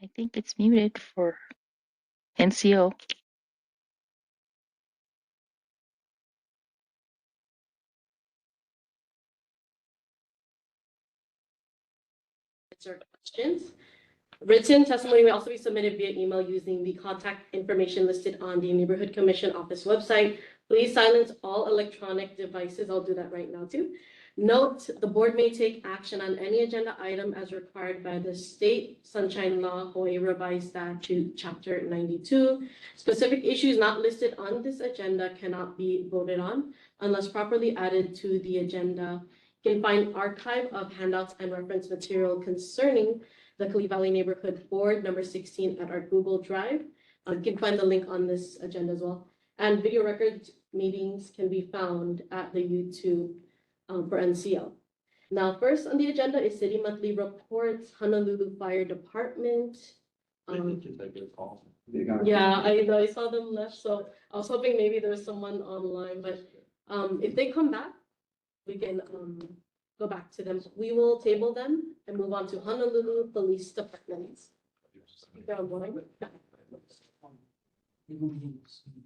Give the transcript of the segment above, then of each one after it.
I think it's muted for NCO. Answer questions. Written testimony may also be submitted via email using the contact information listed on the Neighborhood Commission office website. Please silence all electronic devices. I'll do that right now too. Note, the board may take action on any agenda item as required by the State Sunshine Law, Hawaii Revised Statute, Chapter 92. Specific issues not listed on this agenda cannot be voted on unless properly added to the agenda. You can find archive of handouts and reference material concerning the Kalihi Valley Neighborhood Board number 16 at our Google Drive. You can find the link on this agenda as well. And video record meetings can be found at the YouTube for NCL. Now, first on the agenda is City Monthly Reports, Honolulu Fire Department. Yeah, I know, I saw them left, so I was hoping maybe there's someone online, but if they come back, we can go back to them. We will table them and move on to Honolulu Police Department.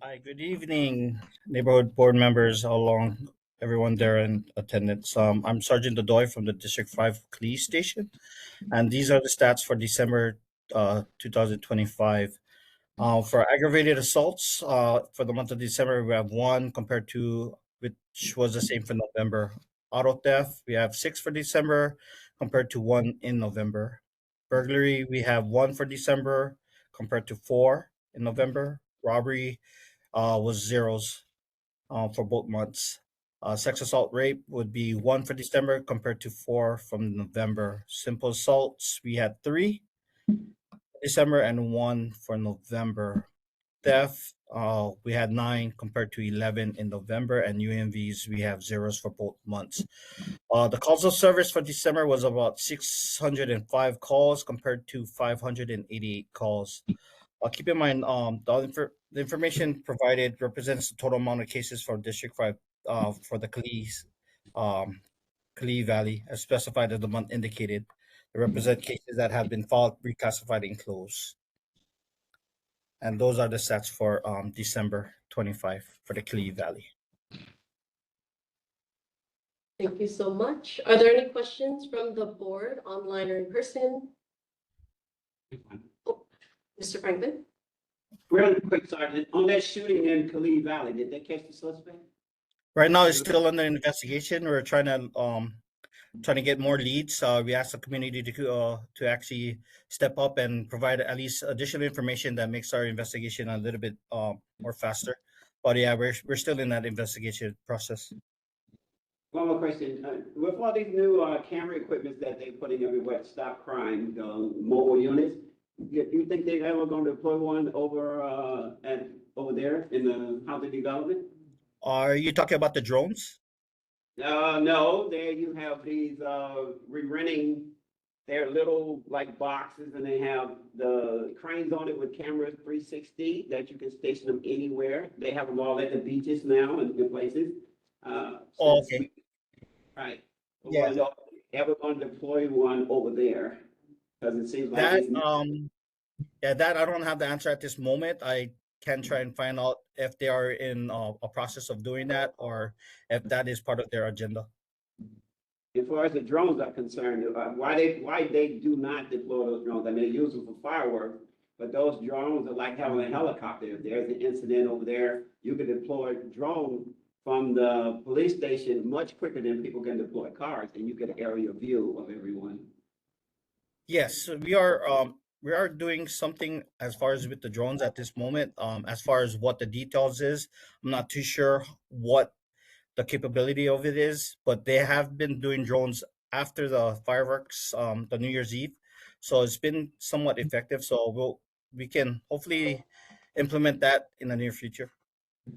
Hi, good evening, neighborhood board members, along everyone there in attendance. I'm Sergeant Dodoy from the District 5 Kalihi Station, and these are the stats for December 2025. For aggravated assaults, for the month of December, we have one compared to which was the same for November. Auto theft, we have 6 for December compared to 1 in November. Burglary, we have 1 for December compared to 4 in November. Robbery was zeros for both months. Sex assault rape would be 1 for December compared to 4 from November. Simple assaults, we had 3 December and 1 for November. Theft, we had 9 compared to 11 in November, and UMVs, we have zeros for both months. The calls of service for December was about 605 calls compared to 588 calls. Keep in mind, the information provided represents the total amount of cases for District 5 for the Kalihi Valley, as specified as the month indicated. They represent cases that have been filed, reclassified, and closed. And those are the stats for December 25 for the Kalihi Valley. Thank you so much. Are there any questions from the board, online or in person? Oh, Mr. Franklin? Really quick, Sergeant, on that shooting in Kalihi Valley, did they catch the suspect? Right now, it's still under investigation. We're trying to get more leads. We asked the community to actually step up and provide at least additional information that makes our investigation a little bit more faster. But yeah, we're still in that investigation process. One more question. With all these new camera equipment that they putting everywhere to stop crime, mobile units, you think they ever going to deploy one over there in the housing development? Are you talking about the drones? No, there you have these re-renting their little like boxes, and they have the cranes on it with cameras 360 that you can station them anywhere. They have them all at the beaches now and good places. Okay. Right. Yeah. Well, ever going to deploy one over there? Because it seems like that I don't have the answer at this moment. I can try and find out if they are in a process of doing that or if that is part of their agenda. As far as the drones are concerned, why they do not deploy those drones? I mean, they use them for fireworks, but those drones are like having a helicopter. If there's an incident over there, you can deploy a drone from the police station much quicker than people can deploy cars, and you get an aerial view of everyone. Yes, we are doing something as far as with the drones at this moment. As far as what the details is, I'm not too sure what the capability of it is, but they have been doing drones after the fireworks, the New Year's Eve, so it's been somewhat effective. So we can hopefully implement that in the near future.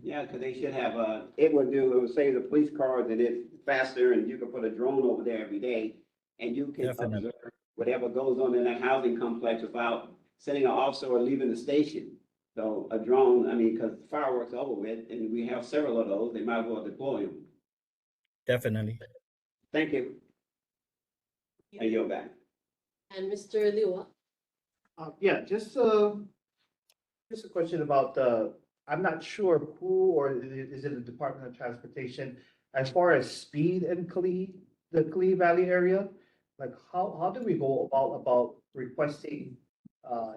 Yeah, because they should have it would save the police cars, and it's faster, and you can put a drone over there every day, and you can Definitely. observe whatever goes on in that housing complex without sending an officer or leaving the station. So a drone, I mean, because fireworks are over with, and we have several of those, they might as well deploy them. Definitely. Thank you. I yield back. And Mr. Liwa? Yeah, just a question about I'm not sure who or is it the Department of Transportation as far as speed in Kalihi, the Kalihi Valley area? Like how do we go about requesting,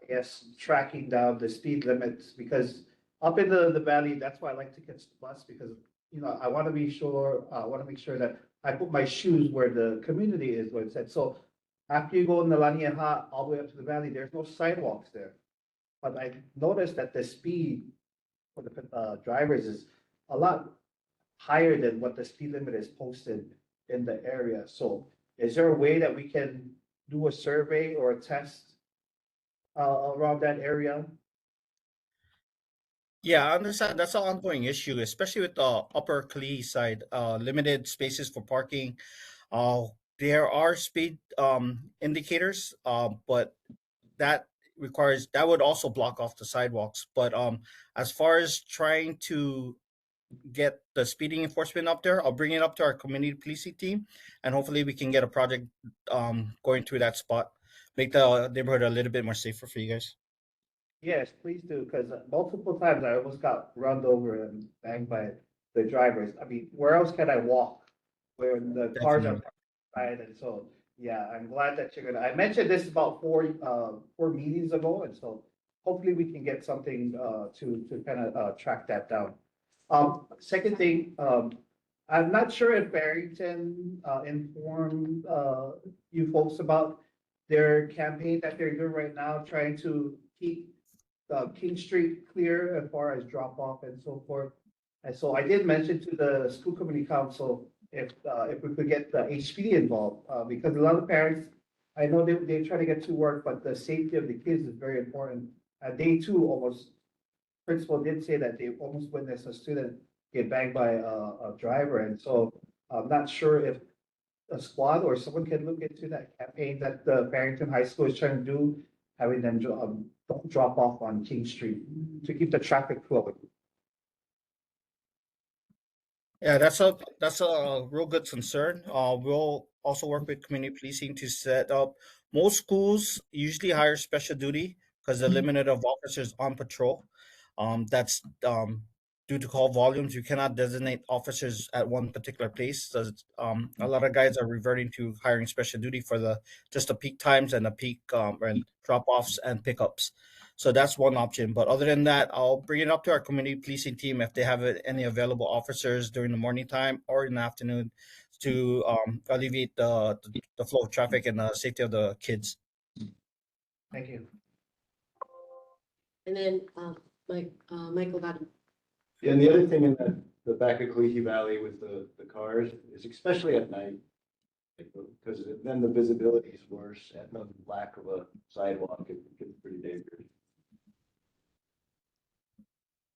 yes, tracking down the speed limits? Because up in the valley, that's why I like to catch the bus because, I want to be sure, I want to make sure that I put my shoes where the community is, where it's at. So after you go in the Laniaha all the way up to the valley, there's no sidewalks there. But I noticed that the speed for the drivers is a lot higher than what the speed limit is posted in the area. So is there a way that we can do a survey or a test around that area? Yeah, I understand that's an ongoing issue, especially with the upper Kalihi side. Limited spaces for parking. Uh, there are speed indicators, but that that would also block off the sidewalks. But as far as trying to get the speeding enforcement up there, I'll bring it up to our community policing team, and hopefully we can get a project going through that spot, make the neighborhood a little bit more safer for you guys. Yes, please do, because multiple times I almost got run over and banged by the drivers. I mean, where else can I walk? Where the cars are Definitely. parked, and so, yeah, I'm glad that you're gonna, I mentioned this about four meetings ago, and so hopefully we can get something, to kind of, track that down. Second thing, I'm not sure if Barrington, informed, you folks about their campaign that they're doing right now, trying to keep King Street clear as far as drop off and so forth. And so I did mention to the school committee council if we could get the HPD involved, because a lot of parents, I know they try to get to work, but the safety of the kids is very important. They too almost, principal did say that they almost witnessed a student get banged by a driver. And so I'm not sure if a squad or someone can look into that campaign that the Barrington High School is trying to do, having them don't drop off on King Street to keep the traffic flowing. Yeah, that's a real good concern. We'll also work with community policing to set up. Most schools usually hire special duty because the limited of officers on patrol. That's due to call volumes. You cannot designate officers at one particular place. So a lot of guys are reverting to hiring special duty for the just the peak times and the peak and drop offs and pickups. So that's one option. But other than that, I'll bring it up to our community policing team if they have any available officers during the morning time or in the afternoon to alleviate the flow of traffic and the safety of the kids. Thank you. And then, Michael got it. Yeah, and the other thing in the back of Kalihi Valley with the cars is especially at night. Because then the visibility is worse and the lack of a sidewalk, it gets pretty dangerous.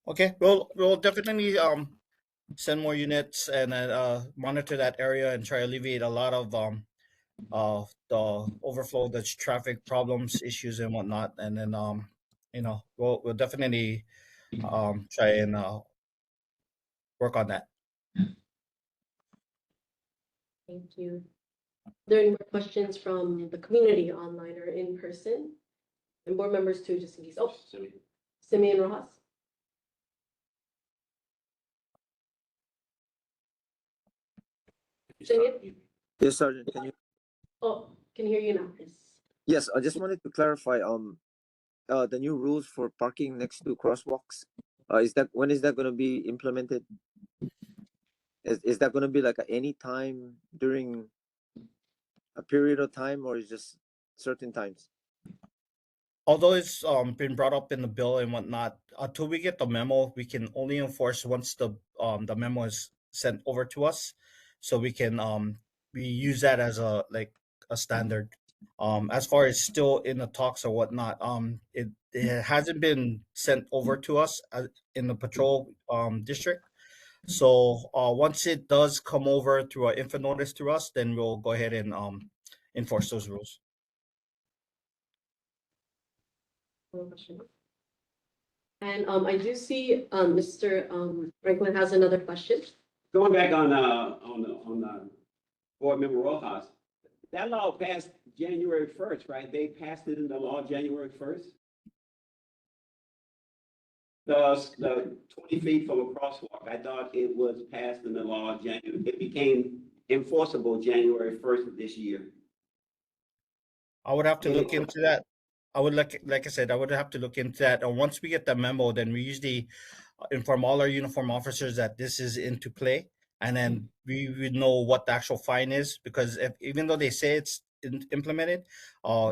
Okay, we'll definitely send more units and monitor that area and try to alleviate a lot of the overflow, that's traffic problems, issues and whatnot. And then we'll definitely try and work on that. Thank you. Are there any more questions from the community online or in person? And board members too, just in case. Oh, Simeon Rojas. Simeon? Yes, Sergeant. Oh, can hear you now. Yes. Yes, I just wanted to clarify the new rules for parking next to crosswalks. When is that going to be implemented? Is that going to be like at any time during a period of time, or is just certain times? Although it's been brought up in the bill and whatnot, until we get the memo, we can only enforce once the memo is sent over to us, so we can we use that as a standard. As far as still in the talks or whatnot, it hasn't been sent over to us in the patrol district. So once it does come over through an info notice to us, then we'll go ahead and enforce those rules. And I do see Mr. Franklin has another question. Going back on board member Rojas, that law passed January first, right? They passed it into law January first. The 20 feet from a crosswalk, I thought it was passed into law January, it became enforceable January first of this year. I would have to And look it, into that. I would like I said, I would have to look into that. And once we get the memo, then we usually inform all our uniform officers that this is into play, and then we would know what the actual fine is. Because if, even though they say it's implemented,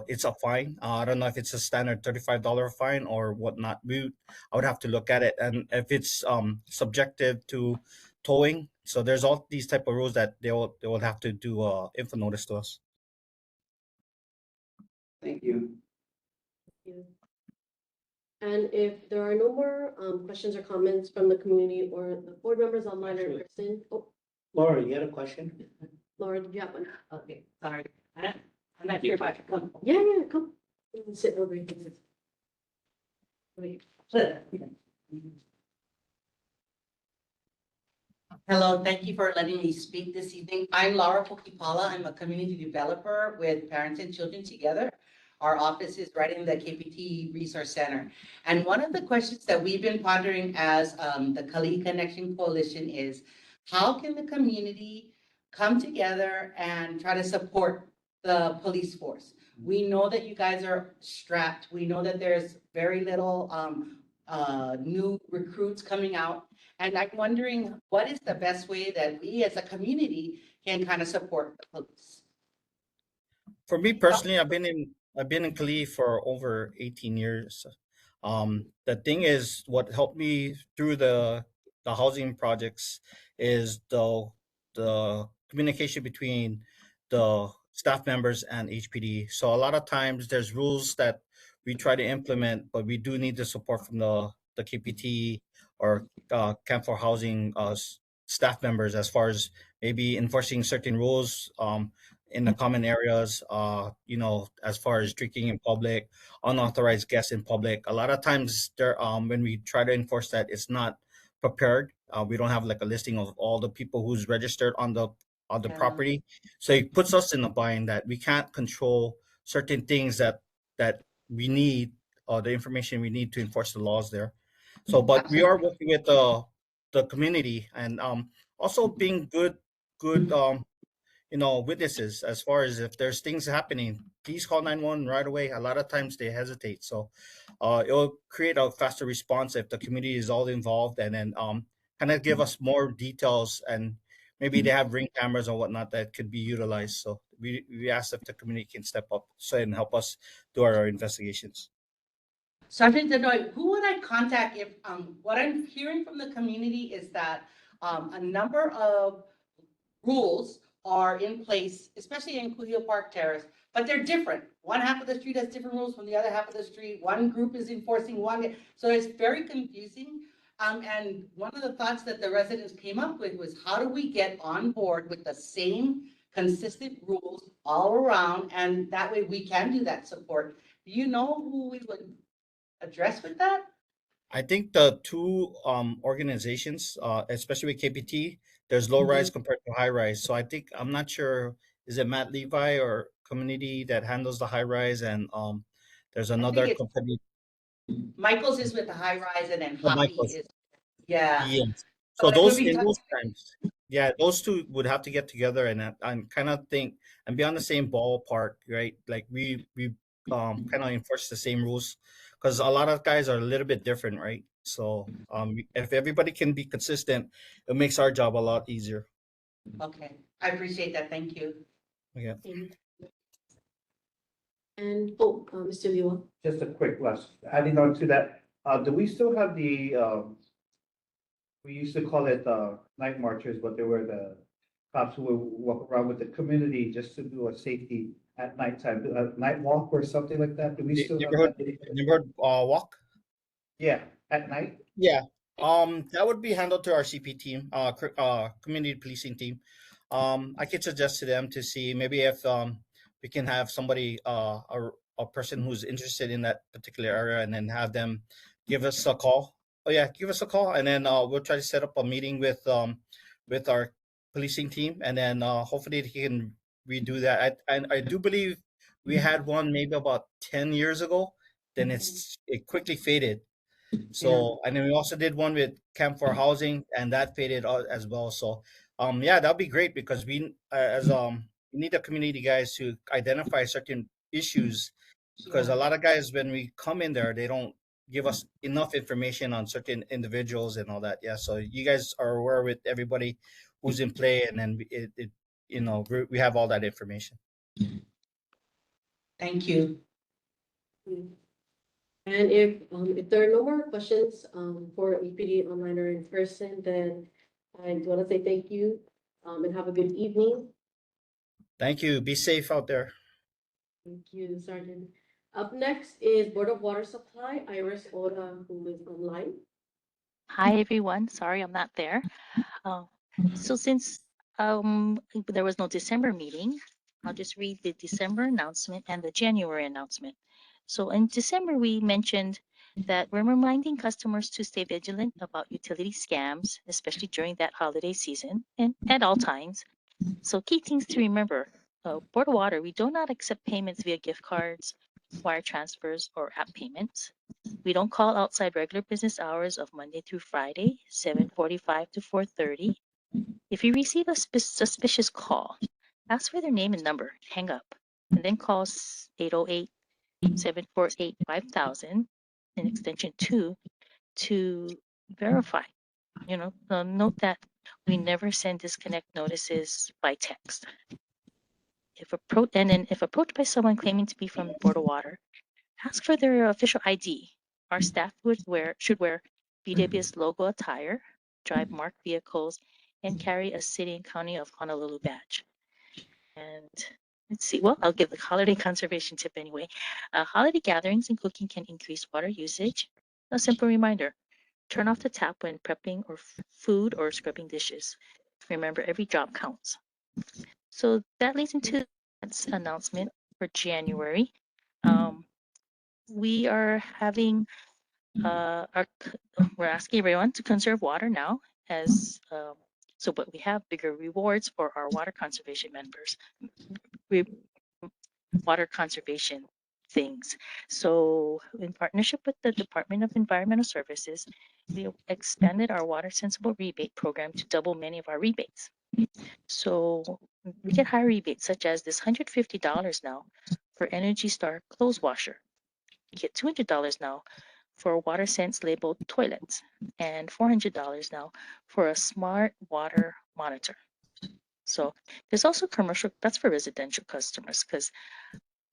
it's a fine. I don't know if it's a standard $35 fine or whatnot. I would have to look at it, and if it's subjective to towing, so there's all these type of rules that they will have to do info notice to us. thank you. Yeah. And if there are no more questions or comments from the community or the board members online or in Actually- person, oh, Laura, you had a question? Laura, did you have one? Okay, sorry. I'm not sure if I should come. Yeah, yeah, come. You can sit over here. Wait. Hello, thank you for letting me speak this evening. I'm Laura Pokipala. I'm a community developer with Parents and Children Together. Our office is right in the KPT Resource Center. And one of the questions that we've been pondering as the Kalihi Connection Coalition is, how can the community come together and try to support the police force? We know that you guys are strapped. We know that there's very little new recruits coming out. And I'm wondering, what is the best way that we as a community can kind of support the police? For me personally, I've been in Kalihi for over 18 years. The thing is, what helped me through the housing projects is the communication between the staff members and HPD. So a lot of times there's rules that we try to implement, but we do need the support from the KPT or Camp for Housing staff members as far as maybe enforcing certain rules. In the common areas, as far as drinking in public, unauthorized guests in public. A lot of times, when we try to enforce that, it's not prepared. We don't have like a listing of all the people who's registered on the Yeah. property, so it puts us in a bind that we can't control certain things that we need, the information we need to enforce the laws there. So, but we are working with the community, and also being good witnesses as far as if there's things happening, please call 911 right away. A lot of times they hesitate, so it'll create a faster response if the community is all involved, and then kind of give us more details, and maybe they have ring cameras or whatnot that could be utilized. So we ask if the community can step up and help us do our investigations. Sergeant Denoy, who would I contact if, what I'm hearing from the community is that a number of rules are in place, especially in Kuhio Park Terrace, but they're different. One half of the street has different rules from the other half of the street. One group is enforcing one, so it's very confusing. And one of the thoughts that the residents came up with was, how do we get on board with the same consistent rules all around? And that way we can do that support. Do you know who we would address with that? I think the two organizations, especially with KPT, there's low rise compared to high rise. So I'm not sure, is it Matt Levi or community that handles the high rise, and there's another it's- company. Michael's is with the high rise and then Oh, Hoppy Michael's. is, yeah. Yes. So So it would those be in tough. those times, yeah, those two would have to get together, and I'm kind of think and be on the same ballpark, right? Like we kind of enforce the same rules, because a lot of guys are a little bit different, right? So if everybody can be consistent, it makes our job a lot easier. Okay, I appreciate that. Thank you. Yeah. And, Mr. Liwa. Just a quick last, adding on to that, do we still have we used to call it, night marchers, but they were the cops who would walk around with the community just to do a safety at nighttime, do a night walk or something like that? Do we still have Neighborhood that? neighborhood walk. Yeah, at night? Yeah. That would be handled to our CP team, community policing team. I could suggest to them to see maybe if we can have somebody, a person who's interested in that particular area, and then have them give us a call. Oh yeah, give us a call, and then we'll try to set up a meeting with our policing team, and then hopefully they can redo that. I do believe we had one maybe about 10 years ago. Then it quickly faded. So and then we also did one with Camp for Housing, and that faded out as well. So yeah, that'd be great because we as we need the community guys to identify certain issues because a lot of guys when we come in there they don't give us enough information on certain individuals and all that. Yeah, so you guys are aware with everybody who's in play, and then it you know we have all that information. Thank you. And if there are no more questions for EPD online or in person, then I want to say thank you and have a good evening. Thank you. Be safe out there. Thank you, Sergeant. Up next is Board of Water Supply, Iris Ora, who is online. Hi, everyone. Sorry I'm not there. Uh, so since there was no December meeting, I'll just read the December announcement and the January announcement. So in December, we mentioned that we're reminding customers to stay vigilant about utility scams, especially during that holiday season and at all times. So key things to remember. Board of Water, we do not accept payments via gift cards, wire transfers, or app payments. We don't call outside regular business hours of Monday through Friday, 7:45 to 4:30. If you receive a suspicious call, ask for their name and number, hang up, and then call 808-748-5000 in extension 2 to verify. Note that we never send disconnect notices by text. If approached by someone claiming to be from Board of Water, ask for their official ID. Our staff should wear BW's logo attire, drive marked vehicles, and carry a City and County of Honolulu badge. And let's see, well, I'll give the holiday conservation tip anyway. Holiday gatherings and cooking can increase water usage. A simple reminder, turn off the tap when prepping or food or scrubbing dishes. Remember, every drop counts. So that leads into the announcement for January. We are having we're asking everyone to conserve water now as but we have bigger rewards for our water conservation members. Water conservation things. So in partnership with the Department of Environmental Services, we expanded our water sensible rebate program to double many of our rebates. So we get higher rebates such as this $150 now for Energy Star clothes washer. You get $200 now for WaterSense labeled toilets and $400 now for a smart water monitor. So there's also commercial, that's for residential customers because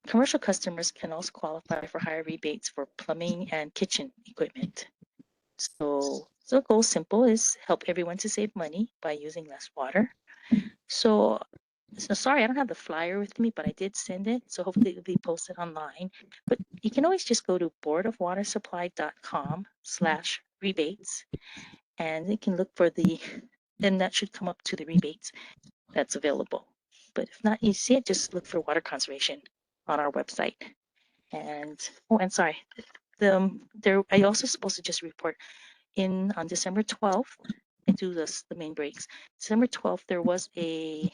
commercial customers can also qualify for higher rebates for plumbing and kitchen equipment. So the goal simple is help everyone to save money by using less water. So sorry, I don't have the flyer with me, but I did send it. So hopefully it'll be posted online. But you can always just go to boardofwatersupply.com/rebates and you can look for and that should come up to the rebates that's available. But if not, you see it, just look for water conservation on our website. And sorry, I also supposed to just report on December 12th. I do the main breaks. December 12th, there was a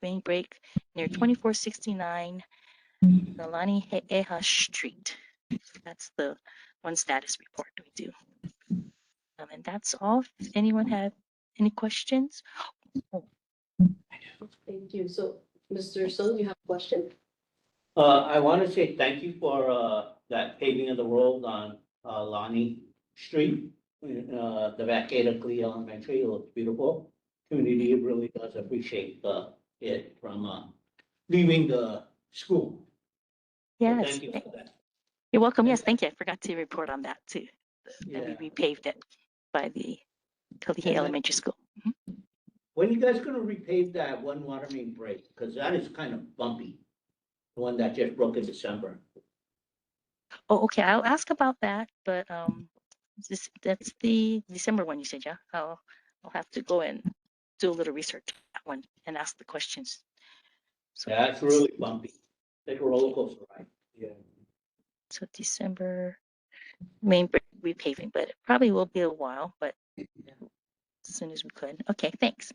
main break near 2469 Nalani Eha Street. That's the one status report we do. And that's all. If anyone had any questions? Oh. Thank you. So, Mr. Sung, you have a question? I want to say thank you for that paving of the road on Lonnie Street. The back gate of Kalihi Elementary, it looks beautiful. Community really does appreciate it from leaving the school. So Yes. thank you for that. You're welcome. Yes, thank you. I forgot to report on that too. Yeah. And we repaved it by the Kalihi Elementary School. When are you guys gonna repave that one water main break? Because that is kind of bumpy. The one that just broke in December. Oh, okay. I'll ask about that, but that's the December one you said, yeah? I'll have to go and do a little research on that one and ask the questions. So Yeah, it's really bumpy. Like a roller coaster ride. Yeah. So December main break repaving, but it probably will be a while, but as soon as we could. Okay, thanks.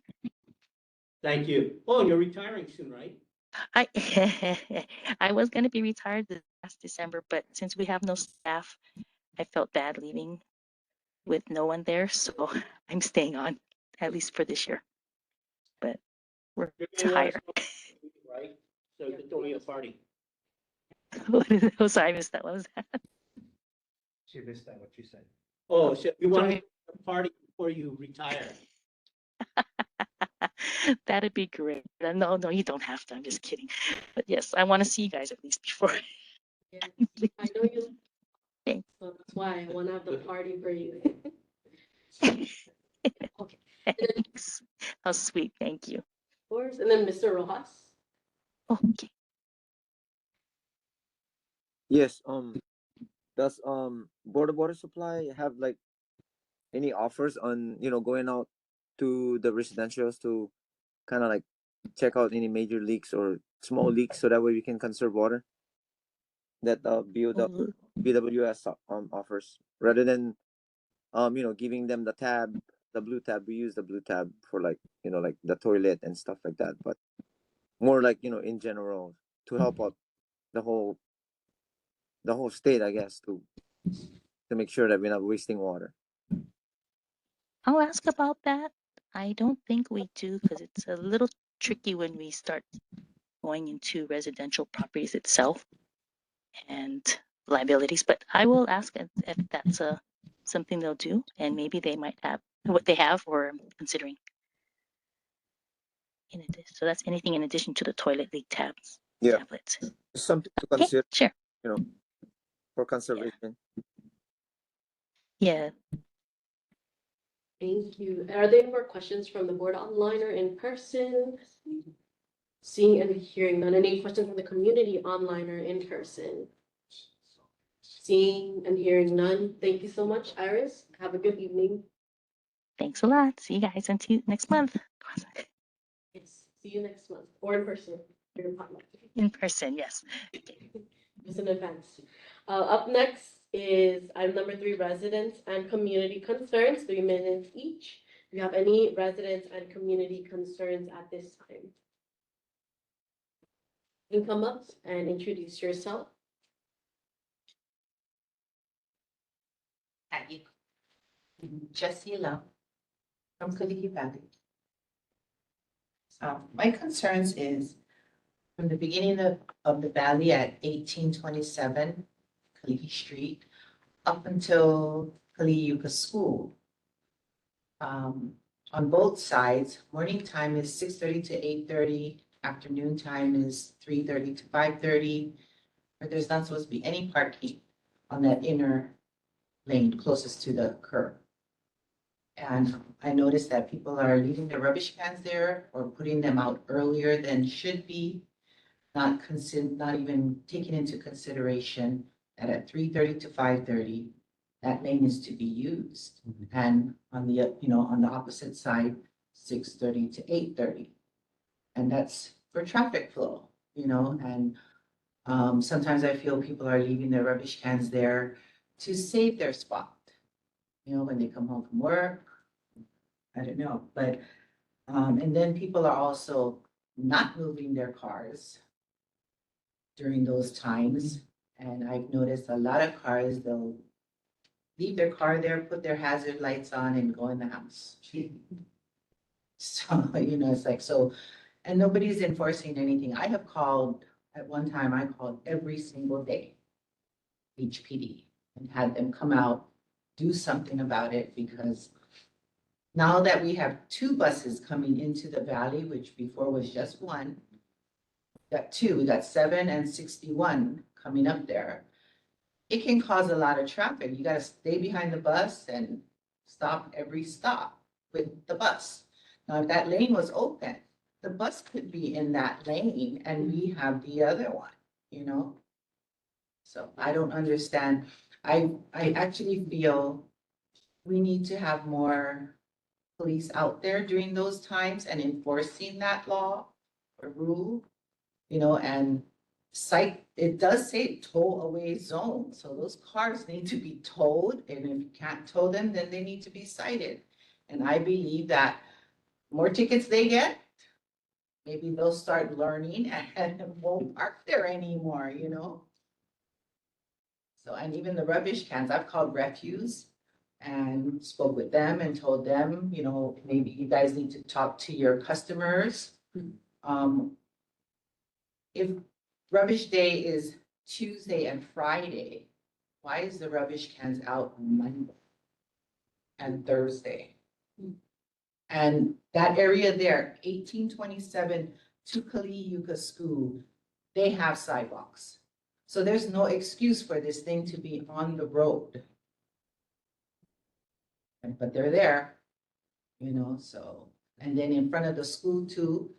Thank you. Oh, you're retiring soon, right? I I was gonna be retired this last December, but since we have no staff, I felt bad leaving with no one there, so I'm staying on at least for this year. But we're You're to gonna let us hire. know, right? So we can throw you a party. What is it? Oh, sorry, I missed that. What was that? She missed that, what you said. Oh, so we want Sorry. a party before you retire. That'd be great. No, no, you don't have to. I'm just kidding. But yes, I want to see you guys at least before. Yes, I leave. I know you, Thank- so that's why I want to have the party for you. Okay, and then, of Thanks. How sweet. Thank you. course, and then Mr. Rojas. Okay. Yes. Does Border Supply have like any offers on going out to the residentials to kind of like check out any major leaks or small leaks so that way we can conserve water that Oh, BWS offers rather than giving them the blue tab. We use the blue tab for like like the toilet and stuff like that, but more like in general to help out the whole state, I guess, to make sure that we're not wasting water. I'll ask about that. I don't think we do because it's a little tricky when we start going into residential properties itself and liabilities. But I will ask if that's something they'll do, and maybe they might have what they have or considering in addition. So that's anything in addition to the toilet leak tabs, Yeah, tablets. something to Okay, consider, sure. you know, for Yeah, conservation. yeah. Thank you. Are there any more questions from the board online or in person? Seeing and hearing none. Any questions from the community online or in person? Seeing and hearing none. Thank you so much, Iris. Have a good evening. Thanks a lot. See you guys until next month. Yes, see you next month or in person. Or in potluck. In person, yes. Okay. Just in advance. Up next is item number 3, residents and community concerns, 3 minutes each. Do you have any residents and community concerns at this time? You can come up and introduce yourself. Hi, Jessie Lam from Kalihi Valley. My concerns is from the beginning of the valley at 1827 Kalihi Street up until Kalihi School. On both sides, morning time is 6:30 to 8:30, afternoon time is 3:30 to 5:30, but there's not supposed to be any parking on that inner lane closest to the curb. And I noticed that people are leaving their rubbish cans there or putting them out earlier than should be, not even taking into consideration that at 3:30 to 5:30, that lane is to be used. And on the, on the opposite side, 6:30 to 8:30. And that's for traffic flow, and sometimes I feel people are leaving their rubbish cans there to save their spot, when they come home from work. I don't know, but, and then people are also not moving their cars during those times. And I've noticed a lot of cars, they'll leave their car there, put their hazard lights on and go in the house. So, it's like, so, and nobody's enforcing anything. I have called, at one time, I called every single day, HPD, and had them come out, do something about it, because now that we have 2 buses coming into the valley, which before was just 1, we got 2, we got 7 and 61 coming up there. It can cause a lot of traffic. You gotta stay behind the bus and stop every stop with the bus. Now, if that lane was open, the bus could be in that lane and we have the other one, So I don't understand. I actually feel we need to have more police out there during those times and enforcing that law or rule, and it does say tow away zone. So those cars need to be towed, and if you can't tow them, then they need to be cited. And I believe that more tickets they get, maybe they'll start learning and won't park there anymore, you know? So, and even the rubbish cans, I've called refuse and spoke with them and told them, you know, maybe you guys need to talk to your customers. If rubbish day is Tuesday and Friday, why is the rubbish cans out on Monday and Thursday? And that area there, 1827 to Kalihi School, they have sidewalks. So there's no excuse for this thing to be on the road. But they're there, you know, so, and then in front of the school too,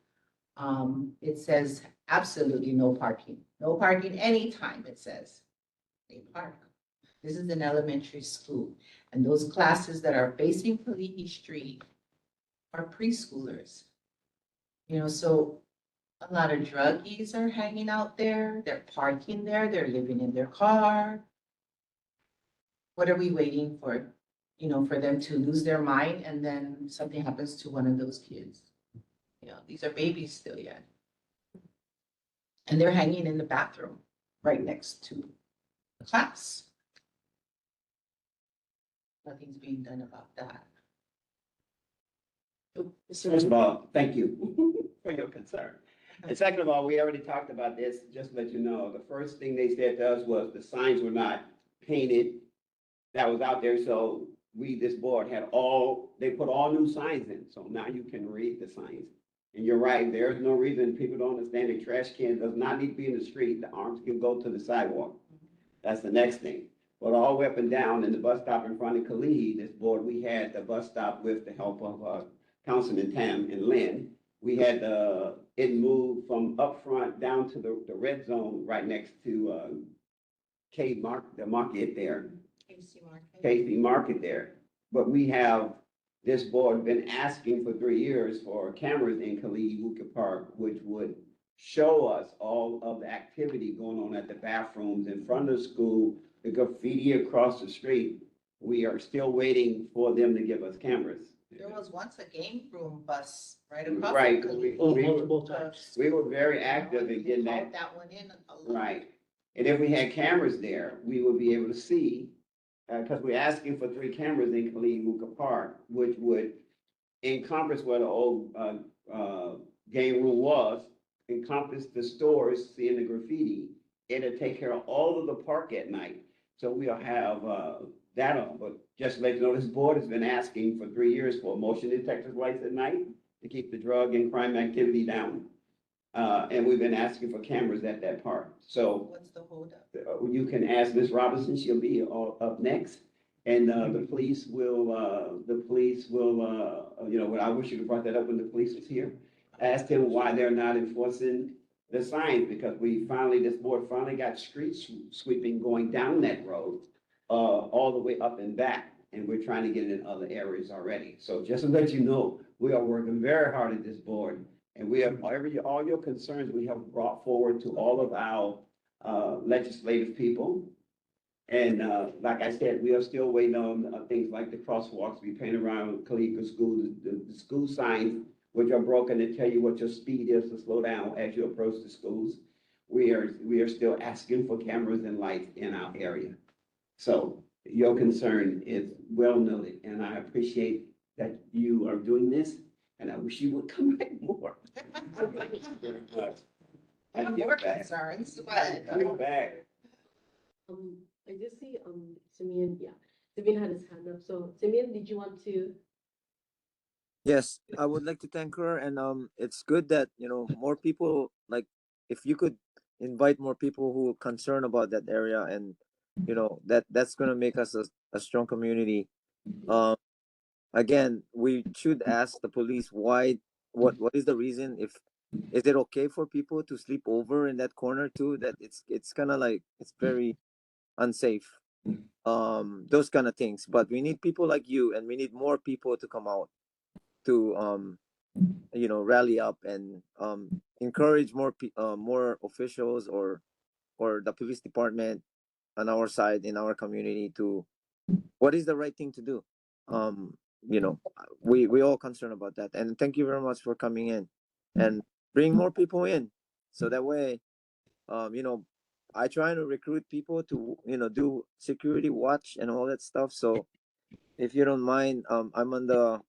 it says absolutely no parking. No parking anytime, it says. They park. This is an elementary school, and those classes that are facing Kalihi Street are preschoolers. You know, so a lot of druggies are hanging out there, they're parking there, they're living in their car. What are we waiting for? You know, for them to lose their mind and then something happens to one of those kids. You know, these are babies still yet. And they're hanging in the bathroom right next to the class. Nothing's being done about that. First of all, thank you for your concern. And second of all, we already talked about this, just to let you know, the first thing they said to us was the signs were not painted that was out there, so this board they put all new signs in, so now you can read the signs. And you're right, there's no reason people don't understand the trash can does not need to be in the street, the arms can go to the sidewalk. That's the next thing. But all the way up and down in the bus stop in front of Kalihi, this board, we had the bus stop with the help of Councilman Tam and Lynn. We had it moved from up front down to the red zone right next to the market there. Casey Market there. But we have, this board been asking for 3 years for cameras in Kalihi Park, which would show us all of the activity going on at the bathrooms in front of the school, the graffiti across the street. We are still waiting for them to give us cameras. There was once a game room bus right across. Right, from we- Kalihi. multiple times. We were very active in getting Called that, that one in a lot. right. And if we had cameras there, we would be able to see, because we're asking for 3 cameras in Kalihi Park, which would encompass where the old game room was, encompass the stores, seeing the graffiti. It'll take care of all of the park at night. So we'll have that on. But just to let you know, this board has been asking for 3 years for motion detector lights at night to keep the drug and crime activity down. And we've been asking for cameras at that park. So What's the holdup? you can ask Ms. Robinson, she'll be up next. And the police will, you know, I wish you had brought that up when the police was here. Ask them why they're not enforcing the signs, because this board finally got street sweeping going down that road, all the way up and back. And we're trying to get it in other areas already. So just to let you know, we are working very hard at this board. And we have all your concerns we have brought forward to all of our legislative people. And like I said, we are still waiting on things like the crosswalks we paint around Kalihi School, the school signs, which are broken to tell you what your speed is to slow down as you approach the schools. We are still asking for cameras and lights in our area. So your concern is well noted, and I appreciate that you are doing this, and I wish you would come back more. Thank you very much. I have more concerns, but. You're back. I just see, Simeon, Simeon had his hand up, so Simeon, did you want to? Yes, I would like to thank her, and it's good that more people, like, if you could invite more people who are concerned about that area, and that's gonna make us a strong community. Again, we should ask the police what is the reason, if is it okay for people to sleep over in that corner too, that it's kind of like it's very unsafe, those kind of things. But we need people like you, and we need more people to come out to rally up and encourage more officials or the police department on our side in our community to what is the right thing to do. um we all concerned about that, and thank you very much for coming in. And bring more people in, so that way, you know, I try to recruit people to, you know, do security watch and all that stuff. So if you don't mind, I'm on the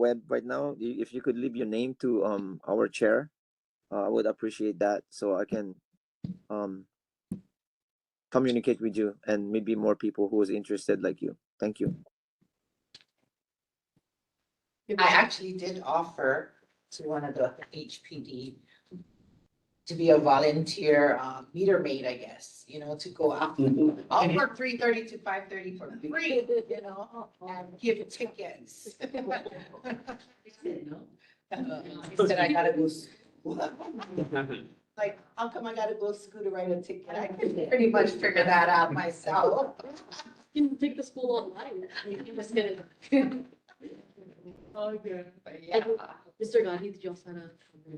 web right now. If you could leave your name to our chair, I would appreciate that, so I can um communicate with you and maybe more people who is interested like you. Thank you. I actually did offer to one of the HPD to be a volunteer meter maid, I guess, you know, to go out. I'll work 3:30 to 5:30 for free, you know, and give tickets. He said no. He said I gotta go school. Like, how come I gotta go to school to write a ticket? I can pretty much figure that out myself. You can take the school online. You just get it. Okay. But And yeah. Mr. Gotti, did you also have a?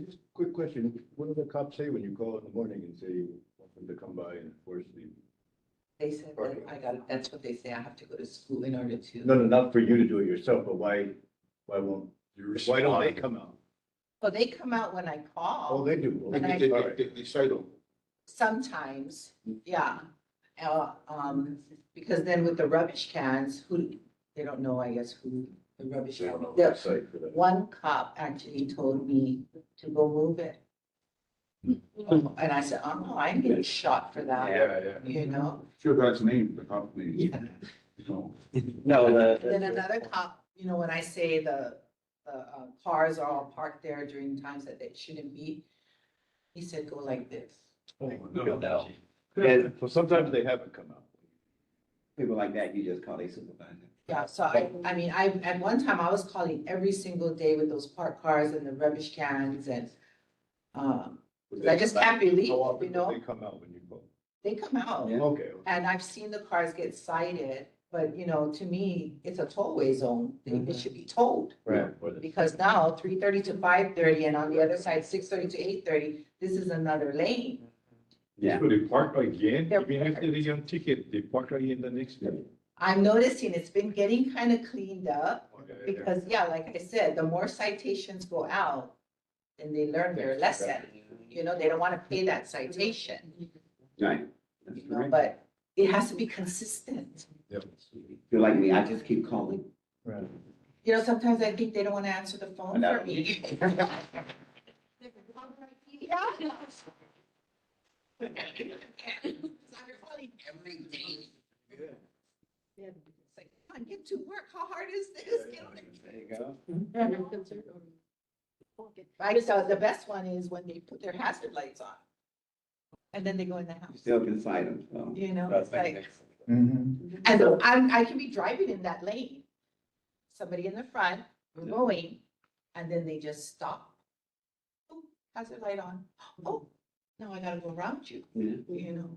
Just a quick question. What do the cops say when you call in the morning and say you want them to come by and enforce the? They said that I got, that's what they say, I have to go to school in order to. No, not for you to do it yourself, but why don't they come out? Well, they come out when I Oh, call, they do. And I- All right. They cite them. sometimes, yeah. Because then with the rubbish cans, they don't know, I guess, who the rubbish They can. don't know the site for that. One cop actually told me to go move it. And I said, oh, I can get shot for that, Yeah. you know? Sure, that's name, the cop name, Yeah. you know. No, Then another cop, you know, when I say the cars are all parked there during times that they shouldn't be, he said, go like this. no. And so sometimes they haven't come out. People like that, you just call a supervisor. Yeah, so I mean, at one time I was calling every single day with those parked cars and the rubbish cans and, I just can't believe, How often you do know, they come out when you call? they come out. Yeah. Okay. And I've seen the cars get cited, but you know, to me, it's a tollway zone. It should be towed. Right. Because now 3:30 to 5:30 and on the other side, 6:30 to 8:30, this is another lane. Yeah. So they park again, They're even after they get a ticket, they park again the next day. I'm noticing it's been getting kind of cleaned up Okay. because, yeah, like I said, the more citations go out, then they learn their lesson. You know, they don't want to pay that citation, Right. That's you know, correct. but it has to be consistent. You're like me, I just keep calling. Right. You know, sometimes I think they don't want to answer the phone I know. for me. Yeah. I'm calling every day. Yeah. It's like, come on, get to work. How hard is this? Get on it. There you go. You're concerned or- Okay. Right, so the best one is when they put their hazard lights on. And then they go in the You house, still can cite them, so. you know, it's like, Mhm. and I can be driving in that lane. Somebody in the front, we're going, and then they just stop. Oh, hazard light on. Oh, now I gotta go around you, Yeah. you know?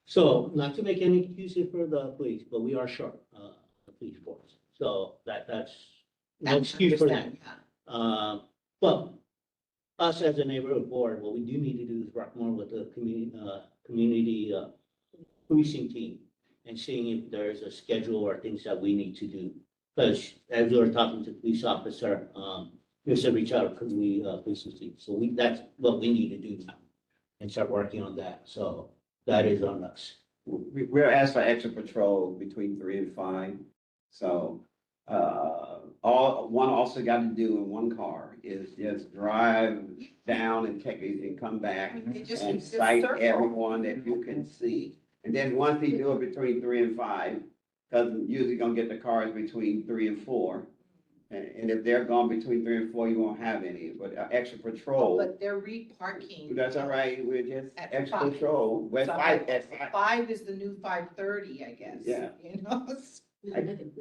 So not to make any excuses for the police, but we are short, the police force. So that's no excuse for that. Understand, yeah. But us as a neighborhood board, what we do need to do is work more with the community policing team and seeing if there's a schedule or things that we need to do. Because as we were talking to the police officer, we said reach out to the policing team. So that's what we need to do now and start working on that. So that is on us. We're asked for extra patrol between 3 and 5. So, one officer got to do in one car is just drive down and take it and come back They just and use this cite circle. everyone that you can see. And then once he do it between 3 and 5, because usually gonna get the cars between 3 and 4. And if they're gone between 3 and 4, you won't have any, but extra patrol. But they're reparking. That's all right, we're just At extra 5. patrol, So at 5. 5 is the new 5:30, I guess. Yeah. You know?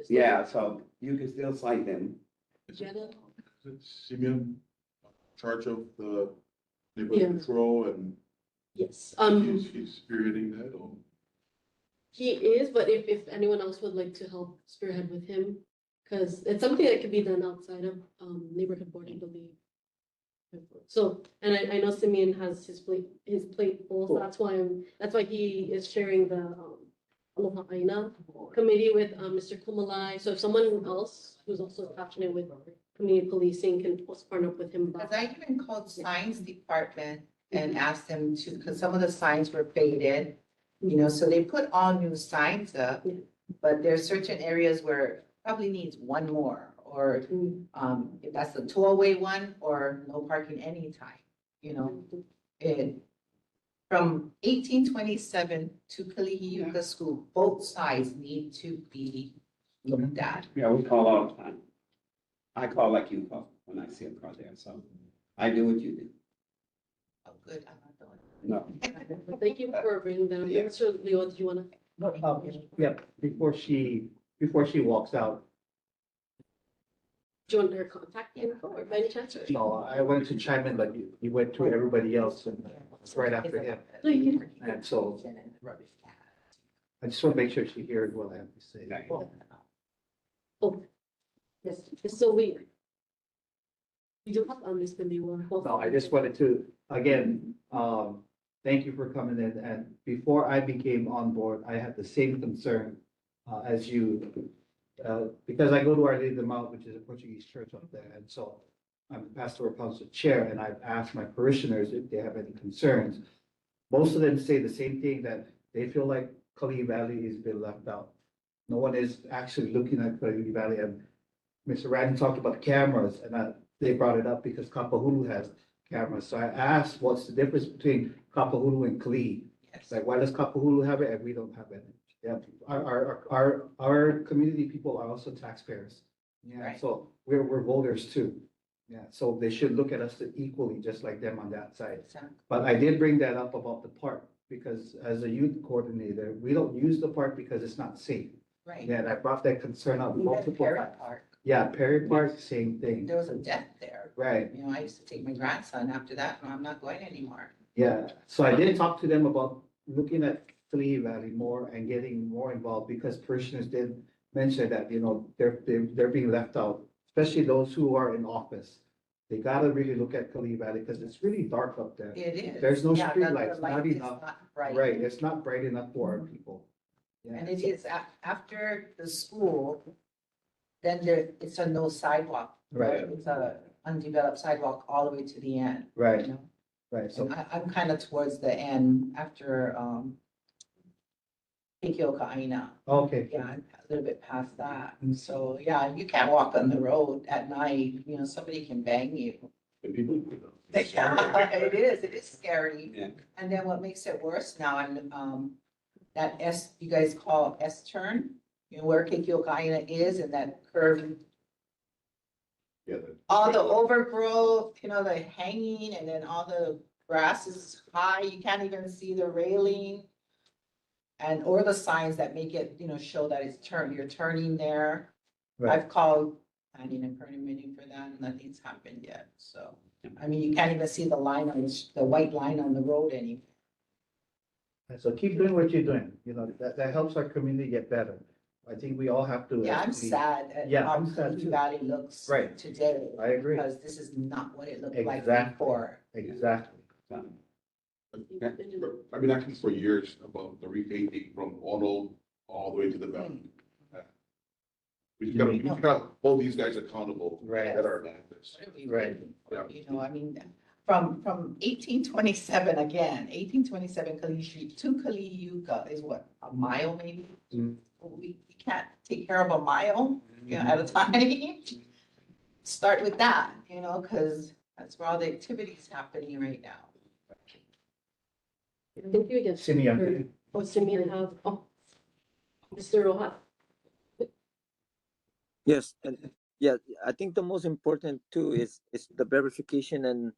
Yeah, so you can still cite them. Jenna? Is it Simeon in charge of the Yeah. neighborhood patrol and Yes, he's spearheading that or? he is, but if anyone else would like to help spearhead with him, because it's something that could be done outside of, neighborhood board, I believe. So, and I know Simeon has his plate full, so that's why he is sharing Aloha Aina committee with Mr. Kumalai. So if someone else who's also passionate with community policing can also partner up with him. Because I even called science department and asked them to, because some of the signs were faded, you know, so they put all new signs up. Yeah. But there's certain areas where probably needs one more, or if that's the two-way one, or no parking anytime, you know. It, from 1827 to Kalihi School, both sides need to be looked at. Yeah, we call all the time. I call like you call when I see a car there, so I do what you do. Oh, good, I'm not doing No. Thank you for bringing that up. Yeah. Mr. Leo, did you want to? Yeah, before she walks out, Do you want her contact info or by any chance? Or- no, I wanted to chime in, but you went through everybody else and it's right after him. No, you can. And so I just want to make sure she hears what I have to say. Okay. Oh, yes, so we do have, Mr. Leo. No, I just wanted to, again, thank you for coming in. And before I became on board, I had the same concern as you. Because I go to Our Lady of the Mount, which is a Portuguese church up there. And so I'm the pastoral council chair, and I've asked my parishioners if they have any concerns. Most of them say the same thing, that they feel like Kalihi Valley has been left out. No one is actually looking at Kalihi Valley. And Mr. Ryan talked about cameras, and they brought it up because Kapahulu has cameras. So I asked, what's the difference between Kapahulu and Kalihi? Yes. Like, why does Kapahulu have it and we don't have it? Yeah, our community people are also taxpayers. Yeah, Right. so we're voters too. Yeah, so they should look at us equally, just like them on that side. But I did bring that up about the park, because as a youth coordinator, we don't use the park because it's not safe. Right. Yeah, and I brought that concern up Even multiple Perry times. Park, Yeah, Perry Park, same thing. there was a death there. Right, You know, I used to take my grandson after that, and I'm not going anymore. yeah. So I did talk to them about looking at Kalihi Valley more and getting more involved, because parishioners did mention that, you know, they're being left out, especially those who are in office. They gotta really look at Kalihi Valley because it's really dark up there. It is. There's no Yeah, street the lights, light not is enough. not bright. Right, it's not bright enough for our people. Yeah. And it is after the school, then it's a no sidewalk. Right. It's a undeveloped sidewalk all the way to the end. You Right, know, right, so, and I'm kind of towards the end after, Aina. okay, Yeah, I'm a little bit past that. So, yeah, you can't walk on the road at night, you know, somebody can bang you. And people, Yeah, it is scary. Yeah. And then what makes it worse now, that you guys call S turn, you know, where Keikiokaina is and that curve, yeah, all the overgrowth, you know, the hanging and then all the grass is high, you can't even see the railing. And, or the signs that make it, you know, show that you're turning there. right. I've called planning and permitting for that, and nothing's happened yet, so. I mean, you can't even see the line on, the white line on the road anymore. So keep doing what you're doing, you know, that helps our community get better. I think we all have to. Yeah, I'm actually- sad at Yeah, how I'm sad Kalihi too. Valley looks Right. today. I agree, Because this is not what it looked like Exactly. before. exactly. I've been asking for years about the repainting from Arnold all the way to the valley. We just gotta hold these guys accountable. Right. That are like this. What are we Right. doing? You know, I mean, from 1827 again, 1827 Kalihi Street to Kalihi is what, a mile maybe? Mm. We can't take care of a mile, you know, at a time. Start with that, you know, because that's where all the activities happening right now. Thank you again. Simeon. Oh, Simeon have, Mr. Rojas. Yes, and yeah, I think the most important too is the verification and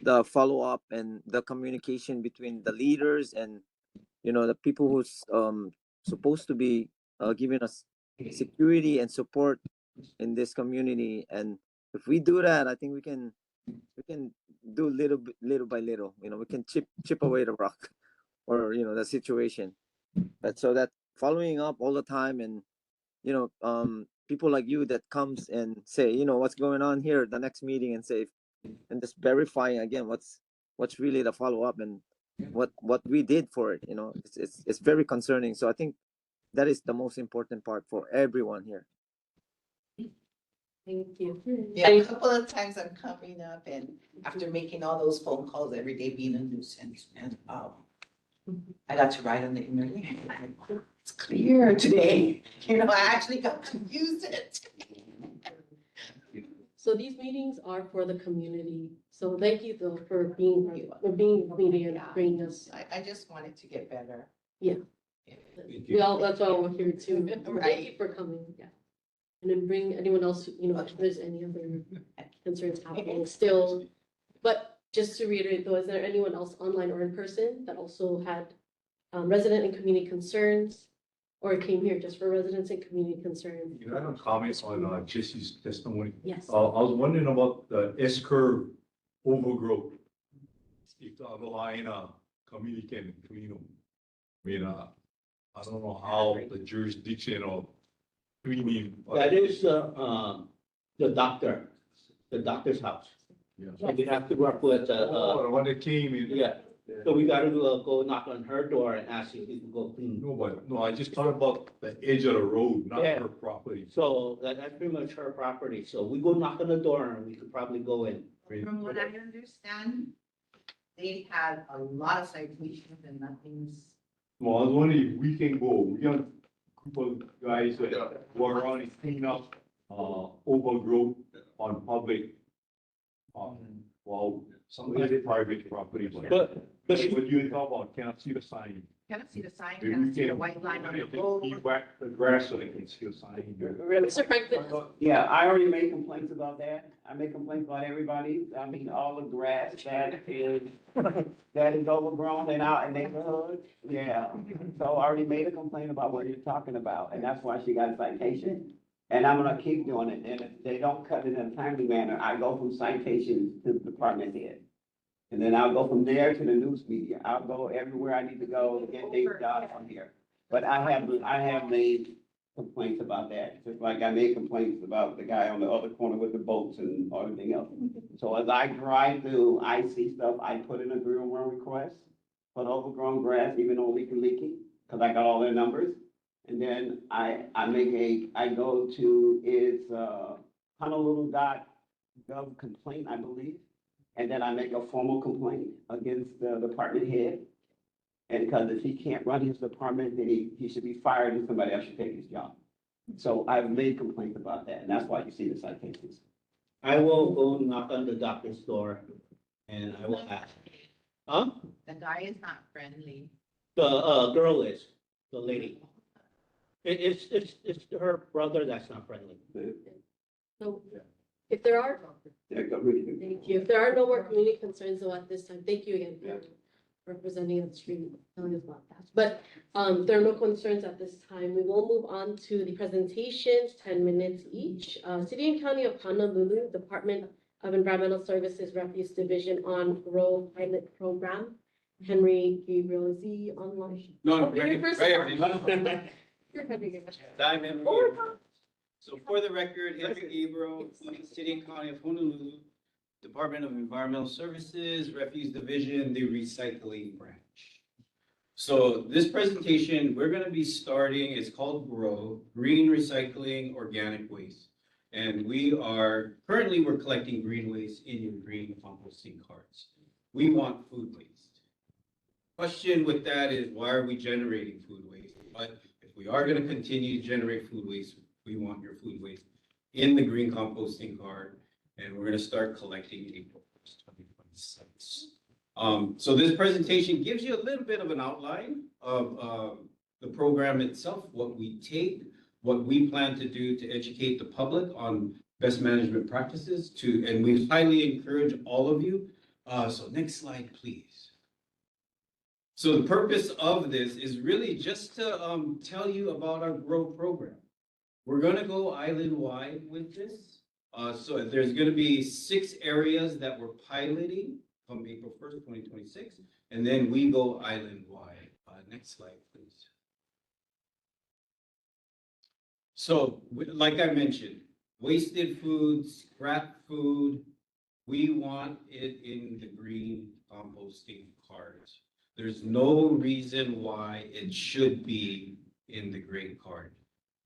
the follow up and the communication between the leaders and, you know, the people who's supposed to be giving us security and support in this community. And if we do that, I think we can do little by little. You know, we can chip away the rock, or, you know, the situation. But so that following up all the time, and, you know, people like you that comes and say, you know, what's going on here, the next meeting, and say, and just verifying again what's really the follow up and what we did for it. You know, it's very concerning. So I think That is the most important part for everyone here. Thank you. Yeah, a couple of times I'm coming up and after making all those phone calls every day being a nuisance and, I got to write on the inner lane. It's clear today. You know, I actually got to use it. So these meetings are for the community. So thank you though for being meeting and bringing us. I just wanted to get better. Yeah. We all, that's why we're here too. Thank you Right. for coming, yeah. And then bring anyone else, you know, if there's any other concerns happening still. But just to reiterate though, is there anyone else online or in person that also had resident and community concerns? Or came here just for residents and community concerns? You know, I have a comment on Jesse's testimony. Yes. I was wondering about the S-curve overgrowth. If the underlying community can clean them. I mean, I don't know how the jurisdiction of cleaning. That is, the doctor's house. Yeah. So we have to work with, Oh, the one that came in. yeah. So we gotta go knock on her door and ask if we can go clean. No, I just thought about the edge of the road, not Yeah. her property. So that's pretty much her property. So we go knock on the door and we could probably go in. From what I understand, they had a lot of citations and nothing's. Well, I was wondering if we can go, we got a group of guys that go around and clean up, overgrowth on public. Well, sometimes private property, but what you talk about, can't see the sign. Cannot see the sign, Maybe cannot we see the can- white line on the maybe road. You whack the grass so they can see the sign. Mr. Franklin? Yeah, I already made complaints about that. I make complaints about everybody. I mean, all the grass that is overgrown in our neighborhood. Yeah. So I already made a complaint about what you're talking about, and that's why she got a citation. And I'm gonna keep doing it. And if they don't cut it in a timely manner, I go from citations to the department head. And then I'll go from there to the news media. I'll go everywhere I need to go to get things done from here. But I have made complaints about that, just like I made complaints about the guy on the other corner with the boats and everything else. So as I drive through, I see stuff, I put in a 301 request for the overgrown grass, even though leaky, because I got all their numbers. And then I go to Honolulu.gov complaint, I believe. And then I make a formal complaint against the department head. And because if he can't run his department, then he should be fired and somebody else should take his job. So I've made complaints about that, and that's why you see the citations. I will go knock on the doctor's door and I will ask. Huh? The guy is not friendly. The girl is, the lady. It's her brother that's not friendly. So if there are, Yeah, go really good. thank you. If there are no more community concerns though at this time, thank you again for representing us, telling us about that. But there are no concerns at this time. We will move on to the presentations, 10 minutes each. City and County of Honolulu, Department of Environmental Services Refuse Division on Grow Pilot Program. Henry Gabriel, is he online? No, Oh, you're right, first. right, everything. You're Henry Gabriel. I'm Henry Oh, Gabriel. So for the record, Henry Gabriel, City and County of Honolulu, Department of Environmental Services, Refuse Division, the Recycling Branch. So this presentation, we're gonna be starting, it's called GROW, Green Recycling Organic Waste. And currently we're collecting green waste in your green composting carts. We want food waste. Question with that is, why are we generating food waste? But if we are gonna continue to generate food waste, we want your food waste in the green composting cart, and we're gonna start collecting April 1st, 2026. So this presentation gives you a little bit of an outline of the program itself, what we take, what we plan to do to educate the public on best management practices and we highly encourage all of you. So next slide, please. So the purpose of this is really just to tell you about our GROW program. We're gonna go island-wide with this. So there's gonna be 6 areas that we're piloting from April 1st, 2026, and then we go island-wide. Next slide, please. So, like I mentioned, wasted food, scrap food, we want it in the green composting cart. There's no reason why it should be in the gray card.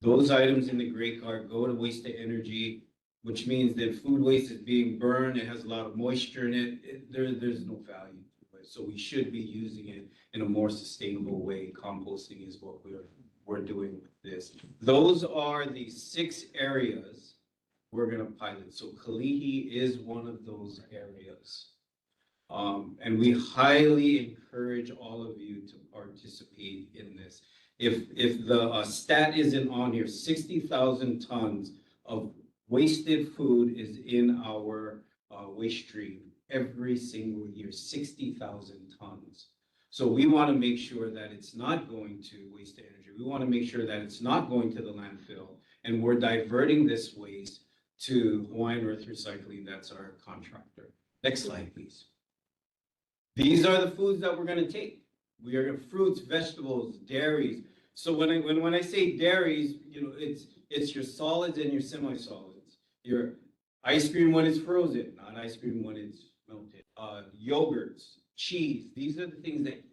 Those items in the gray card go to waste to energy, which means that food waste is being burned, it has a lot of moisture in it, there's no value to it. So we should be using it in a more sustainable way. Composting is what we're doing with this. Those are the 6 areas we're gonna pilot. So Kalihi is one of those areas. And we highly encourage all of you to participate in this. If the stat isn't on here, 60,000 tons of wasted food is in our waste stream every single year, 60,000 tons. So we want to make sure that it's not going to waste energy. We want to make sure that it's not going to the landfill, and we're diverting this waste to Hawaiian Earth Recycling. That's our contractor. Next slide, please. These are the foods that we're going to take. We are fruits, vegetables, dairies. So when I say dairies, you know, it's your solids and your semi-solids. Your ice cream when it's frozen, not ice cream when it's melted. Yogurts, cheese. These are the things that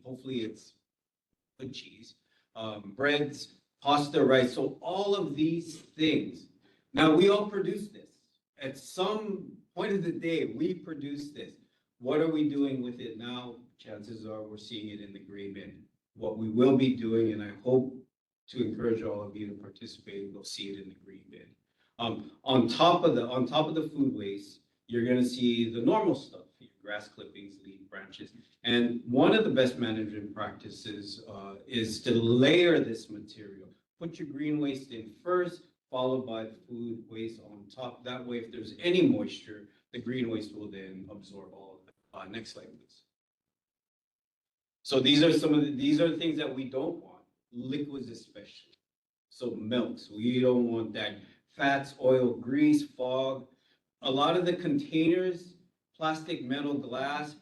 hopefully it's good cheese. Breads, pasta, rice. So all of these things. Now we all produce this. At some point of the day, we produce this. What are we doing with it now? Chances are we're seeing it in the gray bin. What we will be doing, and I hope to encourage all of you to participate, we'll see it in the green bin. On top of the food waste, you're going to see the normal stuff: your grass clippings, leaf, branches. And one of the best management practices is to layer this material. Put your green waste in first, followed by the food waste on top. That way, if there's any moisture, the green waste will then absorb all of it. Next slide, please. So these are the things that we don't want, liquids especially. So milks, we don't want that. Fats, oil, grease, fog. A lot of the containers, plastic, metal, glass,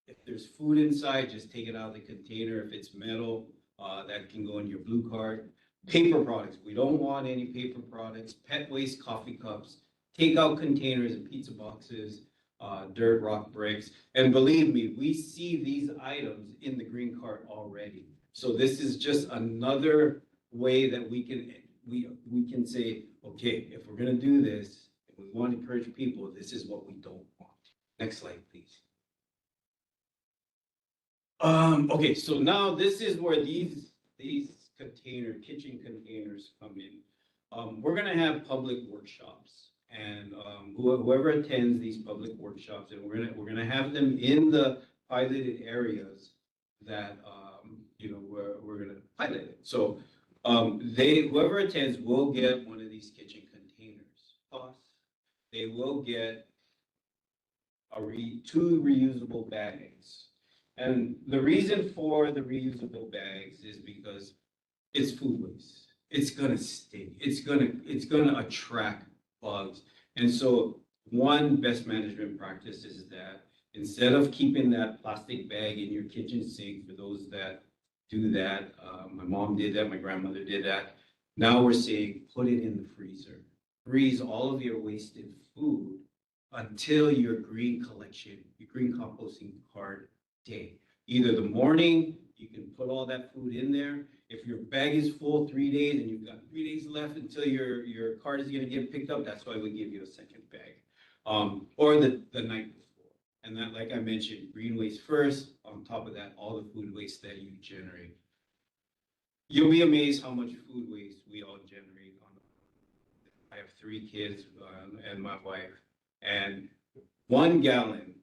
if there's food inside, just take it out of the container. If it's metal, that can go in your blue card. Paper products, we don't want any paper products. Pet waste, coffee cups, takeout containers and pizza boxes, dirt, rock, bricks. And believe me, we see these items in the green cart already. So this is just another way that we can say, okay, if we're gonna do this, if we want to encourage people, this is what we don't want. Next slide, please. Okay, so now this is where these kitchen containers come in. We're gonna have public workshops, and whoever attends these public workshops, and we're gonna have them in the piloted areas that we're gonna pilot it. So whoever attends will get one of these kitchen containers. Plus, they will get two reusable bags. And the reason for the reusable bags is because it's food waste. It's gonna stink. It's gonna attract bugs. And so one best management practice is that instead of keeping that plastic bag in your kitchen sink, for those that do that, my mom did that, my grandmother did that. Now we're saying put it in the freezer. Freeze all of your wasted food until your green collection, your green composting card day. Either the morning, you can put all that food in there. If your bag is full 3 days and you've got 3 days left until your card is gonna get picked up, that's why we give you a second bag. Or the night before. And that, like I mentioned, green waste first, on top of that, all the food waste that you generate. You'll be amazed how much food waste we all generate. I have 3 kids and my wife, and 1 gallon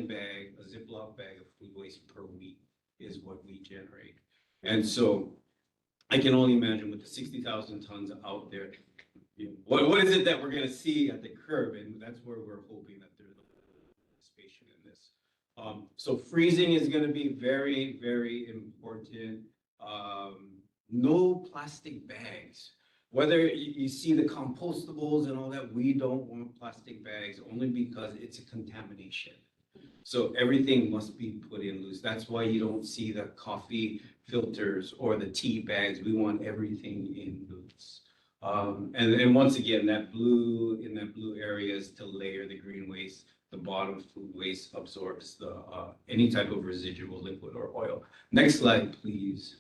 bag, a Ziploc bag of food waste per week is what we generate. And so I can only imagine with the 60,000 tons out there, what is it that we're gonna see at the curb? And that's where we're hoping that there's participation in this. So freezing is gonna be very, very important. No plastic bags. Whether you see the compostables and all that, we don't want plastic bags only because it's a contamination. So everything must be put in loose. That's why you don't see the coffee filters or the tea bags. We want everything in loose. And once again, in that blue area is to layer the green waste. The bottom food waste absorbs any type of residual liquid or oil. Next slide, please.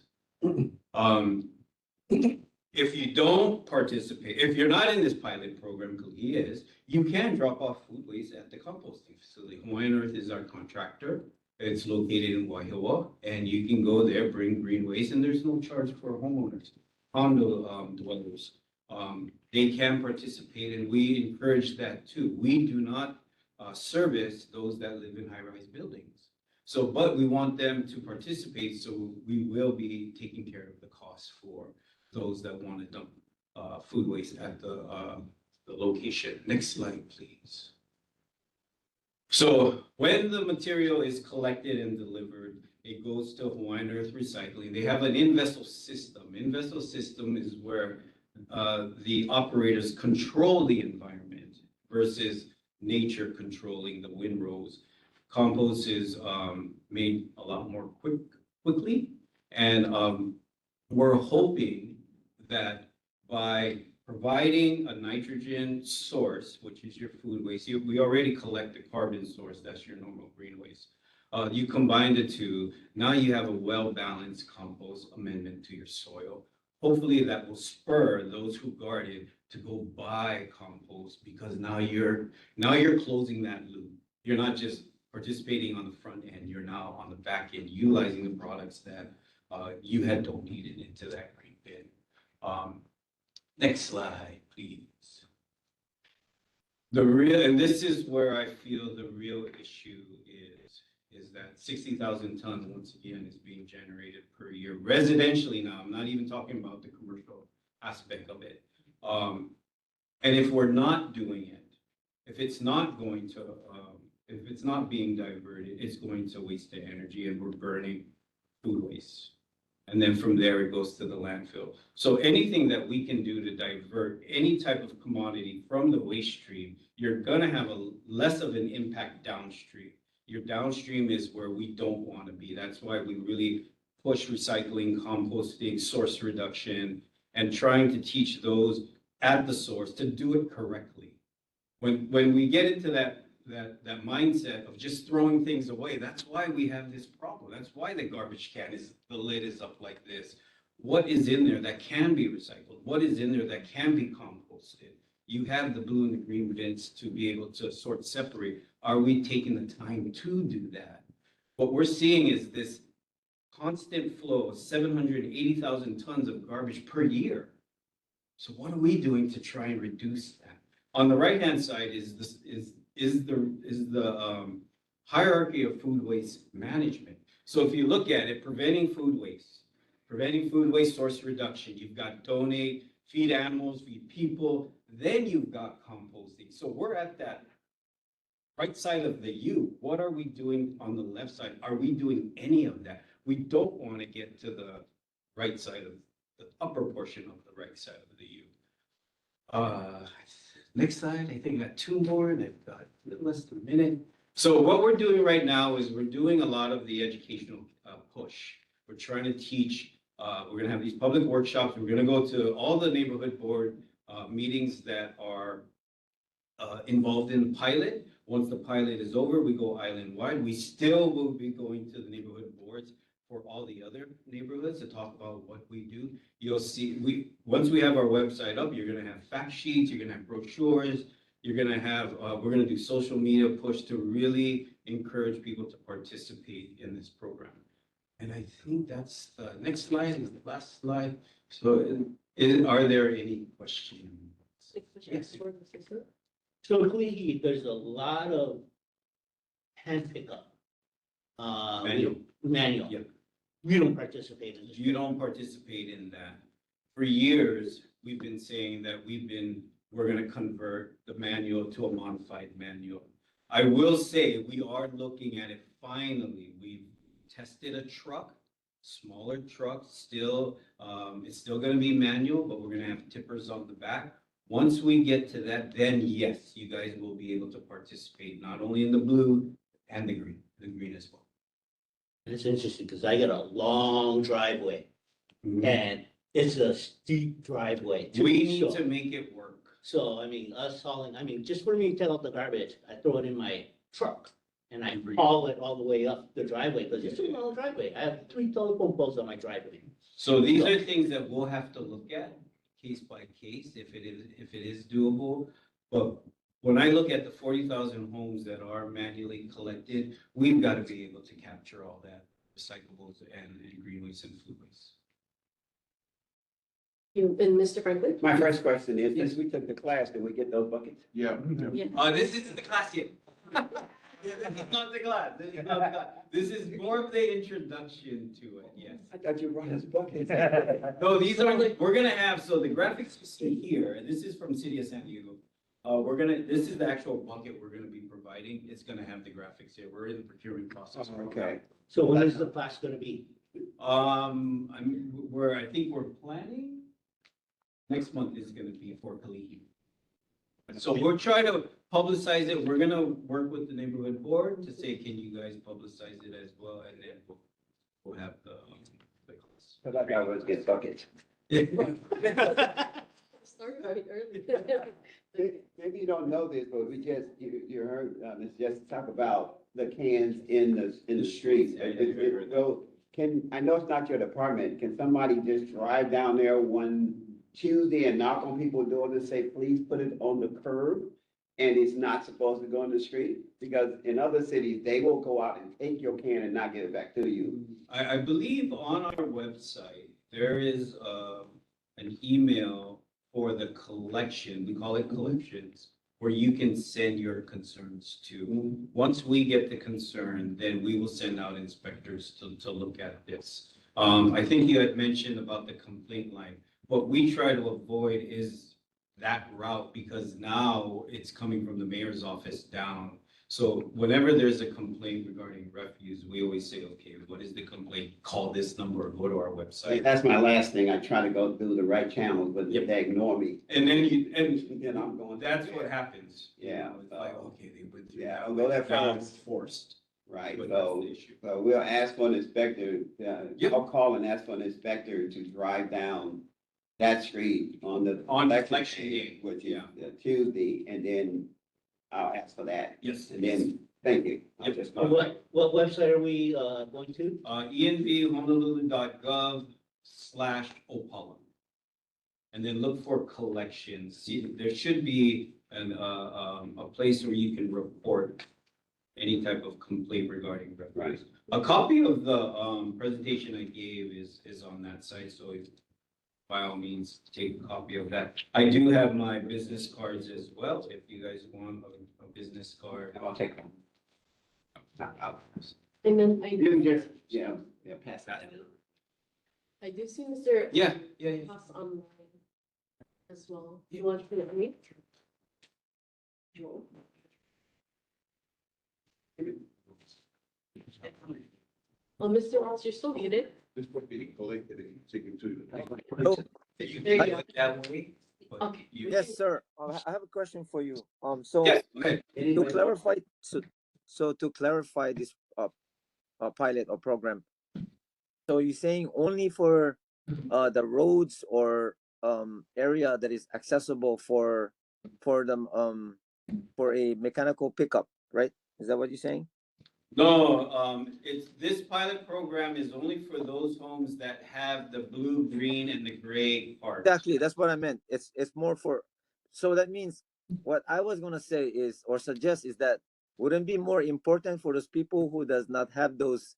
If you don't participate, if you're not in this pilot program, Kalihi is, you can drop off food waste at the composting facility. Hawaiian Earth is our contractor. It's located in Waihewa, and you can go there, bring green waste, and there's no charge for homeowners, condo dwellers. They can participate, and we encourage that too. We do not service those that live in high-rise buildings. So, but we want them to participate, so we will be taking care of the costs for those that want to dump food waste at the location. Next slide, please. So when the material is collected and delivered, it goes to Hawaiian Earth Recycling. They have an in-vessel system. In-vessel system is where the operators control the environment versus nature controlling the windrows. Compost is made a lot more quickly, and we're hoping that by providing a nitrogen source, which is your food waste, we already collect the carbon source, that's your normal green waste. You combine the two, now you have a well-balanced compost amendment to your soil. Hopefully that will spur those who garden to go buy compost, because now you're closing that loop. You're not just participating on the front end, you're now on the back end, utilizing the products that you had donated into that green bin. Next slide, please. And this is where I feel the real issue is that 60,000 tons, once again, is being generated per year residentially now. I'm not even talking about the commercial aspect of it. And if we're not doing it, if it's not going to, if it's not being diverted, it's going to waste the energy, and we're burning food waste. And then from there, it goes to the landfill. So anything that we can do to divert any type of commodity from the waste stream, you're gonna have a less of an impact downstream. Your downstream is where we don't want to be. That's why we really push recycling, composting, source reduction, and trying to teach those at the source to do it correctly. When we get into that mindset of just throwing things away, that's why we have this problem. That's why the garbage can the lid is up like this. What is in there that can be recycled? What is in there that can be composted? You have the blue and the green bins to be able to sort separate. Are we taking the time to do that? What we're seeing is this constant flow of 780,000 tons of garbage per year. So what are we doing to try and reduce that? On the right-hand side is the hierarchy of food waste management. So if you look at it, preventing food waste, source reduction, you've got donate, feed animals, feed people, then you've got composting. So we're at that right side of the U. What are we doing on the left side? Are we doing any of that? We don't want to get to the right side of the upper portion of the right side of the U. Next slide, I think I got two more, and I've got a little less than a minute. So what we're doing right now is we're doing a lot of the educational push. We're trying to teach, we're gonna have these public workshops. We're gonna go to all the neighborhood board meetings that are involved in the pilot. Once the pilot is over, we go island-wide. We still will be going to the neighborhood boards for all the other neighborhoods to talk about what we do. You'll see, once we have our website up, you're gonna have fact sheets, you're gonna have brochures, you're gonna have, we're gonna do social media push to really encourage people to participate in this program. And I think that's the next slide is the last slide. So are there any questions? Yes. So Kalihi, there's a lot of hand pickup. Manual. Yeah. You don't participate in this. You don't participate in that. For years, we've been saying that we're gonna convert the manual to a modified manual. I will say, we are looking at it finally. We've tested a truck, smaller truck, still, it's still gonna be manual, but we're gonna have tippers on the back. Once we get to that, then yes, you guys will be able to participate, not only in the blue and the green as well. It's interesting because I got a long driveway and it's a steep driveway. We need to make it work. So, I mean, just for me to take out the garbage, I throw it in my truck and I haul it all the way up the driveway because it's a long driveway. I have 3 telephone poles on my driveway. So these are things that we'll have to look at case by case if it is doable. But when I look at the 40,000 homes that are manually collected, we've got to be able to capture all that recyclables and green waste and food waste. And Mr. Franklin? My first question is, since we took the class, did we get those buckets? Yeah. Yeah. This isn't the class yet. Yeah, this is not the class. This is not the class. This is more of the introduction to it, yes. I thought you brought us buckets. No, these are like, we're gonna have, so the graphics you see here, and this is from City of San Diego. This is the actual bucket we're gonna be providing. It's gonna have the graphics here. We're in the procurement process. right now. Okay. So when is the class gonna be? I think we're planning, next month is gonna be for Kalihi. So we're trying to publicize it. We're gonna work with the neighborhood board to say, can you guys publicize it as well? And then we'll have the class. Cause I thought we was get buckets. Start right early. Maybe you don't know this, but we just, you heard, let's just talk about the cans in the streets. So I know it's not your department, can somebody just drive down there one Tuesday and knock on people's doors and say, please put it on the curb? And it's not supposed to go in the street? Because in other cities, they will go out and take your can and not give it back to you. I believe on our website, there is an email for the collection, we call it collections, where you can send your concerns to. Once we get the concern, then we will send out inspectors to look at this. I think you had mentioned about the complaint line. What we try to avoid is that route because now it's coming from the mayor's office down. So whenever there's a complaint regarding refuse, we always say, okay, what is the complaint? Call this number or go to our website. That's my last thing. I try to go through the right channels, but Yep. they ignore me. And then Then I'm going. that's what happens. You Yeah, know, It's like, okay, they went through. yeah, that I'll go that now far. it's forced. Right, But that's so, the issue. so we'll ask for an inspector, Yep. I'll call and ask for an inspector to drive down that street on the. On election election day, Which is yeah. Tuesday, and then I'll ask for that. Yes. And then, thank you. I'll Yep. just go. What website are we, going to? envhonolulu.gov/opala. And then look for collections. See, there should be a place where you can report any type of complaint regarding refuse. Right. A copy of the presentation I gave is on that site, so by all means, take a copy of that. I do have my business cards as well, if you guys want a business card. I'll take them. And then You can just, yeah, pass that. I do see Mr. Yeah. Haas online as well. You want to meet? Joel? Well, Mr. Haas, you're still muted. This would be collected and taken to the. Oh, You can take it that way. but Okay. you- yes, sir. I have a question for you. So Yes, okay. to clarify, so to clarify this pilot or program, so you're saying only for the roads or area that is accessible for them for a mechanical pickup, right? Is that what you're saying? No, this pilot program is only for those homes that have the blue, green, and the gray part. Exactly, that's what I meant. It's more for, so that means what I was gonna say is or suggest is that wouldn't it be more important for those people who does not have those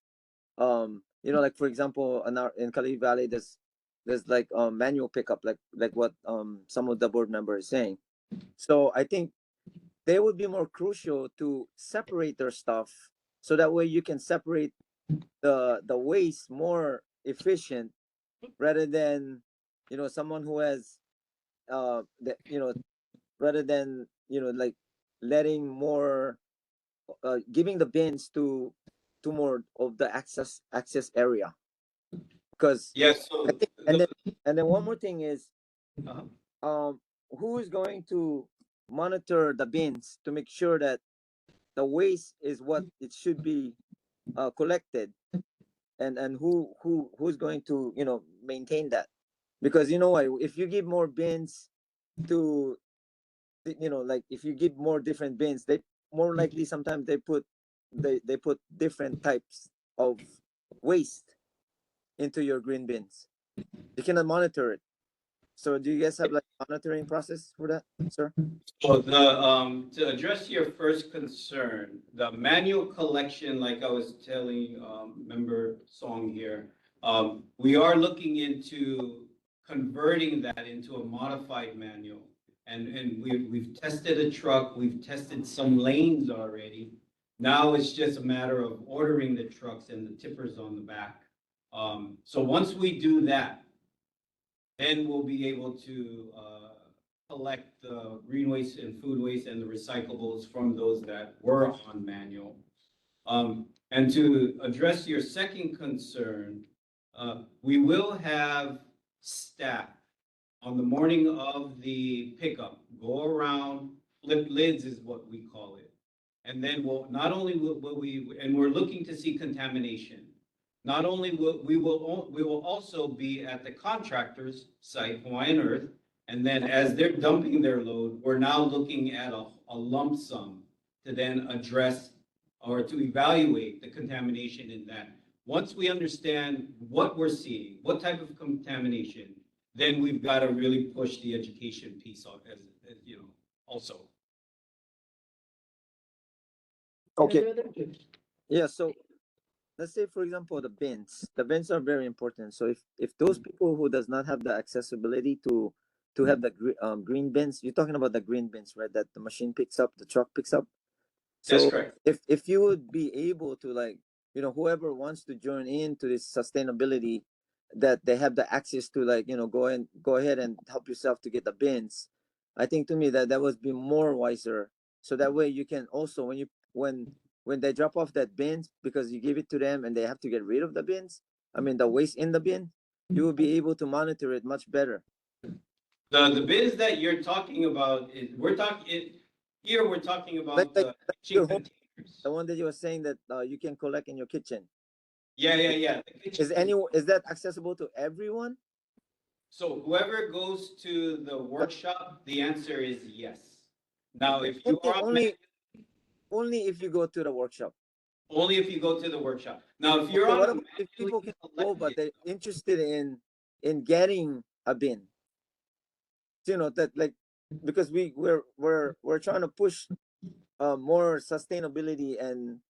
like for example in Kalihi Valley there's like manual pickup like what some of the board members is saying. So I think they would be more crucial to separate their stuff so that way you can separate the waste more efficient rather than someone who has rather than like letting more giving the bins to more of the access area because Yes, I think, and then one more thing is uh-huh. who is going to monitor the bins to make sure that the waste is what it should be collected and who's going to maintain that because if you give more bins to like if you give more different bins they more likely sometimes they put different types of waste into your green bins You cannot monitor it. So do you guys have like monitoring process for that, sir? So to address your first concern, the manual collection, like I was telling, member Song here, we are looking into converting that into a modified manual. And we've tested a truck, we've tested some lanes already. Now it's just a matter of ordering the trucks and the tippers on the back. So once we do that, then we'll be able to collect the green waste and food waste and the recyclables from those that were on manual. And to address your second concern, we will have staff on the morning of the pickup, go around, flip lids is what we call it. And then not only will we, and we're looking to see contamination. Not only we will also be at the contractor's site, Hawaiian Earth, and then as they're dumping their load, we're now looking at a lump sum to then address or to evaluate the contamination in that. Once we understand what we're seeing, what type of contamination, then we've got to really push the education piece on as you know, also. Okay. Yeah, so let's say for example the bins are very important. So if those people who does not have the accessibility to have the green bins, you're talking about the green bins, right, that the machine picks up, the truck picks up. That's So correct. if you would be able to, like, you know, whoever wants to join into this sustainability, that they have the access to, like, you know, go ahead and help yourself to get the bins. I think to me that would be more wiser. So that way you can also, when they drop off that bins, because you give it to them and they have to get rid of the bins, I mean the waste in the bin, you will be able to monitor it much better. The bins that you're talking about is we're talking about Like the your kitchen home, containers. the one that you were saying that you can collect in your kitchen. Yeah. The kitchen Is that accessible to everyone? So whoever goes to the workshop, the answer is yes. Now, if you are Only if you go to the workshop. only if you go to the workshop. Now, if you're Okay, on what a about if manually people can go, but collected, they're interested in getting a bin? You know that, like, because we're trying to push more sustainability, and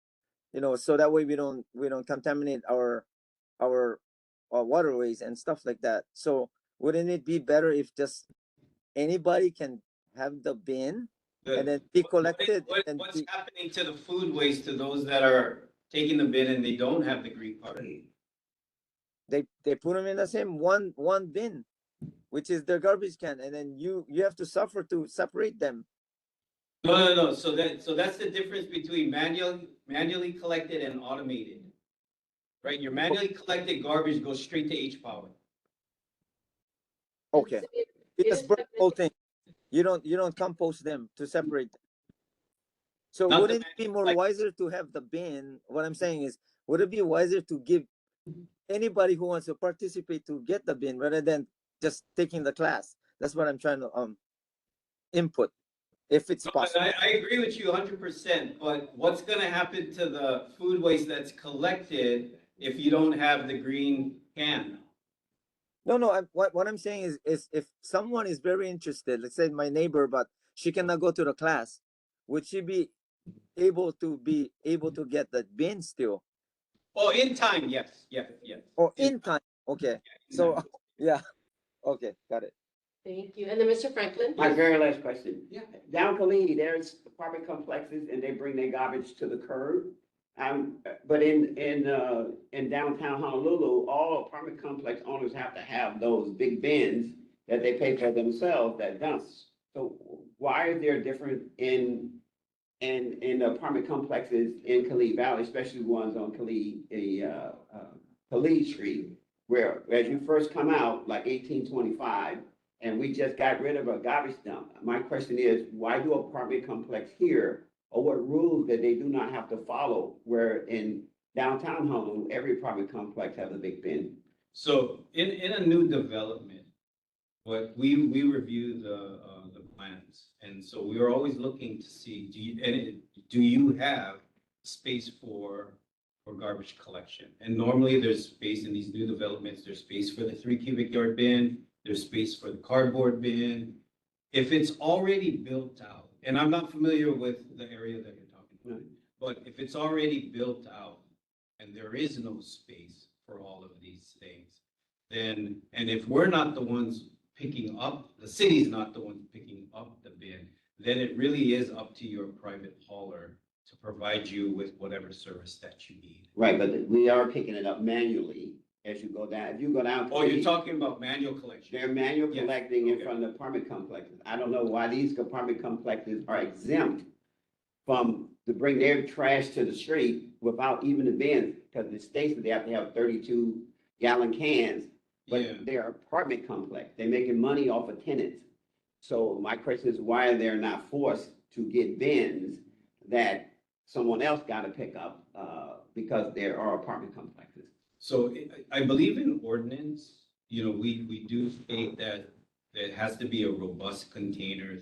you know, so that way we don't contaminate our waterways and stuff like that. So wouldn't it be better if just anybody can have the bin and then be collected and what's happening to the food waste to those that are taking the bin and they don't have the green card? they put them in the same one bin, which is their garbage can, and then you have to suffer to separate them. No. So that's the difference between manually collected and automated. Right? Your manually collected garbage goes straight to H Power. Okay, you just burn the whole thing. You don't compost them to separate them. So Not the wouldn't it be more wiser to have the bin? What I'm saying is, would it be wiser to give anybody who wants to participate to get the bin rather than just taking the class? That's what I'm trying to input, if it's No, possible. I agree with you 100%, but what's going to happen to the food waste that's collected if you don't have the green can? No. What I'm saying is if someone is very interested, let's say my neighbor, but she cannot go to the class, would she be able to get the bin still? Oh, in time, yes. Or in time? Okay. In So time. yeah. Okay, got it. Thank you. And then Mr. Franklin? My very last question. Yeah. Down Kalihi, there's apartment complexes and they bring their garbage to the curb. But in downtown Honolulu, all apartment complex owners have to have those big bins that they pay for themselves that dumps. So why is there a difference in the apartment complexes in Kalihi Valley, especially ones on Kalihi Street, where as you first come out, like 1825, and we just got rid of a garbage dump. My question is, why do apartment complex here, or what rules that they do not have to follow, where in downtown Honolulu, every apartment complex has a big bin? So in a new development, what we review the plans, and so we are always looking to see do you have space for for garbage collection. And normally there's space in these new developments, there's space for the 3 cubic yard bin, there's space for the cardboard bin. If it's already built out, and I'm not familiar with the area that you're talking about, but if it's already built out and there is no space for all of these things, then, and if we're not the ones picking up, the city's not the ones picking up the bin, then it really is up to your private hauler to provide you with whatever service that you need. Right, but we are picking it up manually as you go down. If you go down. Oh, you're talking about manual collection? They're manual Yes, collecting in okay. front of the apartment complexes. I don't know why these apartment complexes are exempt from to bring their trash to the street without even the bins, because the states that they have to have 32-gallon cans. Yeah. But they're apartment complex. They're making money off of tenants. So my question is, why they're not forced to get bins that someone else got to pick up, because there are apartment complexes. So I believe in ordinance, you know, we do state that it has to be a robust container,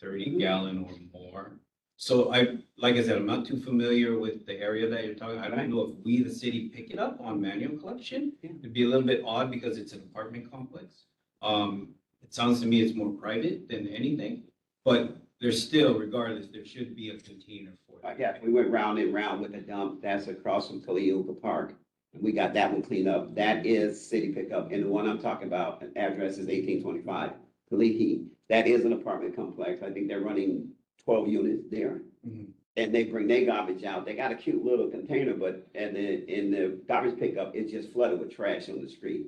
30 gallon or more. So like I said, I'm not too familiar with the area that you're talking. I don't know if we, the city, pick it up on manual collection. It'd be a little bit odd because it's an apartment complex. It sounds to me it's more private than anything, but there's still, regardless, there should be a container for it. Yeah, we went round and round with the dump that's across from Kalihi Park. And we got that one cleaned up. That is city pickup. And the one I'm talking about, the address is 1825 Kalihi. That is an apartment complex. I think they're running 12 units there. Mhm. And they bring their garbage out. They got a cute little container, but in the garbage pickup, it's just flooded with trash on the street.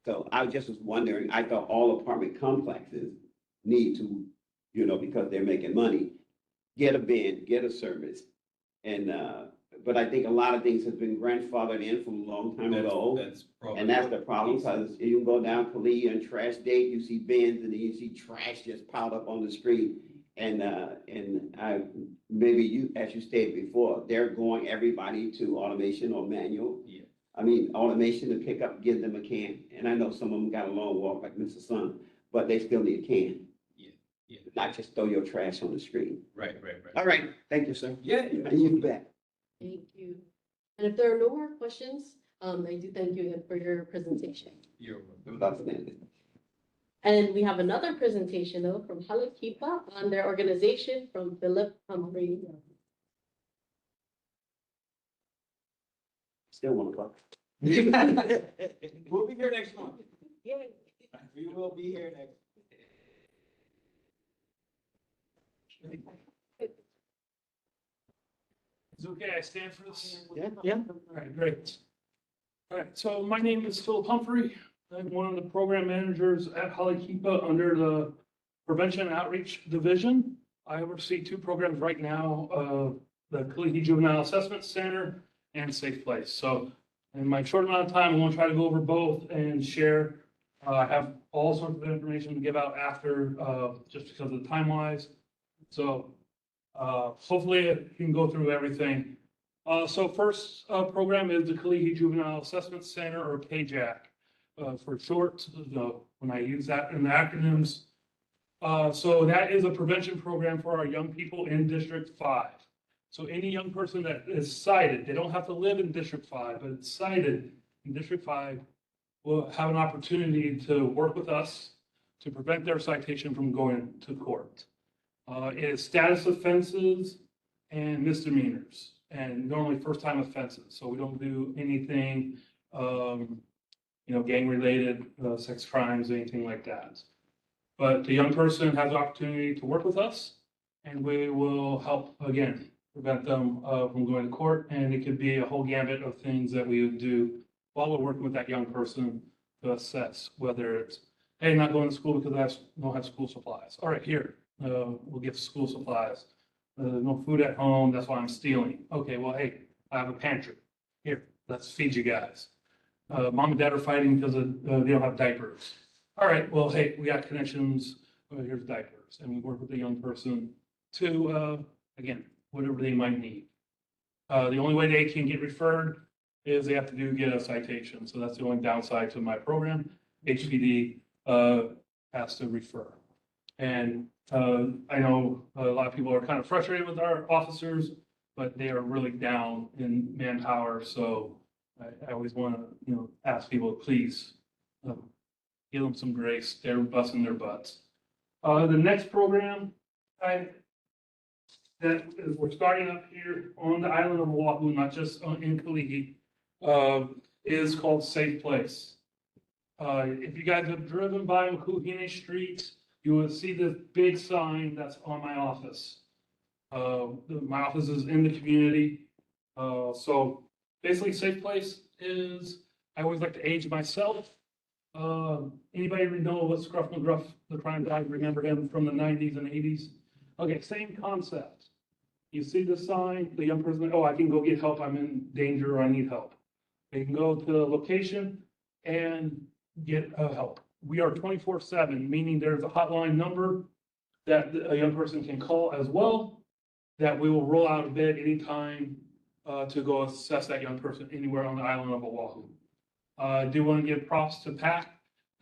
So I just was wondering, I thought all apartment complexes need to, because they're making money, get a bin, get a service. And, but I think a lot of things have been grandfathered in from a long time ago. That's probably. And that's the problem, because you can go down Kalihi and trash day, you see bins and then you see trash just piled up on the street. And maybe you, as you stated before, they're going everybody to automation or manual. Yeah. I mean, automation to pick up, give them a can. And I know some of them got a long walk like Mr. Sun, but they still need a can. Yeah. Not just throw your trash on the street. Right. All right, thank you, sir. Yeah. You bet. Thank you. And if there are no more questions, I do thank you again for your presentation. You're It was outstanding. And we have another presentation though from Kalihi on their organization from Philip Humphrey. Still 1 o'clock. We'll be here next month. Yay. We will be here next. Is it okay I stand for this? Yeah. All right, great. All right, so my name is Philip Humphrey. I'm one of the program managers at Kalihi under the Prevention and Outreach Division. I oversee 2 programs right now, the Kalihi Juvenile Assessment Center and Safe Place. So in my short amount of time, I'm going to try to go over both and share. I have all sorts of information to give out after, just because of the time-wise. So hopefully I can go through everything. So first program is the Kalihi Juvenile Assessment Center, or KJAC for short, when I use that in the acronyms. So that is a prevention program for our young people in District 5. So any young person that is cited, they don't have to live in District 5, but it's cited in District 5 will have an opportunity to work with us to prevent their citation from going to court. It is status offenses and misdemeanors, and normally first-time offenses. So we don't do anything, gang-related, sex crimes, anything like that. But the young person has the opportunity to work with us, and we will help, again, prevent them from going to court. And it could be a whole gambit of things that we would do while we're working with that young person to assess whether it's, hey, not going to school because I don't have school supplies. All right, here. We'll give school supplies. No food at home, that's why I'm stealing. Okay, well, hey, I have a pantry. Here, let's feed you guys. Mom and dad are fighting because they don't have diapers. All right, well, hey, we got connections. Here's diapers. And we work with the young person to, again, whatever they might need. The only way they can get referred is they have to get a citation. So that's the only downside to my program. HPD has to refer. And I know a lot of people are kind of frustrated with our officers. but they are really down in manpower. So I always want to, ask people, please give them some grace. They're busting their butts. The next program we're starting up here on the island of Oahu, not just in Kalihi, is called Safe Place. If you guys have driven by Makuhine Street, you will see this big sign that's on my office. My office is in the community. So basically, Safe Place is, I always like to age myself. Anybody know what Scruff McGruff, the crime guy, remember him from the 90s and 80s? Okay, same concept. You see the sign, the young person, oh, I can go get help, I'm in danger, or I need help. They can go to the location and get help. We are 24/7, meaning there's a hotline number that a young person can call as well, that we will roll out of bed anytime to go assess that young person anywhere on the island of Oahu. I do want to give props to PAC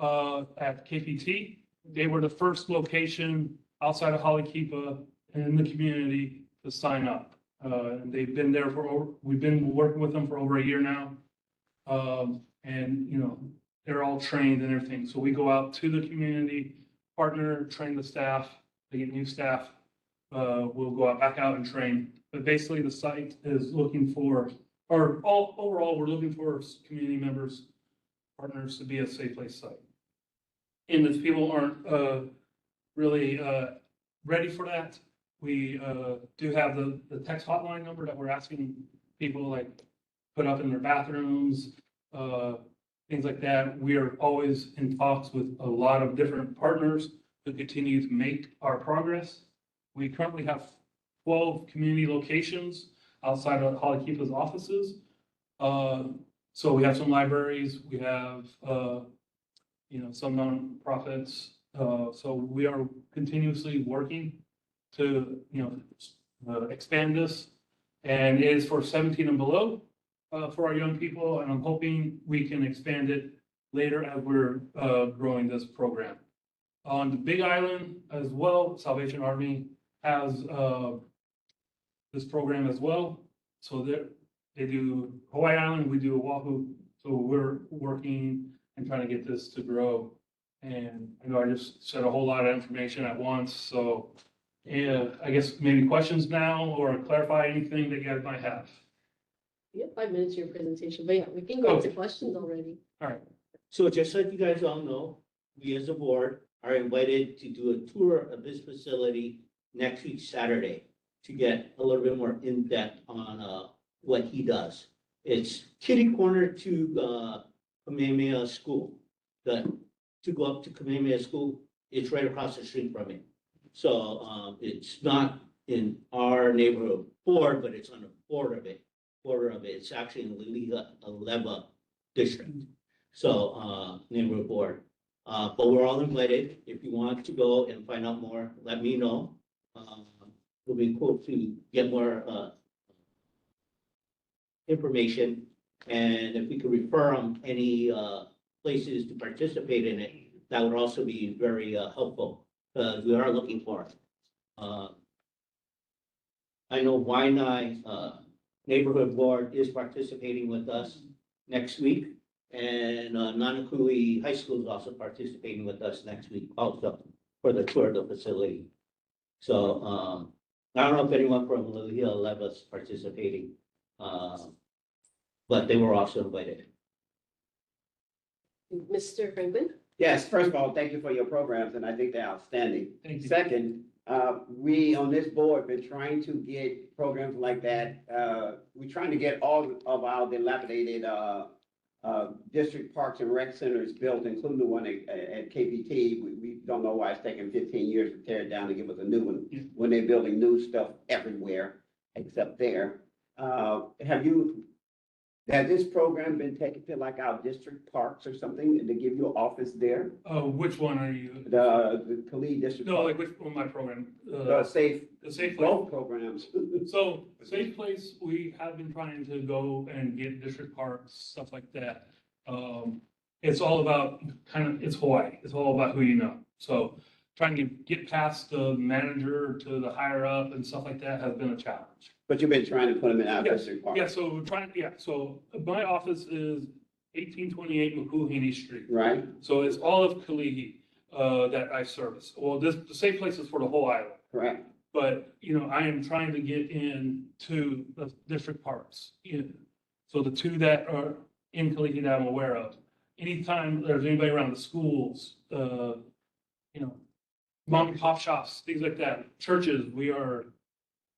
at KPT. They were the first location outside of Halekipa in the community to sign up. And they've been there we've been working with them for over a year now. And they're all trained and everything. So we go out to the community, partner, train the staff, they get new staff. We'll go back out and train. But basically the site is looking for, overall, we're looking for community members, partners to be a safe place site. And if people aren't really ready for that, we do have the text hotline number that we're asking people like put up in their bathrooms, things like that. We are always in talks with a lot of different partners to continue to make our progress. We currently have 12 community locations outside of Halekipa's offices. So we have some libraries, we have some nonprofits. So we are continuously working to expand this, and it is for 17 and below for our young people, and I'm hoping we can expand it later as we're growing this program. On the Big Island as well, Salvation Army has this program as well. So they do Hawaii Island, we do Oahu. So we're working and trying to get this to grow. And I know I just said a whole lot of information at once. So yeah, I guess maybe questions now or clarify anything that you guys might have. We have 5 minutes to your presentation, but yeah, we can go into questions already. All right. So just so you guys all know, we as a board are invited to do a tour of this facility next week, Saturday, to get a little bit more in-depth on what he does. It's kitty corner to Kamehameha School. To go up to Kamehameha School, it's right across the street from it. So it's not in our neighborhood board, but it's on the border of it. It's actually in the Kalihi Aleva district. So neighborhood board. But we're all invited. If you want to go and find out more, let me know. It'll be cool to get more information. And if we could refer them any places to participate in it, that would also be very helpful, because we are looking for it. I know Waianae Neighborhood Board is participating with us next week, and Nanakuli High School is also participating with us next week also for the tour of the facility. So I don't know if anyone from Kalihi Aleva is participating, but they were also invited. Mr. Franklin? Yes, first of all, thank you for your programs, and I think they're outstanding. Thank you. Second, we on this board been trying to get programs like that. We're trying to get all of our dilapidated district parks and rec centers built, including the one at KPT. We don't know why it's taking 15 years to tear it down and give us a new one when they're building new stuff everywhere except there. Has this program been taken to like our district parks or something to give you an office there? Which one are you? The Kalihi District. No, Park. like which on my program? The safe. The Safe Place. Both programs. So Safe Place, we have been trying to go and get district parks, stuff like that. It's all about it's Hawaii. It's all about who you know. So trying to get past the manager to the higher up and stuff like that has been a challenge. But you've been trying to put them in our Yes, district park. yeah, so we're trying, yeah, so my office is 1828 Makuhini Street. Right, So it's all of Kalihi, that I service. Well, the same place is for the whole island. correct. But, I am trying to get into the district parks. So the two that are in Kalihi that I'm aware of. Anytime there's anybody around the schools, mom and pop shops, things like that, churches, we are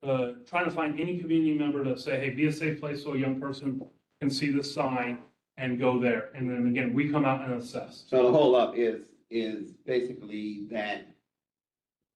trying to find any community member to say, hey, be a safe place so a young person can see the sign and go there. And then again, we come out and assess. So the hold up is basically that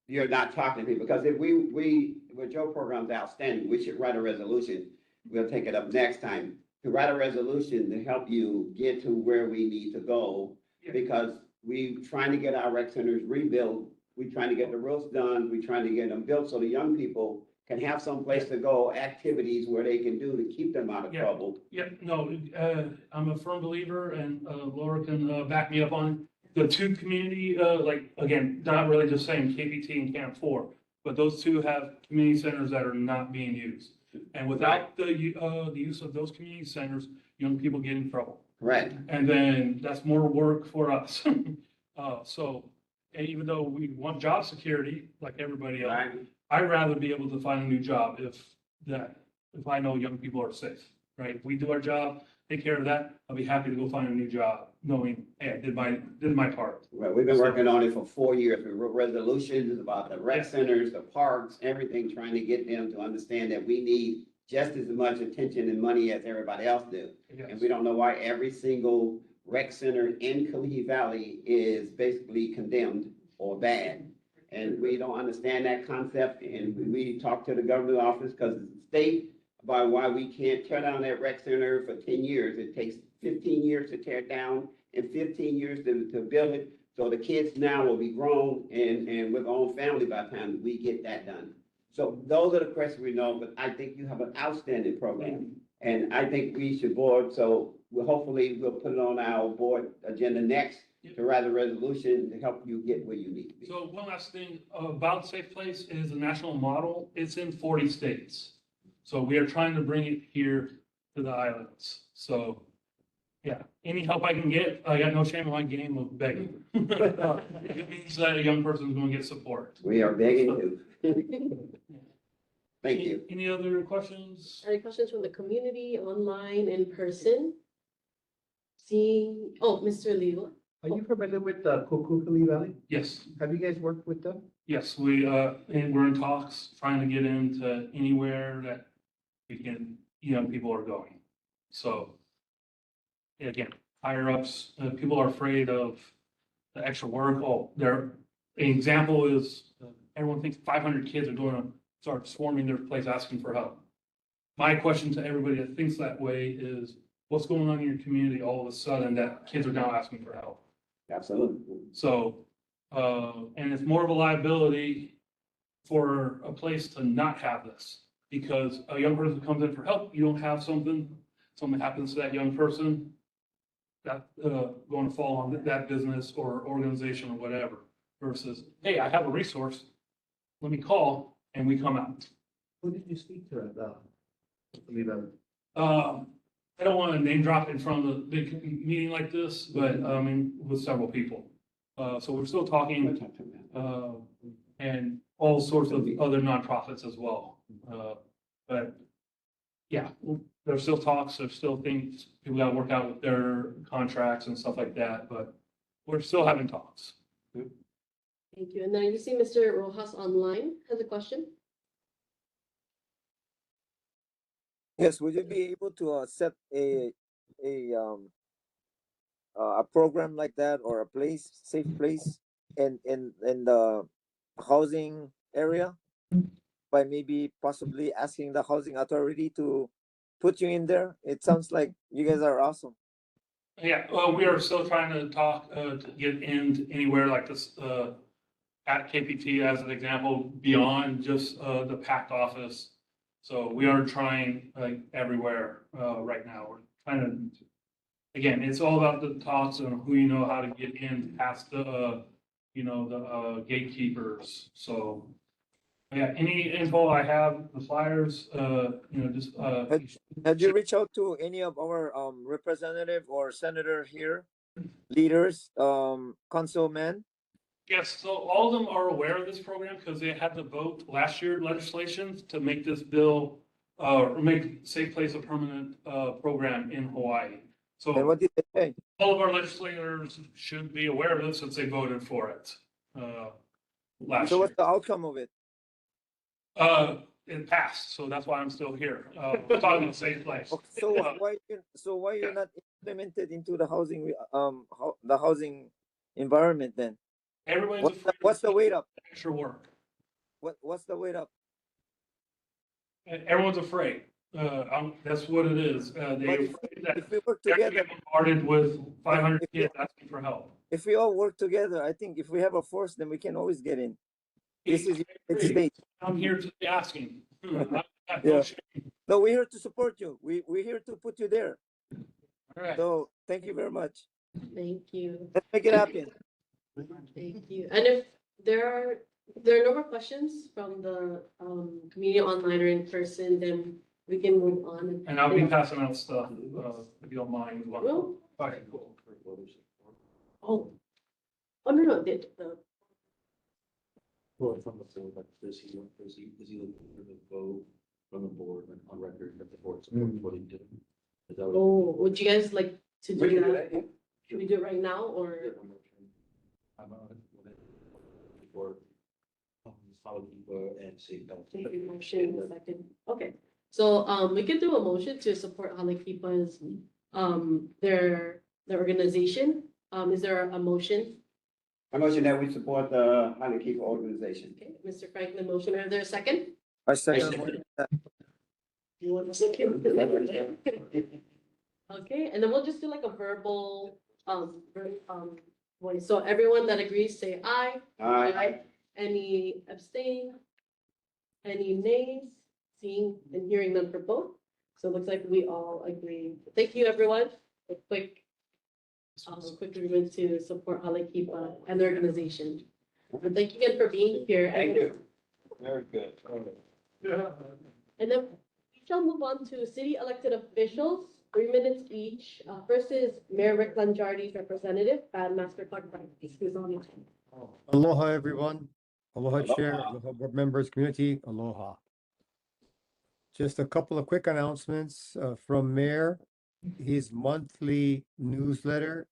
you're not talking to people, because if with your program's outstanding, we should write a resolution. We'll take it up next time, to write a resolution to help you get to where we need to go. Yeah. Because we trying to get our rec centers rebuilt, we trying to get the roofs done, we trying to get them built so the young people can have some place to go, activities where they can do to keep them out of Yeah. trouble. Yeah, no, I'm a firm believer and Laura can back me up on it. The two community, like, again, not really just saying KPT and Camp 4, but those two have community centers that are not being used. And without the use of those community centers, young people get in trouble. Right, And then that's more work for us. And even though we want job security, like everybody else, right. I'd rather be able to find a new job if I know young people are safe, right? If we do our job, take care of that, I'll be happy to go find a new job, knowing, hey, I did my part. Well, we've been working on it for 4 years. We wrote resolutions about the rec centers, the parks, everything, trying to get them to understand that we need just as much attention and money as everybody else do. Yes. And we don't know why every single rec center in Kalihi Valley is basically condemned or bad. And we don't understand that concept, and we talk to the government office, because it's the state, about why we can't tear down that rec center for 10 years. It takes 15 years to tear it down and 15 years to build it. So the kids now will be grown and with their own family by the time we get that done. So those are the questions we know, but I think you have an outstanding program. And I think we should board, so hopefully we'll put it on our board agenda next to write a resolution to help you get where you need to be. So one last thing about Safe Place is a national model. It's in 40 states. So we are trying to bring it here to the islands. So yeah, any help I can get, I got no shame in my game of begging. It means that a young person is going to get support. We are begging too. Thank you. Any other questions? Any questions from the community, online, in person? Seeing, Mr. Leo. Are you familiar with the Kukukali Valley? Yes, Have you guys worked with them? yes, and we're in talks, trying to get into anywhere that we can, people are going. So again, higher ups, people are afraid of the extra work. An example is everyone thinks 500 kids are going to start swarming their place asking for help. My question to everybody that thinks that way is, what's going on in your community all of a sudden that kids are now asking for help? Absolutely. So, and it's more of a liability for a place to not have this, because a young person comes in for help, you don't have something happens to that young person, that, going to fall on that business or organization or whatever, versus, hey, I have a resource, let me call, and we come out. Who did you speak to at Kukukali Valley? I don't want to name drop in front of a big meeting like this, but with several people. So we're still talking, and all sorts of other nonprofits as well. But yeah, there's still talks, there's still things people got to work out with their contracts and stuff like that, but we're still having talks. Thank you. And then you see Mr. Rojas online has a question. Yes, would you be able to set a program like that, or a safe place in the housing area, by maybe possibly asking the housing authority to put you in there? It sounds like you guys are awesome. Yeah, well, we are still trying to talk to get into anywhere like this at KPT as an example, beyond just the PACT office. So we are trying like everywhere right now. We're trying to, again, it's all about the talks and who how to get in past the the gatekeepers. So, yeah, any info I have, the flyers, just, Had you reached out to any of our representative or senator here, leaders, councilmen? yes, so all of them are aware of this program because they had to vote last year legislation to make this bill, make Safe Place a permanent, program in Hawaii. And So what did they say? all of our legislators should be aware of it since they voted for it, last So year. what's the outcome of it? It passed, so that's why I'm still here, talking about Safe Place. Okay, so why you're not implemented into the housing the housing environment then? Everyone's afraid. What's the weight up? Extra work. What's the weight up? Everyone's afraid. That's what it is. But They're if afraid that we work they're gonna together, get bombarded with 500 if we- kids asking for help. if we all work together, I think if we have a force, then we can always get in. This is United States. I'm here to be asking. Yeah. No, we're here to support you. We're here to put you there. All right. So thank you very much. Thank you. Let's make it happen. Thank you. And if there are no more questions from the community online or in person, then we can move on. And I'll be passing out stuff, if you don't mind. Well, Okay, cool. oh, no, the Well, from the floor, but is he looking for the vote from the board and on record that the board supports what he did? Is that what? Oh, would you guys like to We do can do that? that, yeah. Should we do it right now or? I'm on it. For solid and safe. Take a motion in a second. Okay, so we can do a motion to support Halekipa's their organization. Is there a motion? I motion that we support the Halekipa organization. Okay, Mr. Franklin, motion. Is there a second? I second. You want a second? Okay, and then we'll just do like a verbal voice. So everyone that agrees, say aye. Aye. Any abstain? Any nays? Seeing and hearing none for both. So it looks like we all agree. Thank you, everyone. A quick agreement to support Halekipa and their organization. And thank you again for being here. Thank you. Very good. And then we shall move on to city elected officials, 3 minutes each. First is Mayor Rick Langiardi's representative, Master Clark Price, who's on it. Aloha, everyone. Aloha, Chair. Aloha, board members, community. Aloha. Just a couple of quick announcements from Mayor. His monthly newsletter.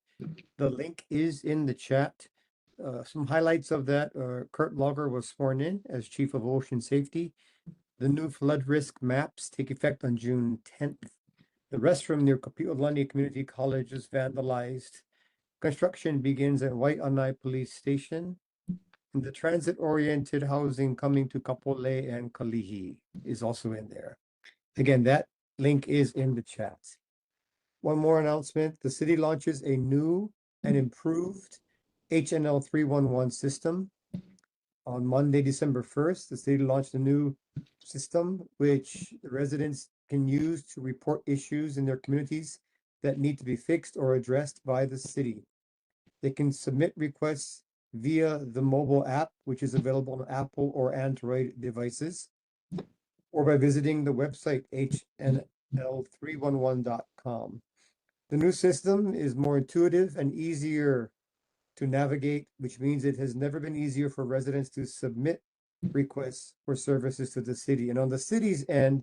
The link is in the chat. Some highlights of that. Kurt Logger was sworn in as Chief of Ocean Safety. The new flood risk maps take effect on June 10th. The restroom near Kapi'olani Community College is vandalized. Construction begins at Wai'anae Police Station. And the transit-oriented housing coming to Kapolei and Kalihi is also in there. Again, that link is in the chat. One more announcement. The city launches a new and improved HNL 311 system. On Monday, December 1st, the city launched a new system which the residents can use to report issues in their communities that need to be fixed or addressed by the city. They can submit requests via the mobile app, which is available on Apple or Android devices, or by visiting the website hnl311.com. The new system is more intuitive and easier to navigate, which means it has never been easier for residents to submit requests for services to the city. And on the city's end,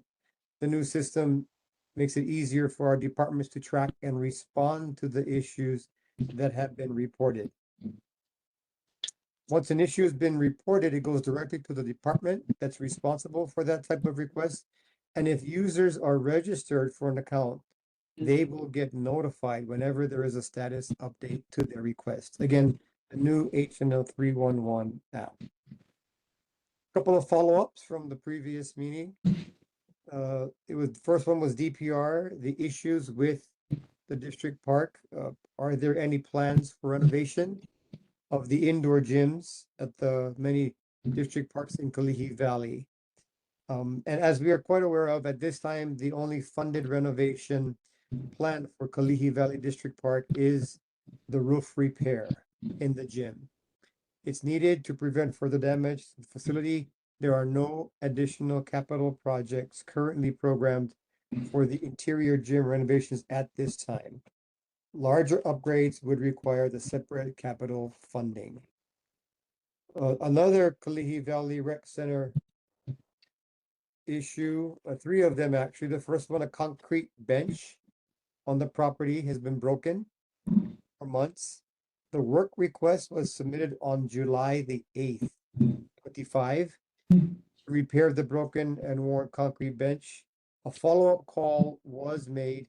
the new system makes it easier for our departments to track and respond to the issues that have been reported. Once an issue has been reported, it goes directly to the department that's responsible for that type of request. And if users are registered for an account, they will get notified whenever there is a status update to their request. Again, the new HNL 311 app. Couple of follow-ups from the previous meeting. The first one was DPR, the issues with the district park. Are there any plans for renovation of the indoor gyms at the many district parks in Kalihi Valley? And as we are quite aware of, at this time, the only funded renovation plan for Kalihi Valley District Park is the roof repair in the gym. It's needed to prevent further damage to the facility. There are no additional capital projects currently programmed for the interior gym renovations at this time. Larger upgrades would require the separate capital funding. Another Kalihi Valley Rec Center issue, three of them actually. The first one, a concrete bench on the property has been broken for months. The work request was submitted on July the 8th, 25, to repair the broken and worn concrete bench. A follow-up call was made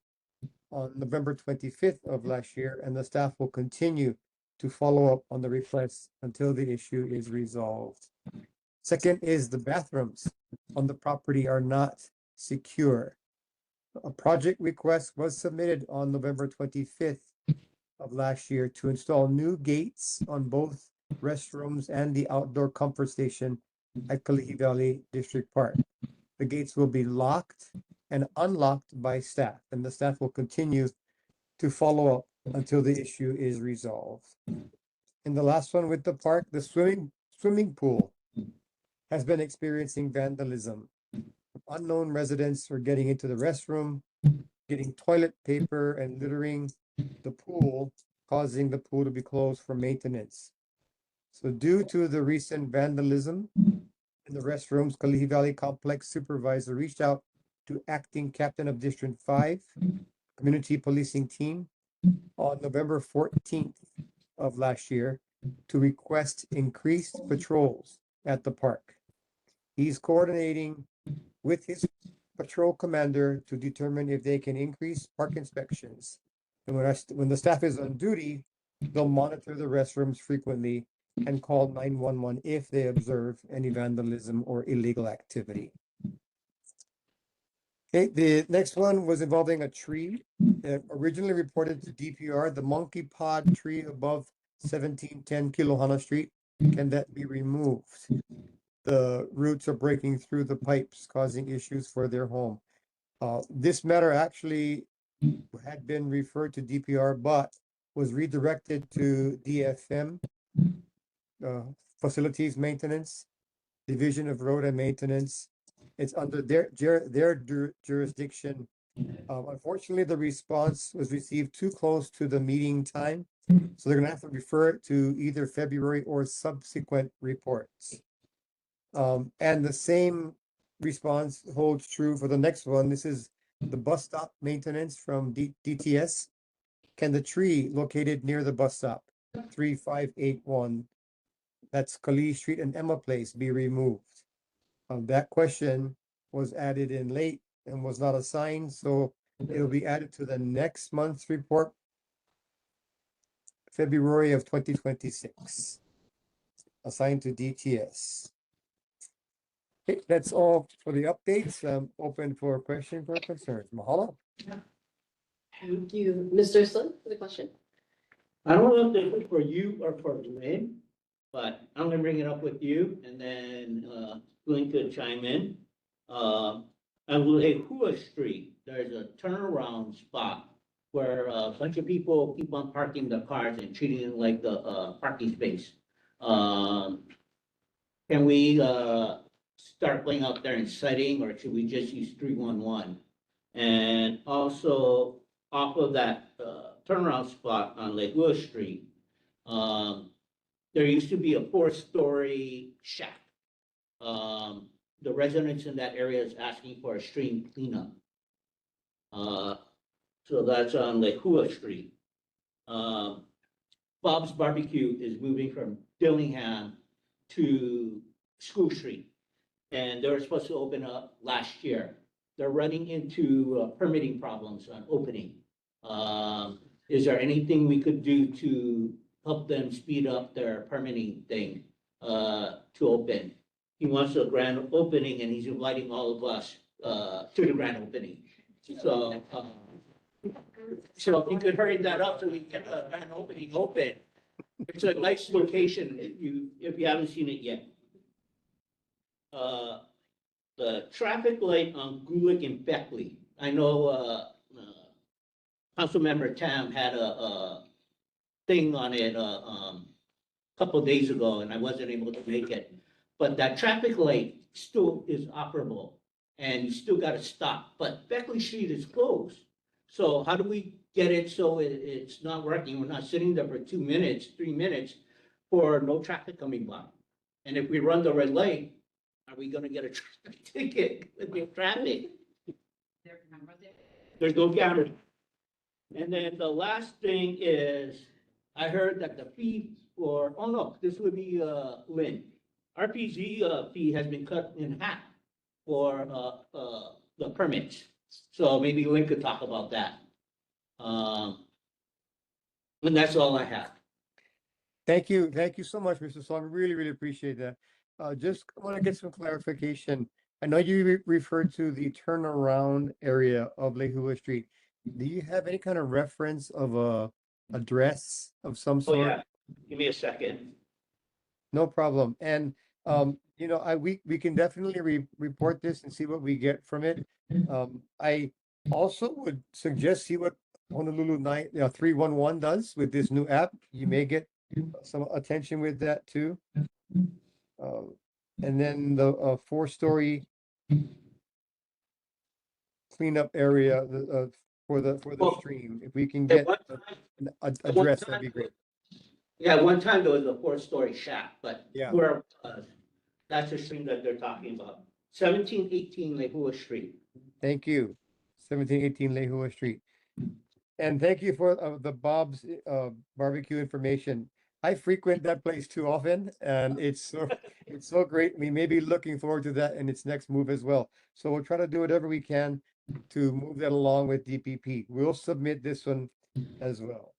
on November 25th of last year, and the staff will continue to follow up on the request until the issue is resolved. Second is the bathrooms on the property are not secure. A project request was submitted on November 25th of last year to install new gates on both restrooms and the outdoor comfort station at Kalihi Valley District Park. The gates will be locked and unlocked by staff, and the staff will continue to follow up until the issue is resolved. And the last one with the park, the swimming pool has been experiencing vandalism. Unknown residents are getting into the restroom, getting toilet paper and littering the pool, causing the pool to be closed for maintenance. So due to the recent vandalism in the restrooms, Kalihi Valley Complex Supervisor reached out to Acting Captain of District 5, Community Policing Team, on November 14th of last year to request increased patrols at the park. He's coordinating with his patrol commander to determine if they can increase park inspections. And when the staff is on duty, they'll monitor the restrooms frequently and call 911 if they observe any vandalism or illegal activity. Okay, the next one was involving a tree originally reported to DPR, the monkey pod tree above 1710 Kilohana Street. Can that be removed? The roots are breaking through the pipes, causing issues for their home. This matter actually had been referred to DPR, but was redirected to DFM, Facilities Maintenance, Division of Road and Maintenance. It's under their jurisdiction. Unfortunately, the response was received too close to the meeting time, so they're gonna have to refer it to either February or subsequent reports. And the same response holds true for the next one. This is the bus stop maintenance from DTS. Can the tree located near the bus stop, 3581, that's Kalihi Street and Emma Place, be removed? That question was added in late and was not assigned, so it'll be added to the next month's report, February of 2026, assigned to DTS. Okay, that's all for the updates. Open for questions or concerns. Mahalo. Thank you, Mr. Sun, for the question. I don't know if this is for you or for Lynn, but I'm gonna bring it up with you and then, Lynn could chime in. On Hua Street, there's a turnaround spot where a bunch of people keep on parking their cars and treating it like the, parking space. Can we, start going out there and setting, or should we just use 311? And also, off of that, turnaround spot on Lake Lewis Street, there used to be a 4-story shack. The residents in that area is asking for a stream cleanup. So that's on Lake Hua Street. Bob's Barbecue is moving from Dillingham to School Street, and they were supposed to open up last year. They're running into permitting problems on opening. Is there anything we could do to help them speed up their permitting thing to open? He wants a grand opening and he's inviting all of us to the grand opening. So, so if you could hurry that up so we can get the grand opening open. It's a nice location if you haven't seen it yet. The traffic light on Gulick and Beckley. I know Councilmember Tam had a thing on it couple of days ago and I wasn't able to make it. But that traffic light still is operable and you still gotta stop, but Beckley Street is closed. So how do we get it so it's not working? We're not sitting there for 2 minutes, 3 minutes for no traffic coming by. And if we run the red light, are we gonna get a traffic ticket with the traffic? There's no camera. And then the last thing is, I heard that the fee for, oh no, this would be, Lynn. RPZ, fee has been cut in half for, the permits. So maybe Lynn could talk about that. And that's all I have. Thank you so much, Mr. Song. Really appreciate that. Just want to get some clarification. I know you referred to the turnaround area of Lehua Street. Do you have any kind of reference of a address of some Oh, sort? yeah. Give me a second. No problem. And we can definitely report this and see what we get from it. I also would suggest see what Honolulu 311 does with this new app. You may get some attention with that too. And then the 4-story cleanup area for the Well, stream. If we can At get one time- an at one address, time- that'd be great. Yeah, one time there was a 4-story shack, but Yeah. where, that's the stream that they're talking about. 1718 Lehua Street. Thank you. 1718 Lehua Street. And thank you for the Bob's barbecue information. I frequent that place too often, and it's so great. We may be looking forward to that in its next move as well. So we'll try to do whatever we can to move that along with DPP. We'll submit this one as well.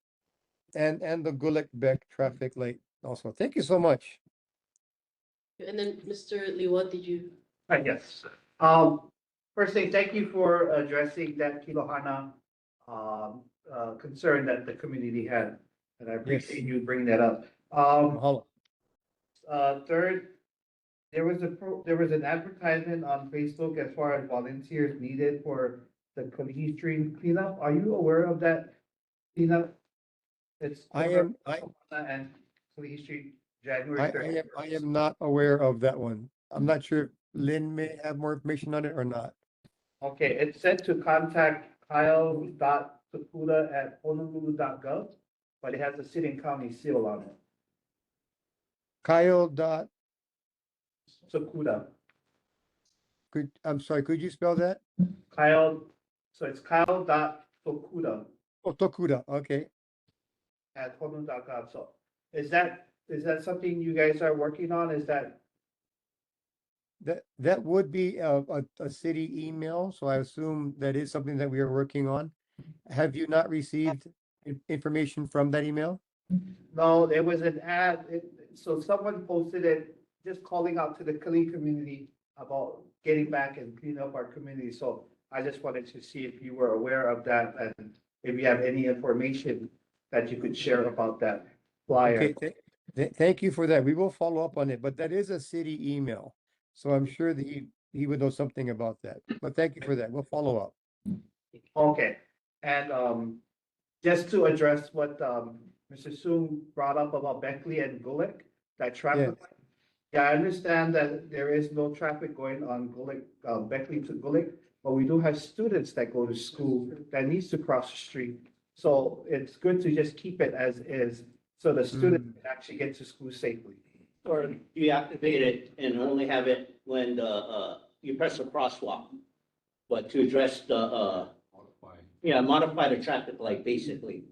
And the Gulick Beck traffic light also. Thank you so much. And then Mr. Liwa, did you? Yes. First thing, thank you for addressing that Kilohana concern that the community had. And I appreciate you bringing that up. Mahalo. Third, there was an advertisement on Facebook as far as volunteers needed for the Kalihi stream cleanup. Are you aware of that cleanup? It's I for am and Kalihi Street, January 30th. I am not aware of that one. I'm not sure if Lynn may have more information on it or not. Okay, it said to contact kyle.sakuda@honolulu.gov, but it has a city and county seal on it. Kyle dot, Sakuda, I'm sorry, could you spell that? Kyle, so it's kyle.sakuda Oh, Tokuda, okay. at honolulu.gov. So is that something you guys are working on? Is that? That would be a city email, so I assume that is something that we are working on. Have you not received information from that email? No, there was an ad, so someone posted it, just calling out to the Kalihi community about getting back and clean up our community. So I just wanted to see if you were aware of that and if you have any information that you could share about that flyer. Okay, thank you for that. We will follow up on it, but that is a city email. So I'm sure that he would know something about that. But thank you for that. We'll follow up. Okay, and just to address what Mr. Soong brought up about Beckley and Gulick, that traffic. Yeah, I understand that there is no traffic going on Gulick, Beckley to Gulick, but we do have students that go to school that needs to cross the street. So it's good to just keep it as is, so the students can actually get to school safely. Or deactivate it and only have it when you press the crosswalk. But to address the, modify the traffic light, basically.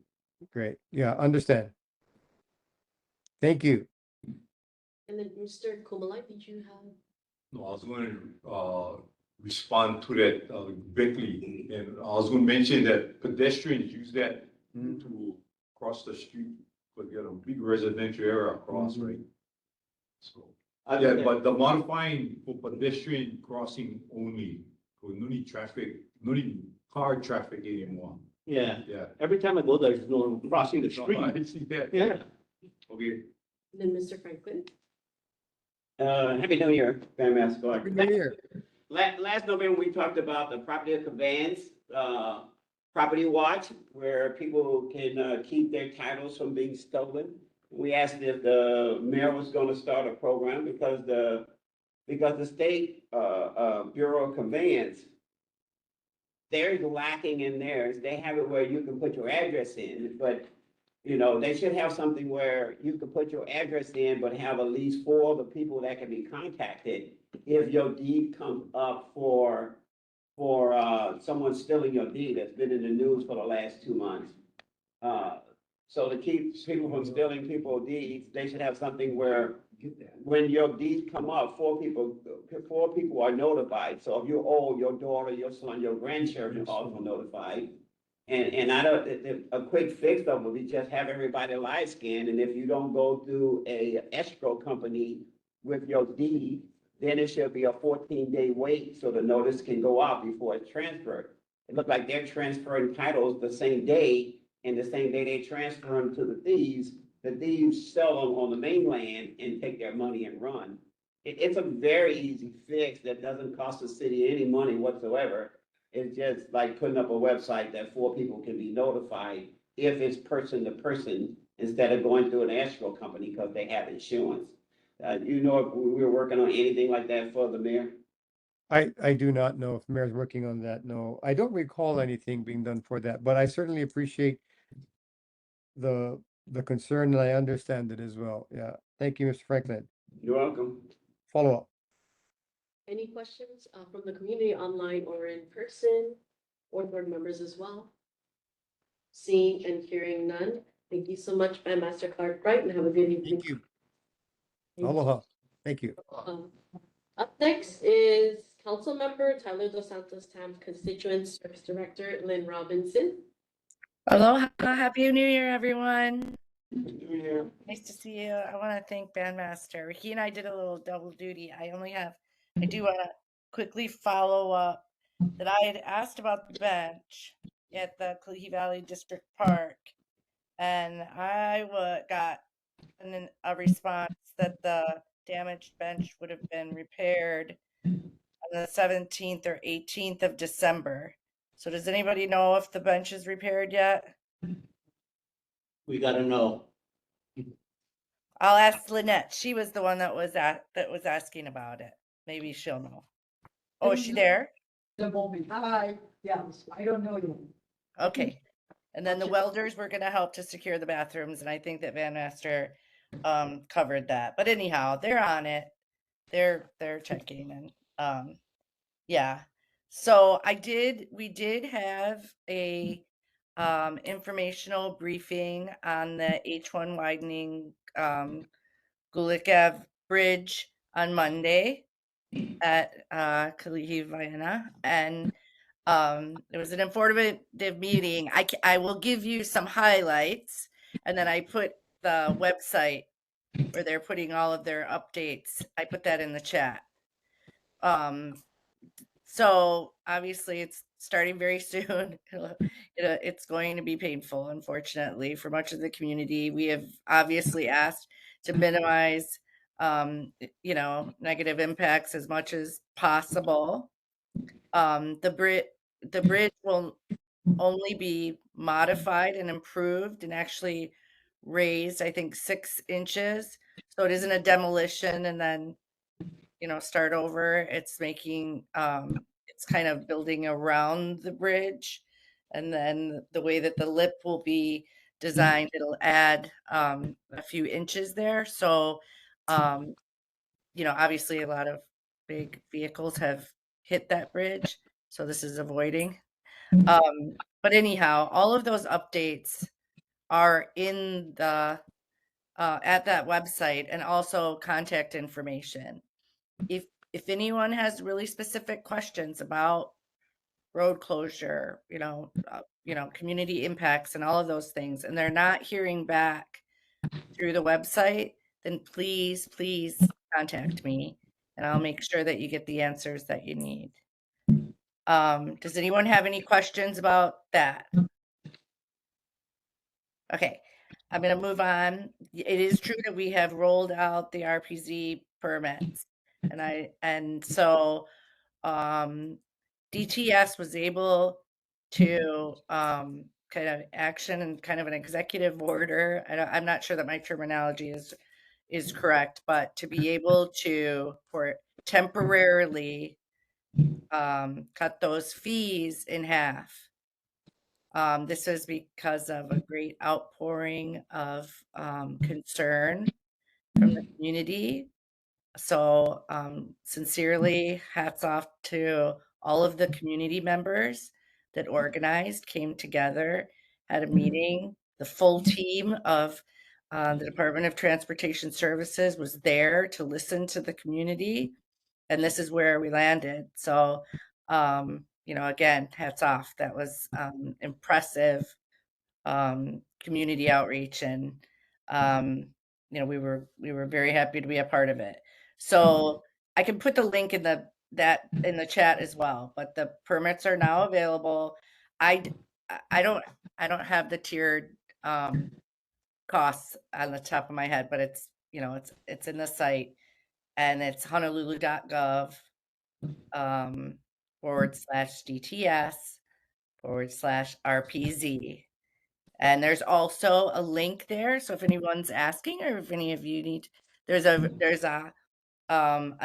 Great. Yeah, understand. Thank you. And then Mr. Kumalai, did you have? No, I was going to respond to that Beckley, and I was going to mention that pedestrians use that to cross the street, but you got a big residential area across, right? So, yeah, but the modifying for pedestrian crossing only, so no need traffic, no need car traffic anymore. Yeah. Yeah. Every time I go there, there's no crossing the No, street. I see that. Yeah. Okay. And then Mr. Franklin? Happy New Year, Grandmaster Happy Clark. New Year. Last November, we talked about the property of conveyance, property watch, where people can keep their titles from being stolen. We asked if the mayor was gonna start a program because the state, Bureau of Conveyance, they're lacking in theirs. They have it where you can put your address in, but, you know, they should have something where you can put your address in, but have at least 4 of the people that can be contacted if your deed comes up for someone stealing your deed. That's been in the news for the last 2 months. So to keep people from stealing people's deeds, they should have something where when your deeds come up, 4 people are notified. So if you're old, your daughter, your son, your grandchildren are also notified. And I don't, a quick fix of it would be just have everybody live scan, and if you don't go through a escrow company with your deed, then it should be a 14-day wait, so the notice can go out before it's transferred. It looked like they're transferring titles the same day, and the same day they transfer them to the thieves sell them on the mainland and take their money and run. It's a very easy fix that doesn't cost the city any money whatsoever. It's just like putting up a website that 4 people can be notified if it's person to person, instead of going through an escrow company because they have insurance. You know, if we were working on anything like that for the mayor? I do not know if the mayor's working on that. No, I don't recall anything being done for that, but I certainly appreciate the concern and I understand it as well. Yeah. Thank you, Mr. Franklin. You're welcome. Follow up. Any questions from the community online or in person, or board members as well? Seeing and hearing none, thank you so much, Master Clark Bright, and have a good evening. Thank you. Aloha. Thank you. Up next is Councilmember Tyler Dos Santos Tam's constituent service director, Lynn Robinson. Aloha, happy New Year, everyone. Yeah. Nice to see you. I want to thank Bandmaster. He and I did a little double duty. I do want to quickly follow up that I had asked about the bench at the Kalihi Valley District Park, and I got a response that the damaged bench would have been repaired on the 17th or 18th of December. So does anybody know if the bench is repaired yet? We gotta know. I'll ask Lynette. She was the one that was asking about it. Maybe she'll know. Oh, is she there? The moment. Hi. Yes, I don't know you. Okay. And then the welders were going to help to secure the bathrooms, and I think that Van Master covered that. But anyhow, they're on it. They're checking, and yeah. So we did have a informational briefing on the H1 widening Gulick Ave Bridge on Monday at Kalihi, Vienna, and it was an informative meeting. I will give you some highlights, and then I put the website where they're putting all of their updates. I put that in the chat. So obviously it's starting very soon. It's going to be painful, unfortunately, for much of the community. We have obviously asked to minimize, negative impacts as much as possible. The bridge will only be modified and improved and actually raised, I think, 6 inches. So it isn't a demolition and then, start over. It's making, it's kind of building around the bridge. And then the way that the lip will be designed, it'll add a few inches there. So, obviously a lot of big vehicles have hit that bridge. So this is avoiding. But anyhow, all of those updates are in the at that website, and also contact information. If anyone has really specific questions about road closure, community impacts and all of those things, and they're not hearing back through the website, then please contact me and I'll make sure that you get the answers that you need. Does anyone have any questions about that? Okay, I'm going to move on. It is true that we have rolled out the RPZ permits, and so DTS was able to kind of action and kind of an executive order. I'm not sure that my terminology is correct, but to be able to for temporarily cut those fees in half. This is because of a great outpouring of concern from the community. So, sincerely, hats off to all of the community members that organized, came together, had a meeting. The full team of the Department of Transportation Services was there to listen to the community, and this is where we landed. So, again, hats off. That was impressive community outreach, and we were very happy to be a part of it. So I can put the link in the chat as well. But the permits are now available. I d- I don't have the tiered costs on the top of my head, but it's in the site, and it's honolulu.gov /DTS/RPZ. And there's also a link there. So if anyone's asking, or if any of you need, there's a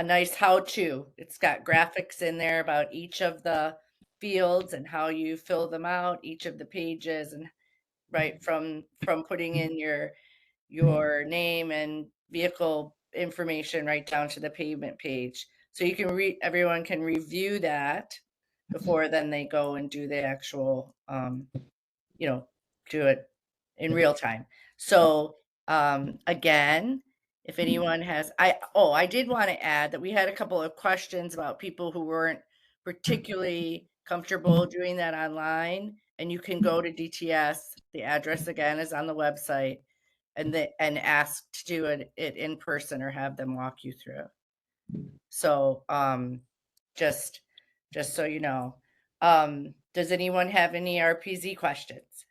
nice how-to. It's got graphics in there about each of the fields and how you fill them out, each of the pages, and right from putting in your name and vehicle information right down to the payment page. So you can everyone can review that before then they go and do the actual do it in real time. So again, if anyone has I did want to add that we had a couple of questions about people who weren't particularly comfortable doing that online, and you can go to DTS. The address again is on the website, and ask to do it in person or have them walk you through. So just so you know. Does anyone have any RPZ questions?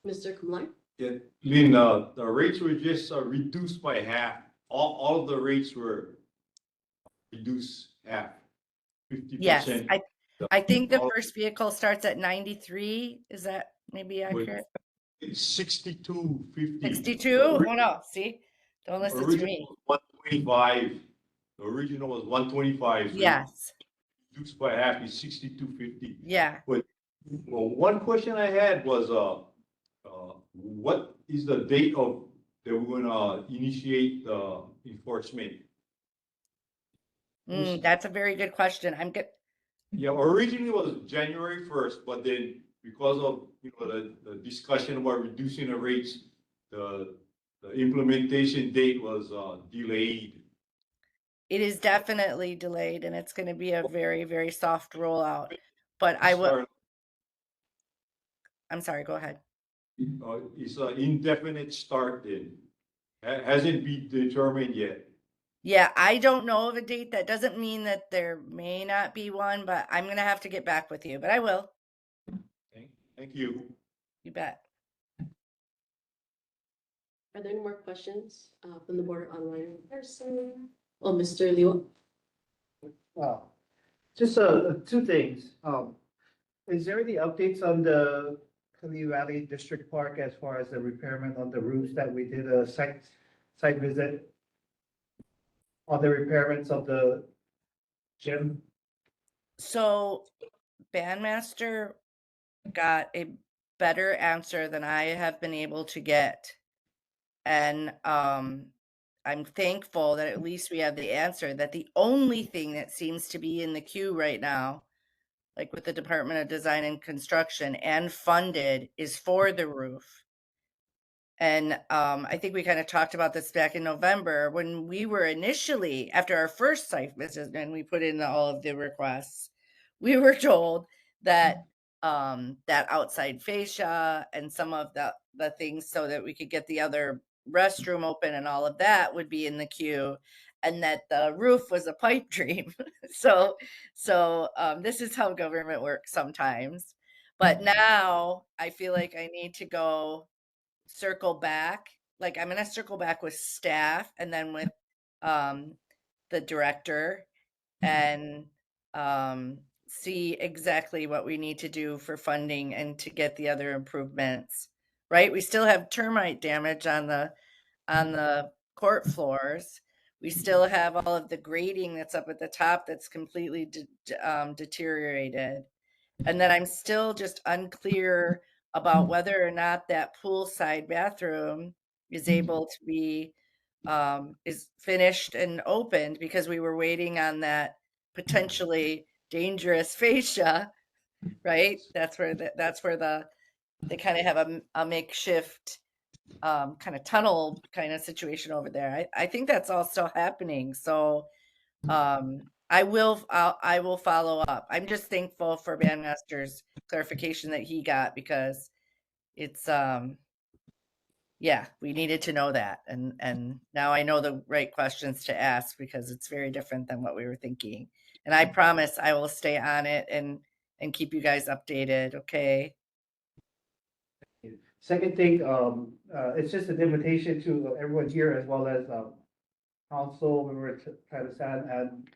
Mr. Kumar? Yeah, Lynn, the rates were just reduced by half. All of the rates were reduced half, Yes, 50%. I think the All- first vehicle starts at 93. Is that maybe accurate? It's 62.50. 62? Oh no, see? Don't listen to Original me. was 125. The original was 125. So Yes. reduced by half is 62.50. Yeah. But well, one question I had was, what is the date of that we're gonna initiate the enforcement? That's a very good question. I'm good. Yeah, originally it was January 1st, but then because of the discussion about reducing the rates, the implementation date was delayed. It is definitely delayed, and it's going to be a very, very soft rollout. But I will. I'm sorry. Go ahead. It's an indefinite start then. Hasn't been determined yet. Yeah, I don't know of a date. That doesn't mean that there may not be one, but I'm going to have to get back with you, but I will. Thank you. You bet. Are there any more questions from the board online in person? Oh, Mr. Liu. Just two things. Is there any updates on the Kalihi Valley District Park as far as the repairment of the roofs that we did a site visit? On the repairments of the gym? So Bandmaster got a better answer than I have been able to get. And I'm thankful that at least we have the answer that the only thing that seems to be in the queue right now, like with the Department of Design and Construction and funded, is for the roof. And I think we kind of talked about this back in November when we were initially, after our first site visit, and we put in all of the requests, we were told that that outside fascia and some of the things so that we could get the other restroom open and all of that would be in the queue, and that the roof was a pipe dream. so this is how government works sometimes. But now I feel like I need to go circle back. Like I'm going to circle back with staff and then with the director and see exactly what we need to do for funding and to get the other improvements, right? We still have termite damage on the court floors. We still have all of the grading that's up at the top that's completely deteriorated. And then I'm still just unclear about whether or not that poolside bathroom is able to be is finished and opened, because we were waiting on that potentially dangerous fascia, right? That's where they kind of have a makeshift kind of tunnel kind of situation over there. I think that's all still happening. So I will follow up. I'm just thankful for Bandmaster's clarification that he got, because it's yeah, we needed to know that, and now I know the right questions to ask, because it's very different than what we were thinking. And I promise I will stay on it and keep you guys updated. Okay. Second thing, it's just an invitation to everyone here, as well as, council member Travisan and,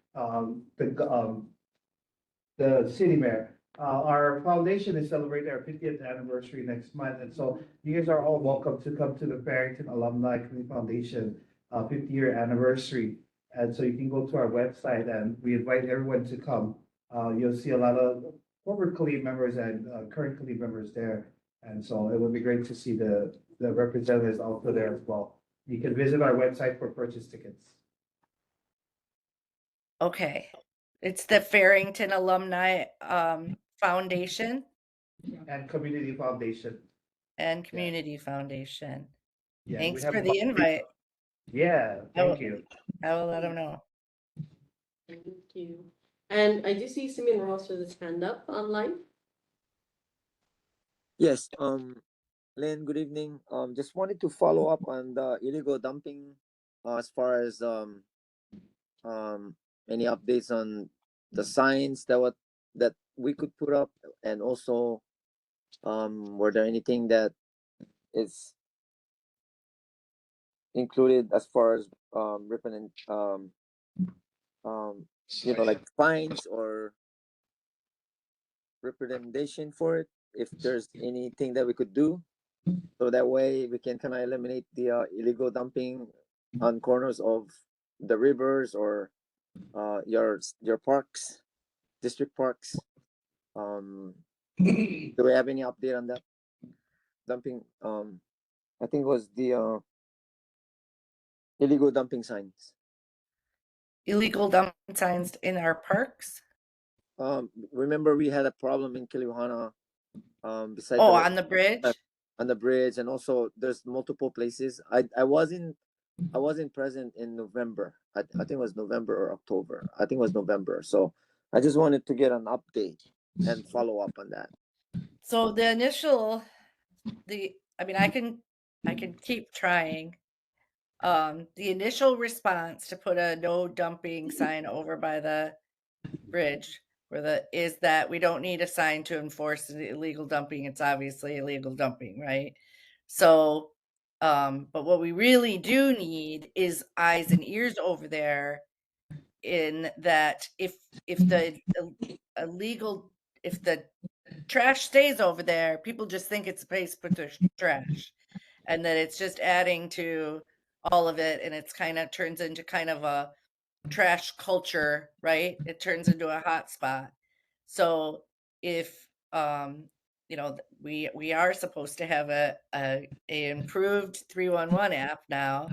the city mayor. Our foundation is celebrating our 50th anniversary next month, and so you guys are all welcome to come to the Barrington Alumni Community Foundation 50-year anniversary. And so you can go to our website, and we invite everyone to come. You'll see a lot of former Kalihi members and current Kalihi members there. And so it would be great to see the representatives also there as well. You can visit our website for purchase tickets. Okay. It's the Farrington Alumni Foundation And Community Foundation. and Community Foundation. Yeah, we Thanks have for a the invite. Yeah, I will, thank you. I will let them know. Thank you. And I do see Simeon Ross with his hand up online. Yes, Lynn, good evening. Just wanted to follow up on the illegal dumping, as far as any updates on the signs that we could put up, and also were there anything that is included as far as representing like fines or representation for it, if there's anything that we could do, so that way we can kind of eliminate the illegal dumping on corners of the rivers, or your parks, district parks. Do we have any update on that dumping? I think it was the illegal dumping signs. Illegal dumping signs in our parks? Remember we had a problem in Kiliwana, beside Oh, on the bridge? on the bridge, and also there's multiple places. I wasn't present in November. I think it was November or October. I think it was November. So I just wanted to get an update and follow up on that. So the initial, I mean, I can keep trying. The initial response to put a no dumping sign over by the bridge is that we don't need a sign to enforce the illegal dumping. It's obviously illegal dumping, right? So, but what we really do need is eyes and ears over there, in that if the illegal if the trash stays over there, people just think it's a place to put their trash, and that it's just adding to all of it, and it's kind of turns into kind of a trash culture, right? It turns into a hot spot. So if we are supposed to have a improved 311 app now,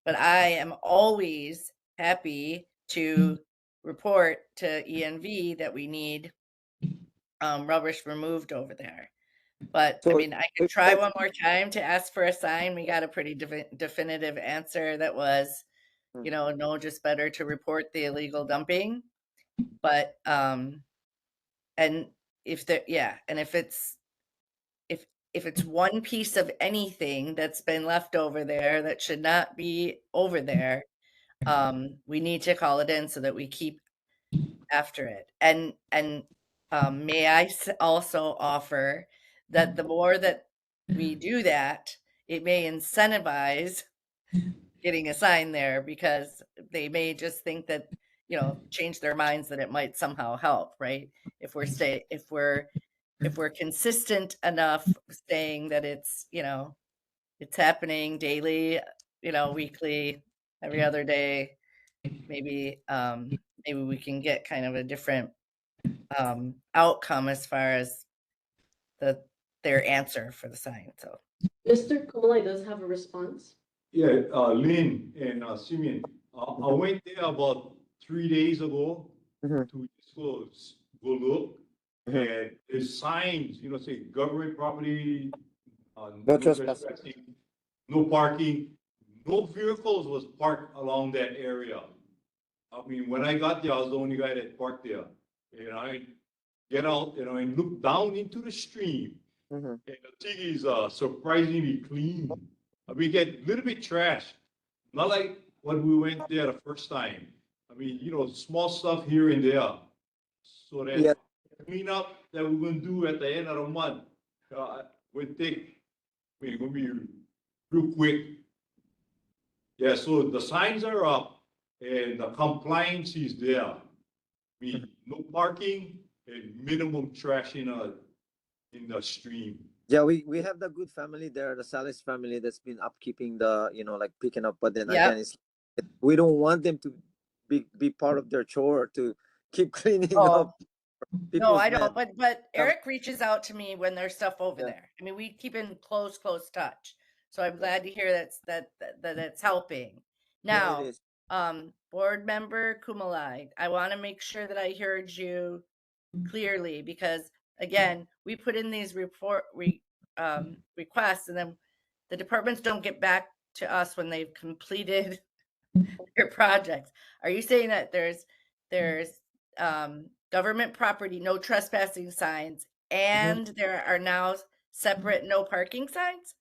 but I am always happy to report to ENV that we need rubbish removed over there. But I So mean, I could if try that's one more time to ask for a sign. We got a pretty definitive answer that was, no, just better to report the illegal dumping. But and if there, yeah, and if it's one piece of anything that's been left over there that should not be over there, we need to call it in so that we keep after it. And may I also offer that the more that we do that, it may incentivize getting a sign there, because they may just think that change their minds that it might somehow help, right? If we're consistent enough saying that it's happening daily, weekly, every other day, maybe we can get kind of a different outcome as far as their answer for the sign. So Mr. Kumalai does have a response. Yeah, Lynn and Simeon, I went there about 3 days ago Mhm. to just go look. Mhm. And there's signs, say government property, No no trespassing. trespassing, no parking, no vehicles was parked along that area. I mean, when I got there, I was the only guy that parked there. And I get out, and look down into the stream. Mhm. And the thing is surprisingly clean. We get a little bit trash, not like when we went there the first time. I mean, small stuff here and there. So that Yeah. clean up that we're gonna do at the end of the month, will take, gonna be real quick. Yeah, so the signs are up and the compliance is there. I mean, no parking and minimum trash in the stream. Yeah, we have the good family there, the Salis family that's been upkeeping the, like picking up, but then Yep. again, we don't want them to be part of their chore to keep cleaning Oh, up no, people's I mess. don't. But Eric reaches out to me when there's stuff over Yeah. there. I mean, we keep in close touch. So I'm glad to hear that it's helping. Yeah, it Now, is. board member Kumalai, I want to make sure that I heard you clearly, because again, we put in these requests, and then the departments don't get back to us when they've completed their projects. Are you saying that there's government property, no trespassing signs, and there are now separate no parking signs?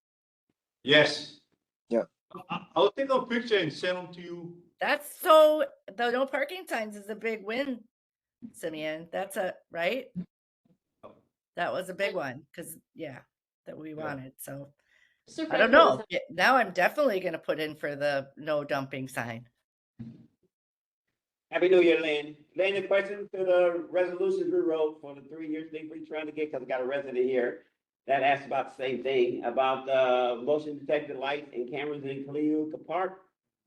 Yes. Yeah. I'll take a picture and send them to you. The no parking signs is a big win, Simeon. That's right. That was a big one because that we wanted. So Mr. I don't Franklin know. Now I'm definitely going to put in for the no dumping sign. Happy New Year, Lynn. Lynn, a question to the resolutions we wrote for the 3 years thing we're trying to get, because I got a resident here that asked about the same thing, about motion detected lights and cameras in Kalihi Park,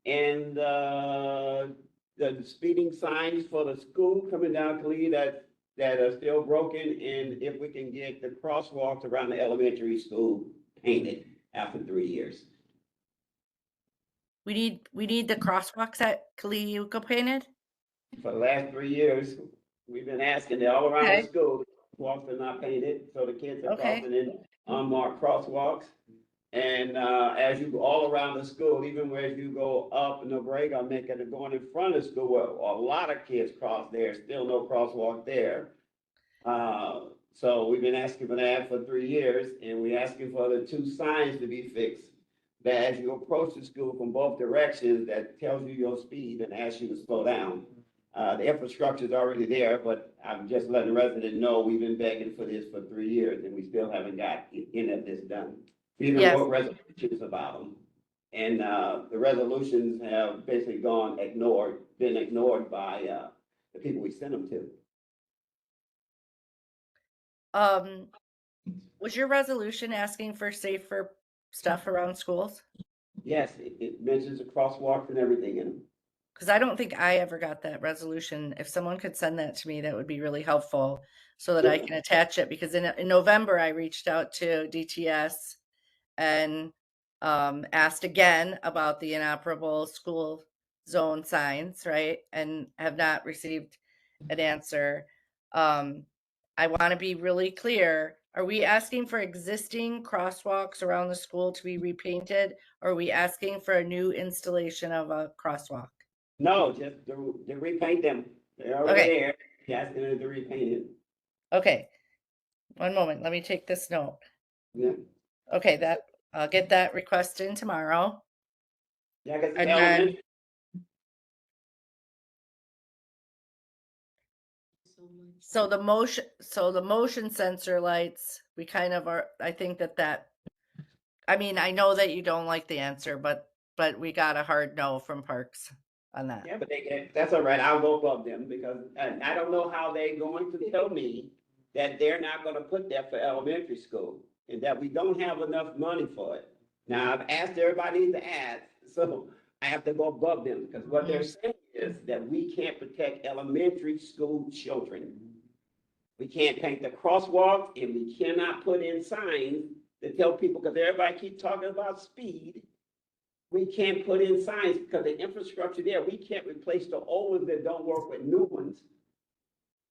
and the speeding signs for the school coming down Kalihi that are still broken, and if we can get the crosswalks around the elementary school painted after 3 years. We need the crosswalks at Kalihi painted. For the last 3 years, we've been asking that all around the Okay. school, walks are not painted, so the kids are Okay. crossing in unmarked crosswalks. And as you go all around the school, even where you go up in the break, I'm making it going in front of school, where a lot of kids cross there, still no crosswalk there. So we've been asking for that for 3 years, and we're asking for the 2 signs to be fixed. That as you approach the school from both directions, that tells you your speed and asks you to slow down. The infrastructure is already there, but I'm just letting the resident know we've been begging for this for 3 years, and we still haven't got any of this done. We even Yes. wrote resolutions about them. And the resolutions have basically been ignored by the people we sent them to. Was your resolution asking for safer stuff around schools? Yes, it mentions the crosswalks and everything in them. Because I don't think I ever got that resolution. If someone could send that to me, that would be really helpful so that I can attach it. Because in November, I reached out to DTS and asked again about the inoperable school zone signs, right? And have not received an answer. I want to be really clear. Are we asking for existing crosswalks around the school to be repainted? Or are we asking for a new installation of a crosswalk? No, just to repaint them. They're already Okay. there. Just to repaint it. Okay. One moment. Let me take this note. Yeah. Okay, I'll get that request in tomorrow. Yeah, because And then so the motion sensor lights, we kind of are, I think that I mean, I know that you don't like the answer, but we got a hard no from Parks. on that. Yeah, but that's all right, I'll go above them, because I don't know how they're going to tell me that they're not gonna put that for elementary school, and that we don't have enough money for it. Now, I've asked everybody to ask, so I have to go above them, because what they're saying is that we can't protect elementary school children. We can't paint the crosswalk, and we cannot put in signs to tell people, because everybody keeps talking about speed. We can't put in signs because the infrastructure there, we can't replace the old ones that don't work with new ones.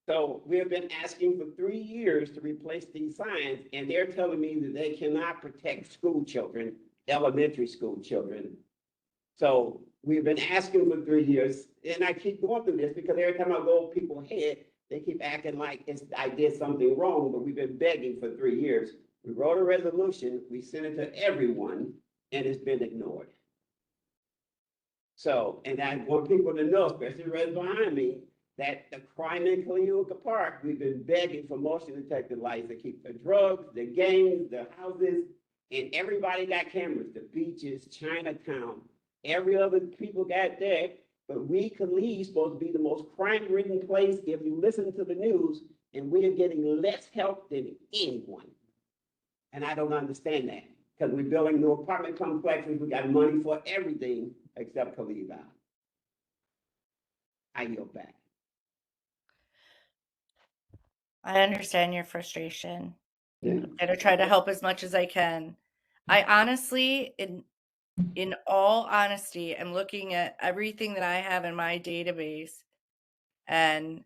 So we have been asking for 3 years to replace these signs, and they're telling me that they cannot protect school children, elementary school children. So we've been asking for 3 years, and I keep going through this because every time I go over people's head, they keep acting like I did something wrong, but we've been begging for 3 years. We wrote a resolution, we sent it to everyone, and it's been ignored. So, and I want people to know, especially right behind me, that the crime in Kalihi Park, we've been begging for motion detector lights to keep the drugs, the gangs, the houses, and everybody got cameras, the beaches, Chinatown, every other people got there. But we, Kalihi, supposed to be the most crime-ridden place if you listen to the news, and we are getting less help than anyone. And I don't understand that, because we're building new apartment complexes, we got money for everything except Kalihi Valley. I yield back. I understand your frustration. Yeah. I'm gonna try to help as much as I can. I honestly, in all honesty, am looking at everything that I have in my database, and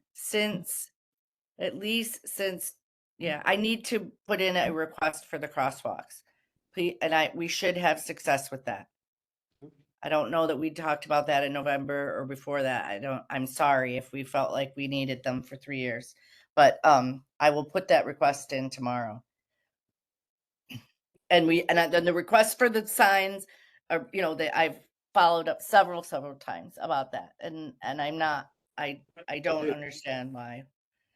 at least since, yeah, I need to put in a request for the crosswalks. And we should have success with that. I don't know that we talked about that in November or before that. I'm sorry if we felt like we needed them for 3 years, but I will put that request in tomorrow. And then the request for the signs are, that I've followed up several times about that. And I don't understand why.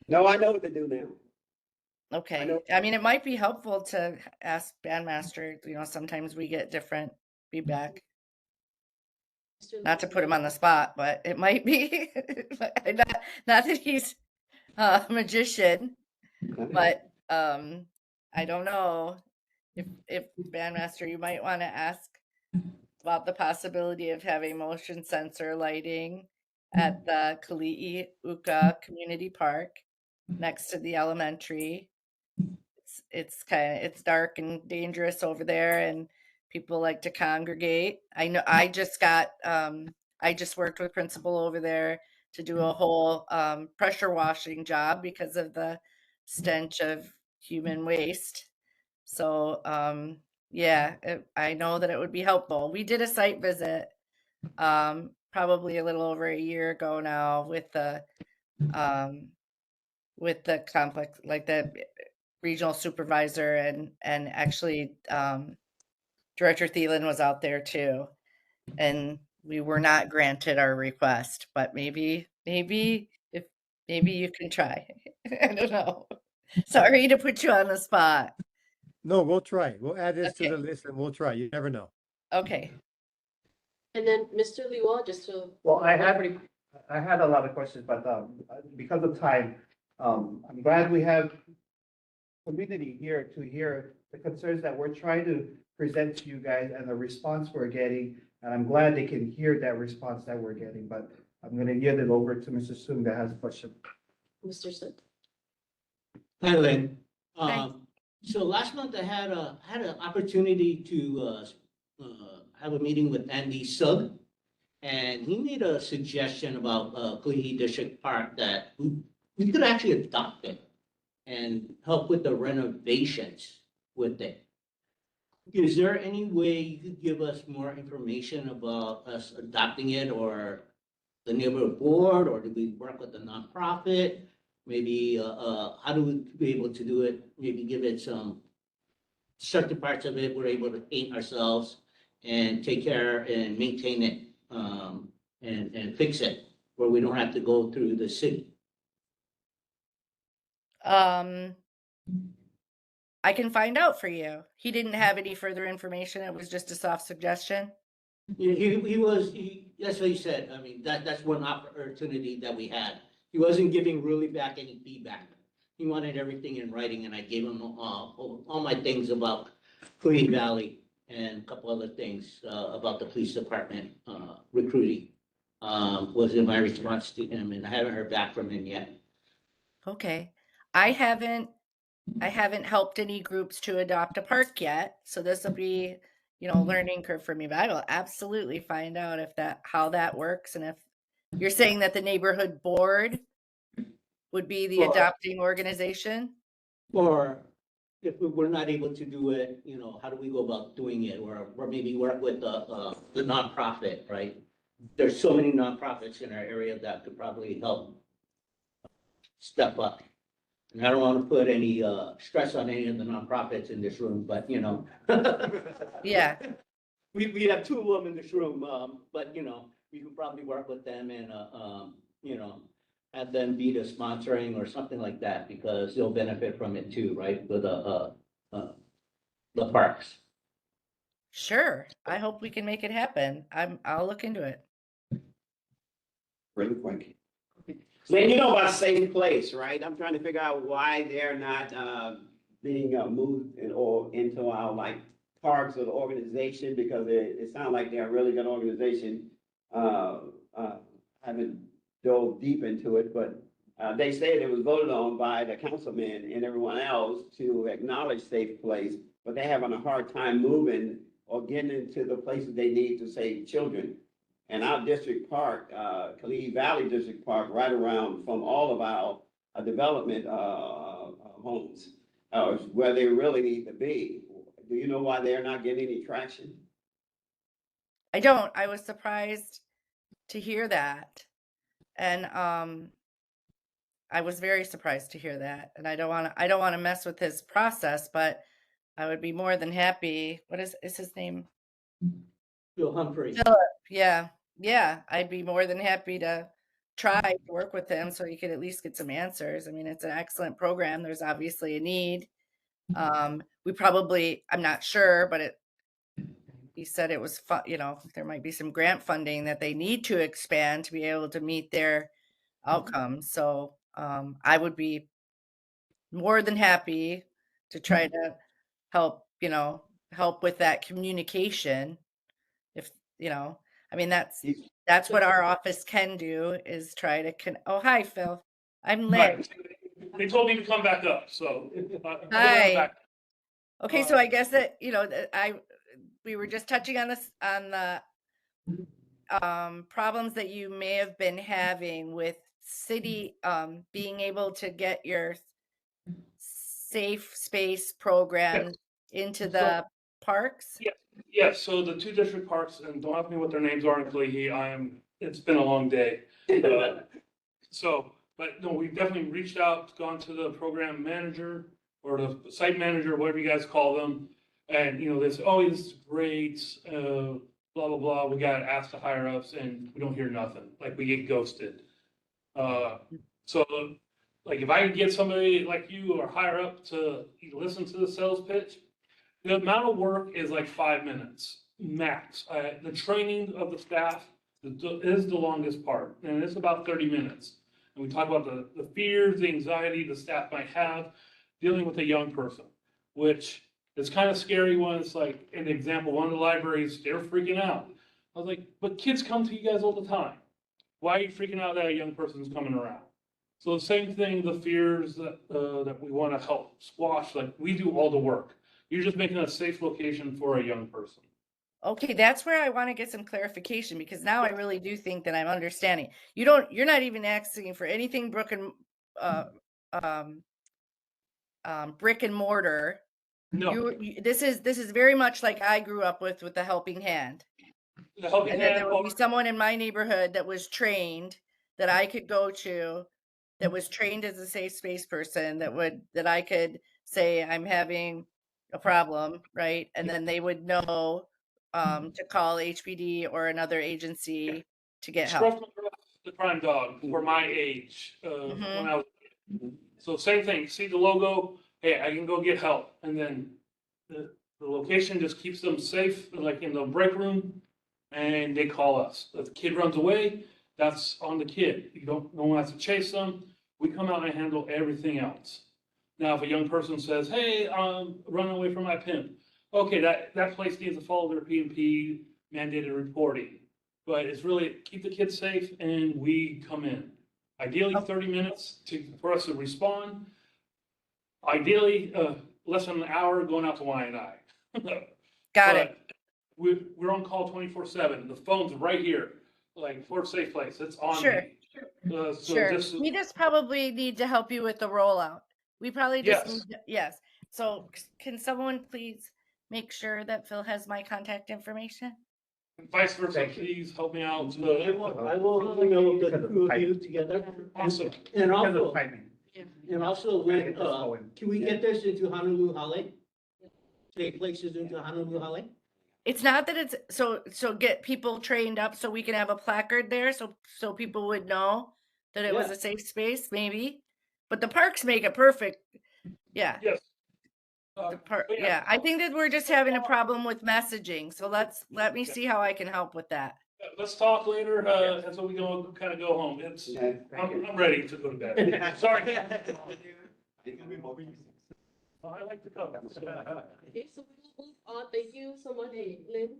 No, I know what to do now. Okay. I mean, it might be helpful to ask Bandmaster, sometimes we get different feedback. Not to put him on the spot, but it might be. not that he's a magician, but I don't know if Bandmaster, you might want to ask about the possibility of having motion sensor lighting at the Kalihi Uka Community Park next to the elementary. It's dark and dangerous over there, and people like to congregate. I know I just worked with principal over there to do a whole pressure washing job because of the stench of human waste. So yeah, I know that it would be helpful. We did a site visit probably a little over a year ago now with the complex, like the regional supervisor, and actually Director Thielen was out there too, and we were not granted our request, but maybe you can try. I don't know. Sorry to put you on the spot. No, we'll try. We'll add this to Okay. the list and we'll try. You never know. Okay. And then Mr. Liwa, just to. Well, I had a lot of questions, but because of time, I'm glad we have community here to hear the concerns that we're trying to present to you guys and the response we're getting. And I'm glad they can hear that response that we're getting, but I'm gonna yield it over to Mr. Sung that has a question. Mr. Sun. Hi, Lynn. Hi. So last month I had an opportunity to have a meeting with Andy Sugg, and he made a suggestion about Kalihi District Park that we could actually adopt it and help with the renovations with it. Is there any way you could give us more information about us adopting it, or the neighborhood board, or do we work with the nonprofit? Maybe, how do we be able to do it? Maybe give it some certain parts of it, we're able to paint ourselves and take care and maintain it, and fix it, where we don't have to go through the city. I can find out for you. He didn't have any further information. It was just a soft suggestion. That's what he said. I mean, that's one opportunity that we had. He wasn't giving really back any feedback. He wanted everything in writing, and I gave him all my things about Kalihi Valley and a couple other things about the police department recruiting. Was in my response to him, and I haven't heard back from him yet. Okay. I haven't helped any groups to adopt a park yet, so this will be, a learning curve for me, but I will absolutely find out how that works, and if you're saying that the neighborhood board would be the Or- adopting organization? Or if we're not able to do it, how do we go about doing it? Or maybe work with the nonprofit, right? There's so many nonprofits in our area that could probably help step up. And I don't want to put any stress on any of the nonprofits in this room, but Yeah. We have two of them in this room, but we could probably work with them and have them be the sponsoring or something like that, because they'll benefit from it too, right? With the parks. Sure. I hope we can make it happen. I'll look into it. Really quick. Man, you know about Safe Place, right? I'm trying to figure out why they're not being moved or into our like parks or the organization, because it sounds like they're a really good organization. Haven't dove deep into it, but they said it was voted on by the councilman and everyone else to acknowledge Safe Place, but they're having a hard time moving or getting into the places they need to save children. And our district park, Kalihi Valley District Park, right around from all of our development homes, is where they really need to be. Do you know why they're not getting any traction? I don't. I was surprised to hear that. And I was very surprised to hear that. And I don't want to mess with his process, but I would be more than happy. What is his name? Bill Humphrey. Philip. Yeah. Yeah. I'd be more than happy to try to work with him so he could at least get some answers. I mean, it's an excellent program. There's obviously a need. I'm not sure, but he said it was fun, there might be some grant funding that they need to expand to be able to meet their outcomes. So I would be more than happy to try to help, help with that communication. If, I mean, that's what our office can do, is try to oh, hi, Phil. I'm Liz. Right. They told me to come back up, so. Hi. Okay, so I guess that, we were just touching on this, on the problems that you may have been having with city being able to get your safe space program into the parks. Yes, so the two district parks, and don't ask me what their names are in Kalihi, it's been a long day. But no, we've definitely reached out, gone to the program manager or the site manager, whatever you guys call them. And, they say, oh, this is great, blah, blah, blah. We got asked to higher ups and we don't hear nothing. Like, we get ghosted. So like, if I can get somebody like you or higher up to listen to the sales pitch, the amount of work is like 5 minutes max. The training of the staff is the longest part, and it's about 30 minutes. And we talk about the fears, the anxiety the staff might have dealing with a young person, which is kind of scary when it's like, an example, one of the libraries, they're freaking out. I was like, but kids come to you guys all the time. Why are you freaking out that a young person's coming around? So the same thing, the fears that we want to help squash, like, we do all the work. You're just making a safe location for a young person. Okay, that's where I want to get some clarification, because now I really do think that I'm understanding. You're not even asking for anything brick and mortar. No. This is very much like I grew up with the Helping Hand. The Helping And Hand, then there would be someone in my neighborhood that was trained, that I could go to, that was trained as a safe space person, that I could say I'm having a problem, right? And then they would know to call HPD or another agency to get help. The crime dog for my age, when Mhm. I was. So same thing, see the logo, hey, I can go get help. And then the location just keeps them safe, like in the break room. and they call us. If the kid runs away, that's on the kid. No one has to chase them. We come out and handle everything else. Now, if a young person says, hey, I'm running away from my pimp, okay, that place needs to follow their P&P mandated reporting. But it's really keep the kids safe and we come in. Ideally, 30 minutes for us to respond. Ideally, less than an hour going out to Y&I. Got it. We're on call 24/7. The phone's right here, like for a safe place. It's on Sure. me. Sure. Just We just probably need to help you with the rollout. We probably just Yes. need yes. So can someone please make sure that Phil has my contact information? vice versa. Please help me out. I will email the two of you together. Awesome. And Because of also, timing. and also, Gotta get this when, going. can we get this into Honolulu Hale? Take places into Honolulu Hale? It's not that it's so get people trained up so we can have a placard there so people would know that it was Yeah. a safe space, maybe. But the parks make it perfect. Yeah. Yes. Yeah, I think that we're just having a problem with messaging. So let me see how I can help with that. Let's talk later. And so we go kind of go home. I'm ready to go to bed. Sorry. I like to come. Okay, so we will move on. Thank you so much, Lynn.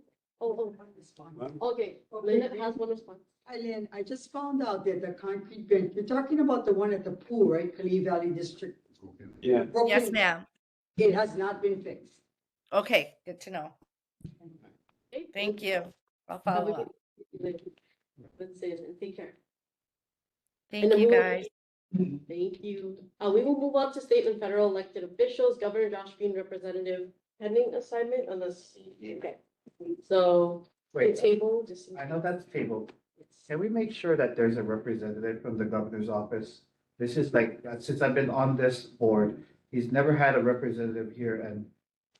Okay, Lynette has one response. Hi, Lynn, I just found out that the concrete bench, you're talking about the one at the pool, right? Kalihi Valley District. Yeah. Yes, ma'am. It has not been fixed. Okay, good to know. Okay, Thank you. I'll Have follow a up. good- Let's say, and take care. Thank then you, we will- guys. Thank you. We will move on to state and federal elected officials, Governor Josh Green, representative pending assignment unless, okay. So, the Wait, table, just. I know that's tabled. Can we make sure that there's a representative from the governor's office? This is like, since I've been on this board, he's never had a representative here, and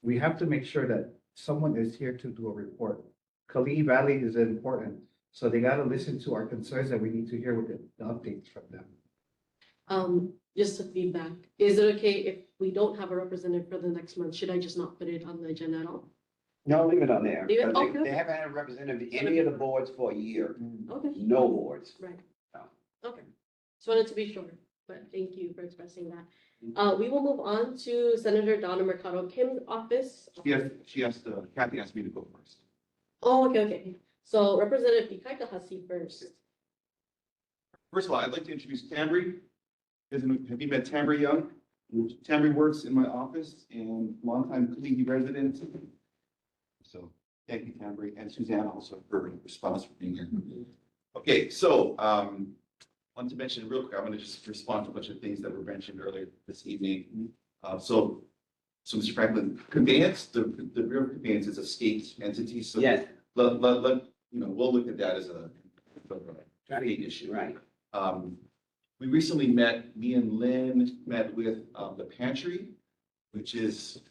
we have to make sure that someone is here to do a report. Kalihi Valley is important, so they gotta listen to our concerns, and we need to hear what the updates from them. Just a feedback. Is it okay if we don't have a representative for the next month? Should I just not put it on the agenda at all? No, leave it on there. Leave it? Because Okay. They haven't had a representative in any of the boards for a year. Okay. No boards. Right. No. Okay. Just wanted to be sure, but thank you for expressing that. We will move on to Senator Donna Mercado Kim's office. Kathy asked me to go first. Oh, okay. So Representative Ikaika Hasi first. First of all, I'd like to introduce Tambry. Have you met Tambry Young? Tambry works in my office and longtime Kalihi resident. So thank you, Tambry, and Suzanne also for her response for being here. Okay, so wanted to mention real quick, I'm going to just respond to a bunch of things that were mentioned earlier this evening. So Mr. Franklin, conveyance, the Bureau of Conveyance is a state entity, so Yes. we'll look at that as a state issue. Right. We recently me and Lynn met with the pantry, which is,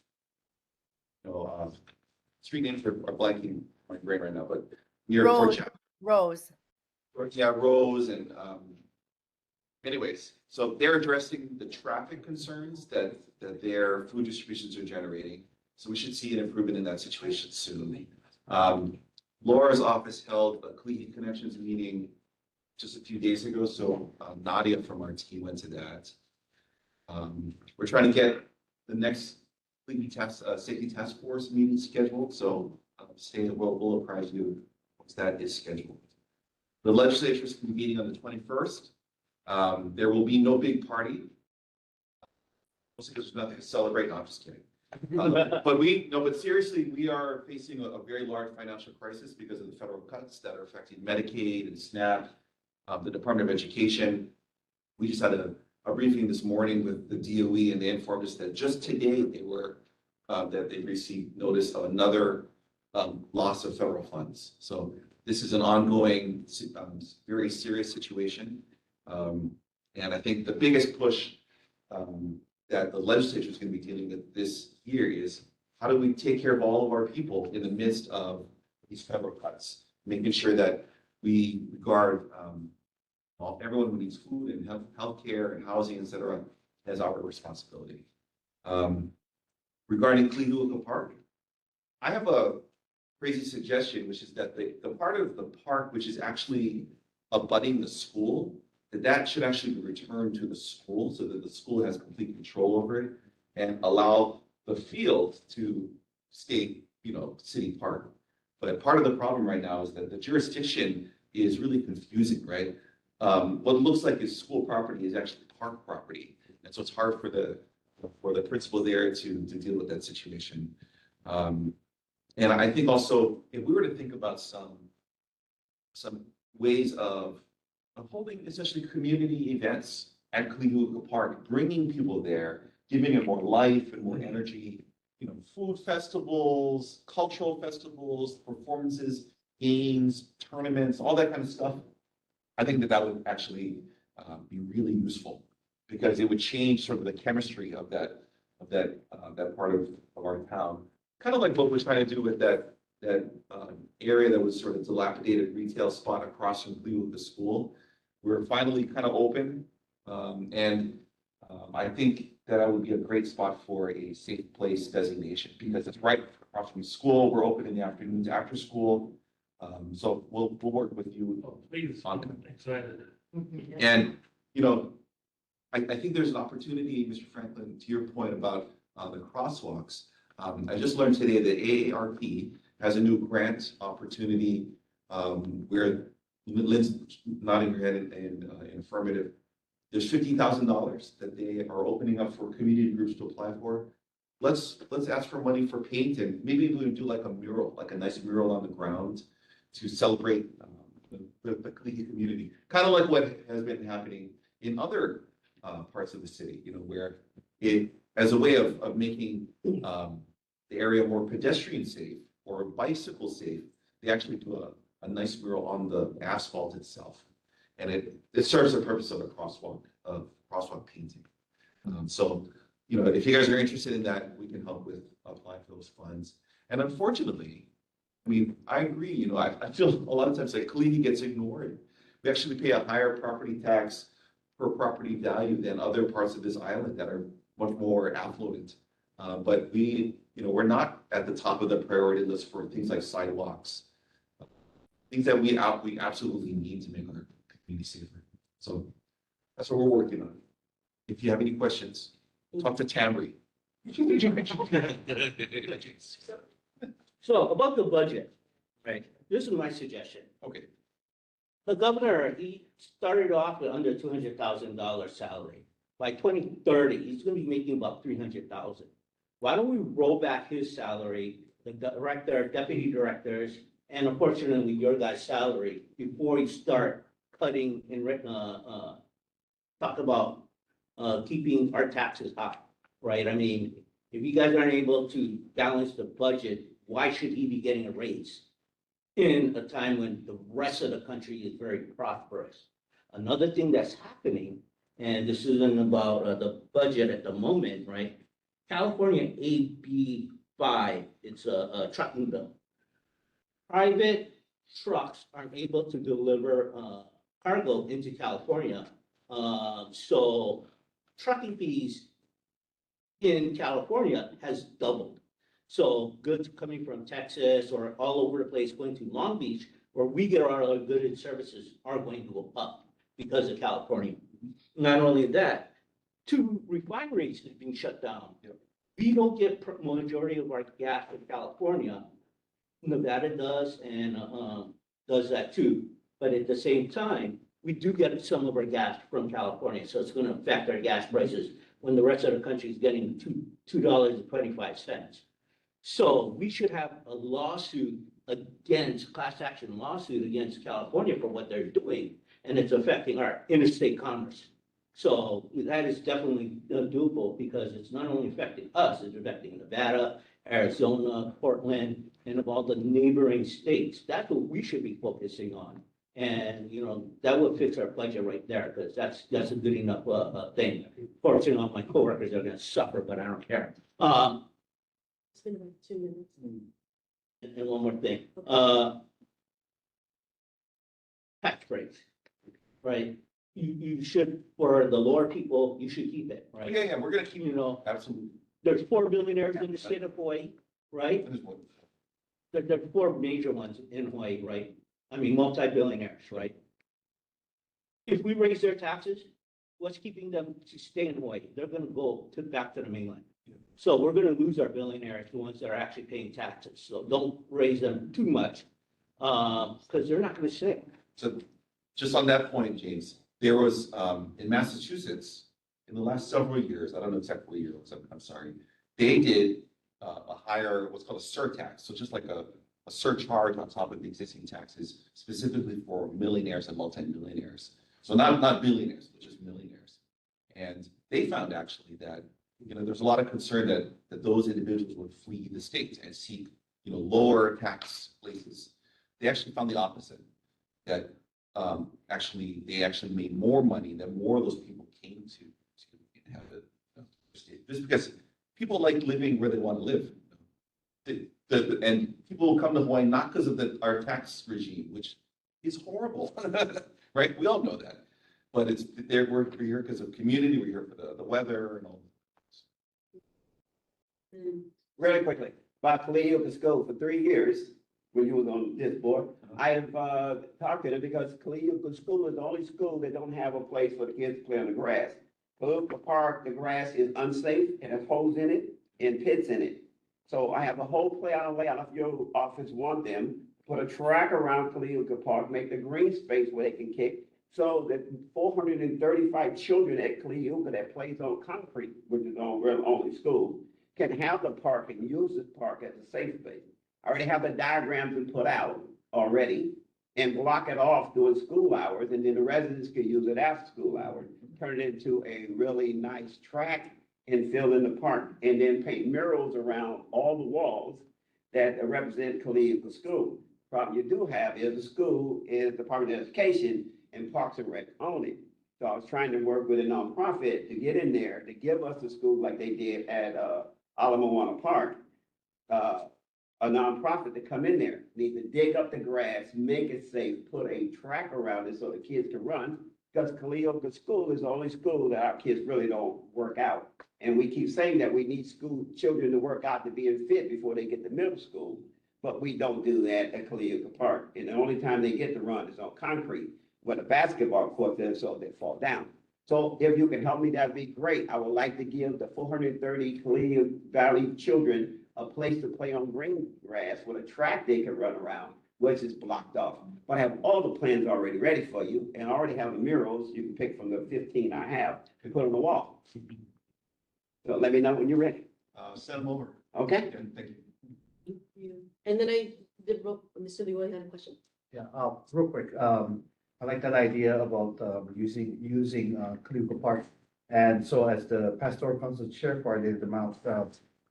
street names are blanking my brain right now, but near Fort Chapel. Rose. Yeah, Rose and, anyways, so they're addressing the traffic concerns that their food distributions are generating. So we should see an improvement in that situation soon. Laura's office held a Kalihi Connections meeting just a few days ago, so Nadia from our team went to that. We're trying to get the next safety task force meeting scheduled, so we'll apprise you once that is scheduled. The legislature is convening on the 21st. There will be no big party. Mostly because there's nothing to celebrate. No, I'm just kidding. But seriously, we are facing a very large financial crisis because of the federal cuts that are affecting Medicaid and SNAP, the Department of Education. We just had a briefing this morning with the DOE, and they informed us that just today that they received notice of another loss of federal funds. So this is an ongoing, very serious situation. And I think the biggest push that the legislature is going to be dealing with this year is how do we take care of all of our people in the midst of these federal cuts, making sure that we regard everyone who needs food and health care and housing, et cetera, as our responsibility. Regarding Kalihi Park, I have a crazy suggestion, which is that the part of the park which is actually abutting the school, that should actually be returned to the school so that the school has complete control over it and allow the field to stay, city park. But part of the problem right now is that the jurisdiction is really confusing, right? What looks like is school property is actually park property. And so it's hard for the principal there to deal with that situation. And I think also, if we were to think about some ways of holding essentially community events at Kalihi Park, bringing people there, giving it more life and more energy, food festivals, cultural festivals, performances, games, tournaments, all that kind of stuff. I think that would actually be really useful because it would change sort of the chemistry of that part of our town. Kind of like what we're trying to do with that area that was sort of dilapidated retail spot across from Cleveland, the school. We're finally kind of open, and I think that would be a great spot for a safe place designation because it's right across from school. We're open in the afternoons after school, so we'll work with you on that. Excited. And I think there's an opportunity, Mr. Franklin, to your point about the crosswalks. I just learned today that AARP has a new grant opportunity where Lynn's nodding her head in affirmative. There's $50,000 that they are opening up for community groups to apply for. Let's ask for money for paint and maybe we would do like a mural, like a nice mural on the ground to celebrate the Kalihi community. Kind of like what has been happening in other parts of the city, where it, as a way of making the area more pedestrian safe or bicycle safe, they actually do a nice mural on the asphalt itself. And it serves the purpose of a crosswalk painting. So, if you guys are interested in that, we can help with applying for those funds. And unfortunately, I mean, I agree, I feel a lot of times like Kalihi gets ignored. We actually pay a higher property tax per property value than other parts of this island that are much more affluent. But we're not at the top of the priority list for things like sidewalks, things that we absolutely need to make our community safer. So that's what we're working on. If you have any questions, talk to Tamri. So about the budget, right? This is my suggestion. Okay. The governor, he started off with under $200,000 salary. By 2030, he's going to be making about $300,000. Why don't we roll back his salary, the director, deputy directors, and unfortunately your guys' salary before you start cutting and talk about keeping our taxes high, right? I mean, if you guys aren't able to balance the budget, why should he be getting a raise in a time when the rest of the country is very prosperous? Another thing that's happening, and this isn't about the budget at the moment, right? California AB 5, it's a trucking bill. Private trucks aren't able to deliver cargo into California. So trucking fees in California has doubled. So goods coming from Texas or all over the place going to Long Beach, where we get our goods and services, are going to go up because of California. Not only that, 2 refineries have been shut down. We don't get majority of our gas in California. Nevada does and does that too. But at the same time, we do get some of our gas from California. So it's going to affect our gas prices when the rest of the country is getting $2.25. So we should have a lawsuit class action lawsuit against California for what they're doing. And it's affecting our interstate commerce. So that is definitely doable because it's not only affecting us, it's affecting Nevada, Arizona, Portland, and of all the neighboring states. That's what we should be focusing on. And, that would fix our budget right there because that's a good enough thing. Fortunately, all my coworkers are going to suffer, but I don't care. It's been about 2 minutes. And one more thing. Tax breaks, right? You should, for the lower people, you should keep it, right? Yeah, we're gonna keep, absolutely. There's 4 billionaires in the state of Hawaii, right? there are four major ones in Hawaii, right? I mean, multi-billionaires, right? If we raise their taxes, what's keeping them to stay in Hawaii? They're gonna go back to the mainland. So we're gonna lose our billionaires, the ones that are actually paying taxes. So don't raise them too much, because they're not gonna stay. So just on that point, James, there was, in Massachusetts, in the last several years, I don't know exactly what year it was, I'm sorry, they did a higher, what's called a surtax. So just like a surcharge on top of the existing taxes, specifically for millionaires and multimillionaires. So not billionaires, but just millionaires. And they found actually that, there's a lot of concern that those individuals would flee the state and seek, lower tax places. They actually found the opposite, that they actually made more money, that more of those people came to inhabit the state. Just because people like living where they want to live. And people will come to Hawaii not because of our tax regime, which is horrible, right? We all know that. But we're here because of community, we're here for the weather and all. Really quickly, about Kalihi School for 3 years, when you was on this board, I have talked to them because Kalihi School is the only school that don't have a place for the kids to play on the grass. Kalihi Park, the grass is unsafe, it has holes in it and pits in it. So I have a whole plan layout. If your office want them, put a track around Kalihi Park, make the green space where they can kick, so that 435 children at Kalihi that plays on concrete, which is on real only school, can have the park and use this park as a safe space. I already have the diagrams been put out already and block it off during school hours, and then the residents can use it after school hours, turn it into a really nice track and fill in the park, and then paint murals around all the walls that represent Kalihi School. Problem you do have is the school is Department of Education and Parks and Rec own it. So I was trying to work with a nonprofit to get in there to give us the school like they did at Ala Moana Park. A nonprofit to come in there, need to dig up the grass, make it safe, put a track around it so the kids can run. Because Kalihi School is the only school that our kids really don't work out. And we keep saying that we need school children to work out to be fit before they get to middle school. But we don't do that at Kalihi Park. And the only time they get to run is on concrete, where the basketball court is, so they fall down. So if you can help me, that'd be great. I would like to give the 430 Kalihi Valley children a place to play on green grass with a track they can run around, which is blocked off. But I have all the plans already ready for you, and I already have the murals you can pick from the 15 I have to put on the wall. So let me know when you're ready. Send them over. Okay? Thank you. And then Mr. Liu had a question. Yeah, real quick, I like that idea about using Kalihi Park. And so as the Pastoral Council Chair for the Mount,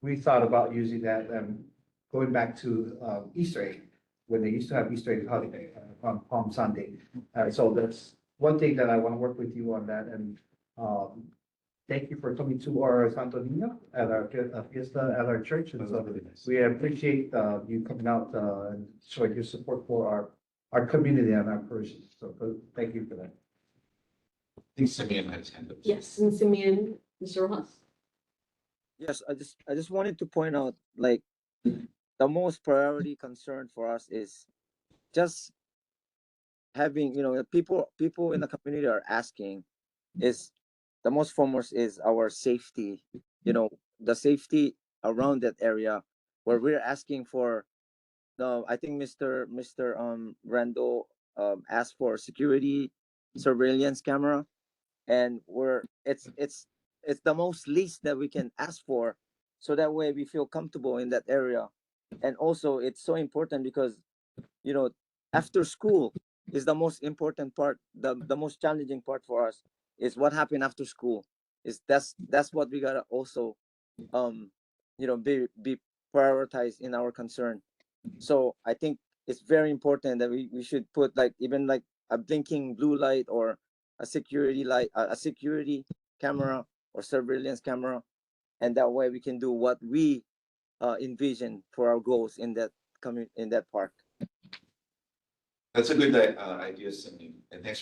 we thought about using that and going back to Easter egg, when they used to have Easter egg holiday on Palm Sunday. So that's one thing that I want to work with you on that. And thank you for coming to our Santo Niño at our fiesta at our church. And so we appreciate you coming out and showing your support for our community and our person. So thank you for that. I think Simeon had his hand up. Yes, and Simeon, Mr. Rojas. Yes, I just wanted to point out, like, the most priority concern for us is just having, people in the community are asking, is the most foremost is our safety, the safety around that area, where we're asking for I think Mr. Rando asked for security surveillance camera, and it's the most least that we can ask for, so that way we feel comfortable in that area. And also it's so important because after school is the most important part, the most challenging part for us is what happened after school. That's what we gotta also be prioritized in our concern. So I think it's very important that we should put even a blinking blue light or a security light, a security camera or surveillance camera, and that way we can do what we envision for our goals in that park. That's a good idea, Simeon, and thanks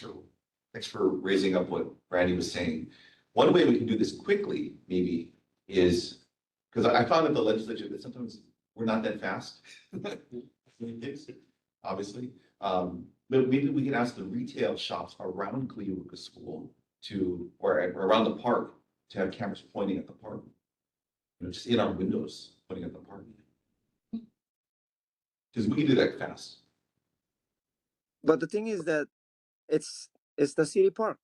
for raising up what Brandy was saying. One way we can do this quickly, maybe, is because I found in the legislature that sometimes we're not that fast. Obviously. But maybe we could ask the retail shops around Kalihi School or around the park to have cameras pointing at the park. Just in our windows, pointing at the park. Because we can do that fast. But the thing is that it's the city park,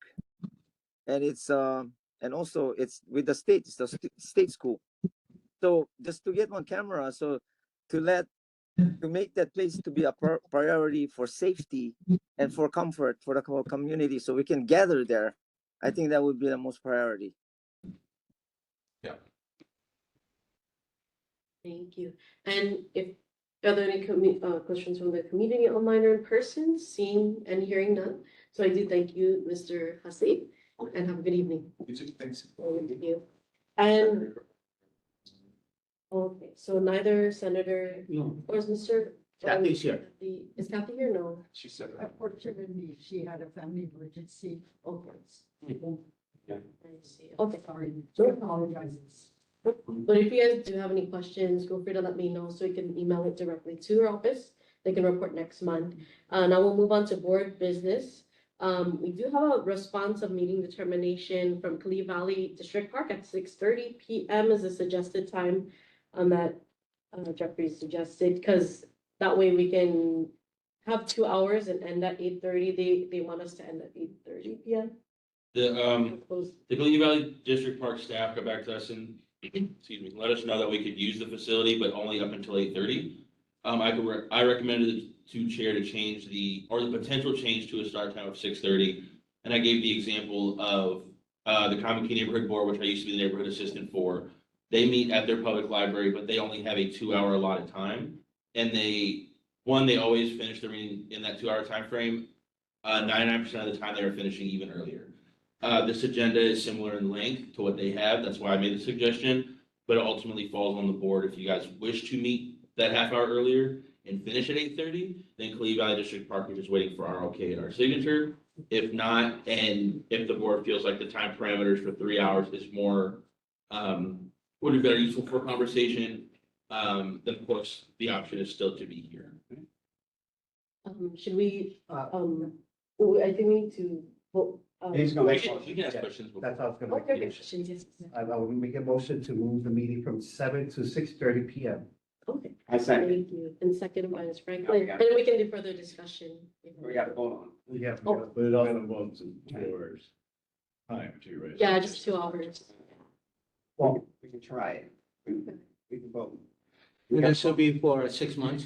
and and also it's with the state. It's the state school. So just to get one camera, so to make that place to be a priority for safety and for comfort for the whole community, so we can gather there. I think that would be the most priority. Yeah. Thank you. And if are there any questions from the community online or in person? Seeing and hearing none. So I do thank you, Mr. Hasib, and have a good evening. You too. Thanks. Thank you. And okay, so neither Senator or is Mr. Kathy's here. Is Kathy here? No. She said that. Unfortunately, she had a family emergency. Okay. Yeah. I see. Okay. Sorry, she apologizes. But if you guys do have any questions, feel free to let me know so we can email it directly to her office. They can report next month. Now we'll move on to board business. We do have a response of meeting determination from Kalihi Valley District Park at 6:30 p.m. is a suggested time that Jeffrey suggested, because that way we can have 2 hours and end at 8:30. They want us to end at 8:30 p.m. The Kalihi Valley District Park staff got back to us and, excuse me, let us know that we could use the facility, but only up until 8:30. I recommended to chair to change the potential change to a start time of 6:30. And I gave the example of the Kalihi Neighborhood Board, which I used to be the neighborhood assistant for. They meet at their public library, but they only have a 2-hour allotted time. And they always finish their meeting in that 2-hour time frame. 99% of the time they are finishing even earlier. This agenda is similar in length to what they have. That's why I made the suggestion, but it ultimately falls on the board. If you guys wish to meet that half hour earlier and finish at 8:30, then Kalihi Valley District Park is just waiting for our okay and our signature. If not, and if the board feels like the time parameters for 3 hours is more, would be better useful for a conversation, then of course the option is still to be here. Should we, I think we need to vote. He's gonna make. We can ask questions. That's how I was gonna Okay, make a questions, yes. I will make a motion to move the meeting from 7 to 6:30 p.m. Okay. I second. Thank you. And second by Ms. Franklin. Yeah, And then we can do further discussion. We got to vote on. Yeah. Oh. Put it on about 2 hours. Time too, right? Yeah, just 2 hours. Well, we can try it. We can vote. And this will be for 6 months?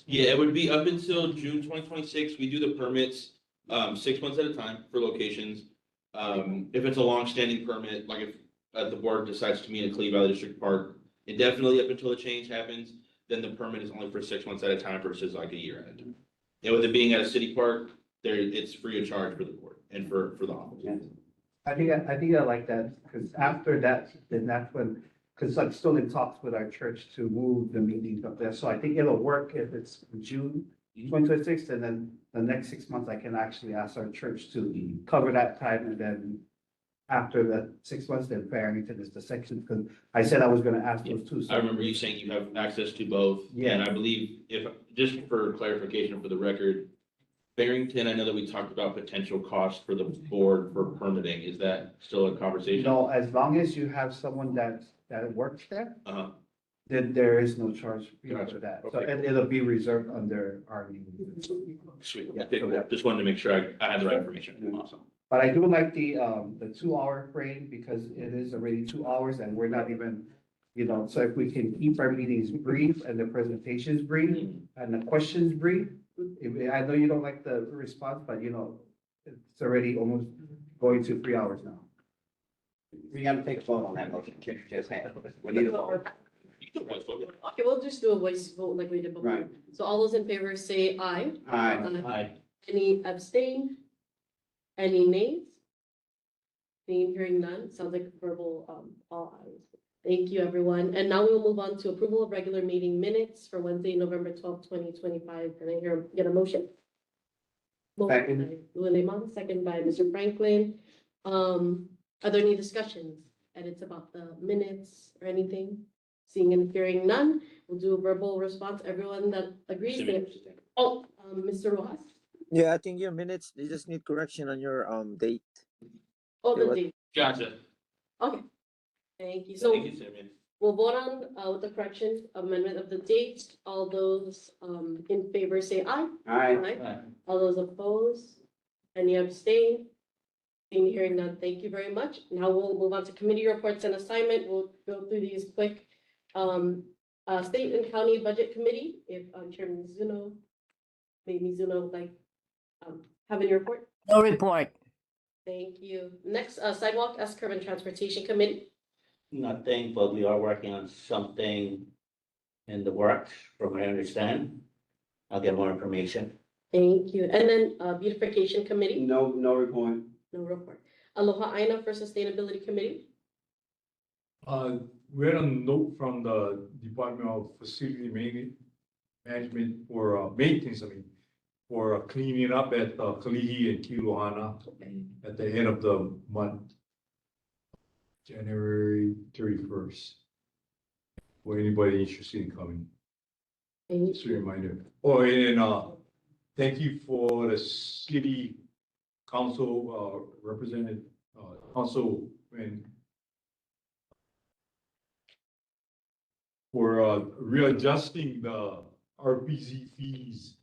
Yeah, it would be up until June 2026. We do the permits 6 months at a time for locations. If it's a long-standing permit, like if the board decides to meet in Kalihi Valley District Park indefinitely up until the change happens, then the permit is only for 6 months at a time versus like a year at a time. And with it being at a city park, it's free of charge for the board and for the office. I think I like that, because after that, then that's when, because I'm still in talks with our church to move the meetings up there. So I think it'll work if it's June 2026, and then the next 6 months, I can actually ask our church to cover that time, and then after the 6 months, then Farrington is the section, because I said I was gonna ask those two. I remember you saying you have access to both. Yeah. And I believe just for clarification for the record, Barrington, I know that we talked about potential cost for the board for permitting. Is that still a conversation? No, as long as you have someone that works there, Uh-huh. then there is no charge Gotcha. for that. So, Okay. and it'll be reserved under our name. Sweet. Yeah, Okay, so cool. that- Just wanted to make sure I had the right information. Awesome. But I do like the 2-hour frame, because it is already 2 hours and we're not even, so if we can keep our meetings brief and the presentations brief and the questions brief. I know you don't like the response, but it's already almost going to 3 hours now. We got to take a vote on that motion. Just hand. We need a vote. Okay, we'll just do a voice vote like we did before. Right. So all those in favor say aye. Aye. Aye. Any abstain? Any nays? Seeing, hearing none, sounds like verbal, all ayes. Thank you, everyone. And now we'll move on to approval of regular meeting minutes for Wednesday, November 12th, 2025. Can I get a motion? Second. Motion by Luleman, second by Mr. Franklin. Are there any discussions, edits about the minutes or anything? Seeing and hearing none, we'll do a verbal response. Everyone that agrees that, Mr. Rojas? Yeah, I think your minutes, you just need correction on your date. Oh, There the was- date. Gotcha. Okay. Thank you. So Thank you, Simeon. we'll vote on with the correction amendment of the date. All those in favor say aye. Aye. All those opposed? Any abstain? Seeing, hearing none, thank you very much. Now we'll move on to committee reports and assignment. We'll go through these quick. State and County Budget Committee, if Chairman Mizuno, maybe Mizuno would like, have any report? No report. Thank you. Next, Sidewalk, S-Curve and Transportation Committee. Nothing, but we are working on something in the works, from what I understand. I'll get more information. Thank you. And then, Beautification Committee, No report. no report. Aloha Aina for Sustainability Committee. We had a note from the Department of Facility Management for maintenance, for cleaning up at Kalihi and Kilohana at the end of the month, January 31st. For anybody interested in coming. Just a reminder. Oh, and thank you for the city council representative, councilman for readjusting the RPZ fees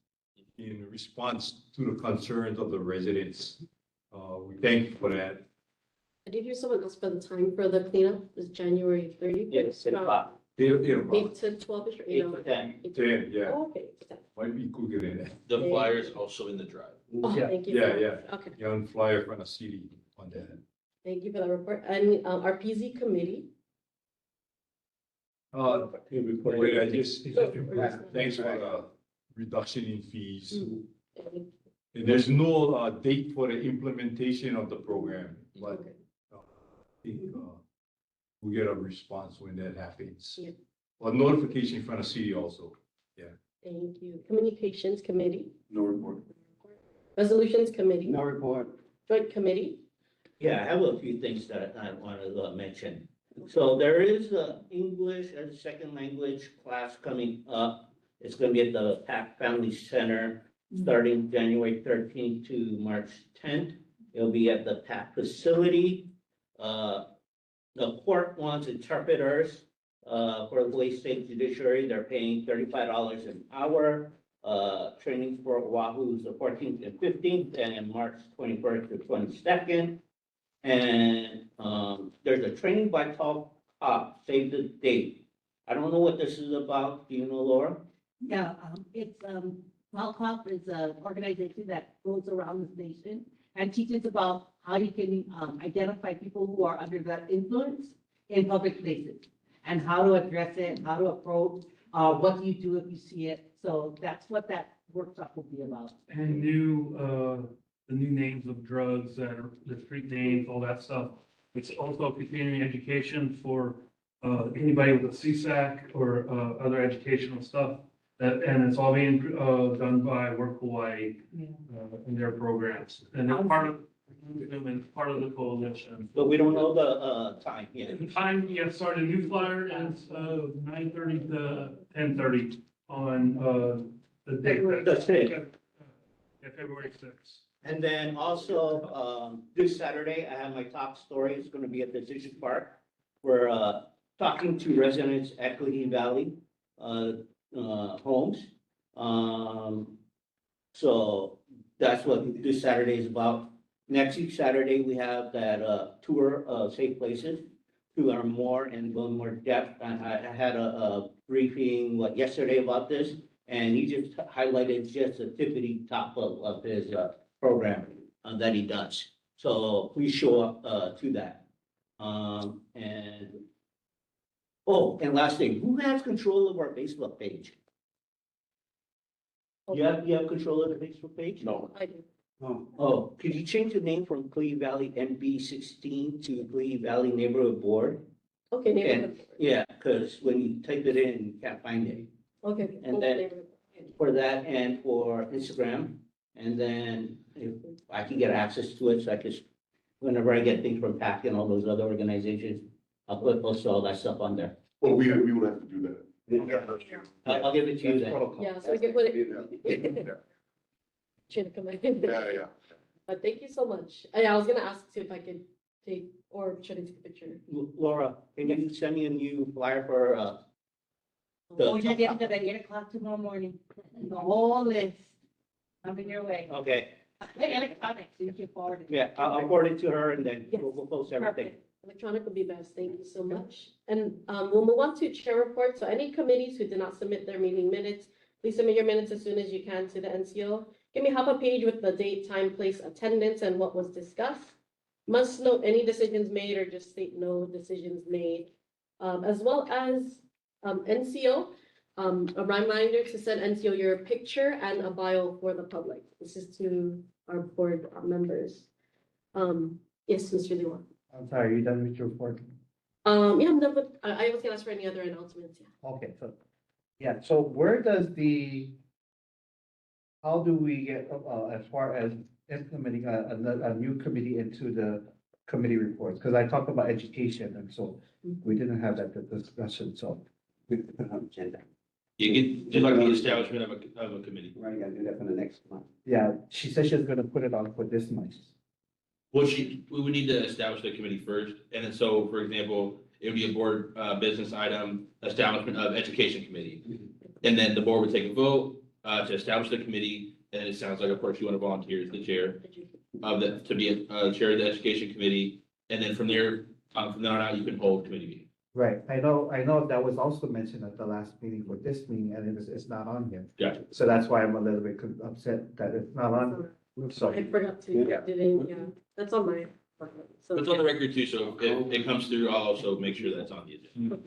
in response to the concerns of the residents. We thank you for that. I did hear someone ask for the time for the cleanup, is January 30th? Yes, 10 o'clock. 8 8 to 12-ish or 8 8 to 10. 10, yeah. Oh, okay. 8 to 10. Might be quicker than that. The flyer's also in the drive. Oh, Yeah, thank you. yeah, for- yeah. Okay, Young flyer from the city on that. thank you for that report. And our PZ committee, Wait, thanks for the reduction in fees. and- And there's no date for the implementation of the program, but okay. I think we get a response when that happens. Yeah. Or notification from the city also. Thank you. Communications committee, No report. resolutions committee, No report. joint committee. Yeah, I have a few things that I want to mention. So there is a English as a second language class coming up. It's going to be at the Pack Family Center, starting January 13th to March 10th. It'll be at the Pack facility. The court wants interpreters for the Hawaii State Judiciary. They're paying $35 an hour. Training for Oahu is the 14th and 15th, and March 21st to 22nd. And there's a training by Tall Cop, save the date. I don't know what this is about. Do you know, Laura? Yeah, it's, Mount Cloud is an organization that goes around this nation and teaches about how you can identify people who are under that influence in public places and how to address it, how to approach, what do you do if you see it. So that's what that workshop will be about. And the new names of drugs and the street names, all that stuff. It's also continuing education for anybody with a CSAC or other educational stuff. And it's all being done by Work Hawaii in their programs. And they're part of the coalition. But we don't know the time yet. The time, started, a new flyer is 9:30 to 10:30 on the date. That's it. Yeah, February 6th. And then also, this Saturday, I have my top story. It's gonna be at the Decision Park. We're, talking to residents at Kalihi Valley, homes. So that's what this Saturday is about. Next week, Saturday, we have that, tour of safe places to learn more and go in more depth. I had a briefing, yesterday about this, and he just highlighted just the tippity top of his, program that he does. So please show up to that. And last thing, who has control of our Facebook page? You have control of the Facebook page? No. I do. Oh, could you change the name from Kalihi Valley NB16 to Kalihi Valley Neighborhood Board? Okay, And, neighborhood. yeah, because when you type it in, you can't find it. Okay. And then for that and for Instagram, and then if I can get access to it, so I can, whenever I get things from PAC and all those other organizations, I'll put also all that stuff on there. Well, we will have to do that. I'll give it to you That's then. protocol. Yeah, so we can put it. Yeah. Should come in. Yeah. But thank you so much. I was gonna ask too if I could take, or should I take a picture? Laura, can you send me a new flyer for, Oh, you're getting to the 8 o'clock tomorrow morning. The whole list coming your way. okay, Electronic, so you can forward it. yeah, I'll forward it to her and then Yes. we'll post everything. Perfect. Electronic would be best. Thank you so much. And we'll move on to chair reports. So any committees who did not submit their meeting minutes, please submit your minutes as soon as you can to the NCO. Give me half a page with the date, time, place, attendance, and what was discussed. Must note any decisions made or just state no decisions made. As well as NCO, a reminder to send NCO your picture and a bio for the public. This is to our board members. Yes, Mr. Liwa. I'm sorry, are you done with your report? Yeah, I'm done with, I was gonna ask for any other announcements, yeah. Okay, so, yeah, so where does how do we get, as far as implementing a new committee into the committee reports? Because I talked about education, and so we didn't have that discussion, so. We can put it on the agenda. You get, just like the establishment of a committee. Right, you gotta do that for the next month. Yeah, she said she was gonna put it on for this month. Well, we would need to establish the committee first, and then so, for example, it would be a board, business item, establishment of education committee. And then the board would take a vote, to establish the committee, and it sounds like, of course, you want to volunteer as the chair of to be chair of the education committee, and then from there on out, you can hold committee meetings. Right, I know that was also mentioned at the last meeting for this meeting, and it's not on here. Gotcha. So that's why I'm a little bit upset that it's not on. So, I forgot to, Yeah. didn't, yeah, that's on my. So- It's on the record too, so if it comes through, I'll also make sure that's on the agenda.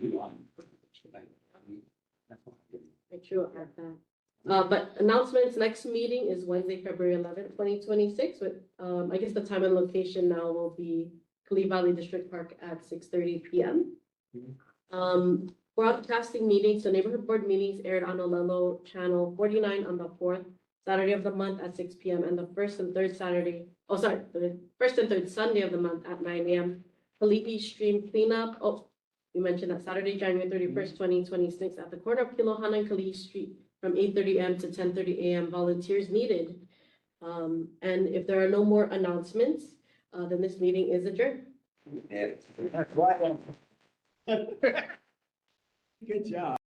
Make sure I have that. But announcements, next meeting is Wednesday, February 11th, 2026 with, I guess the time and location now will be Kalihi Valley District Park at 6:30 PM. Broadcasting meetings, so neighborhood board meetings aired on Olelo Channel 49 on the 4th Saturday of the month at 6 PM and the first and third Sunday of the month at 9 AM. Kalihi stream cleanup, you mentioned that Saturday, January 31st, 2026 at the corner of Kilohana and Kalihi Street from 8:30 AM to 10:30 AM, volunteers needed. And if there are no more announcements, then this meeting is adjourned. Good job.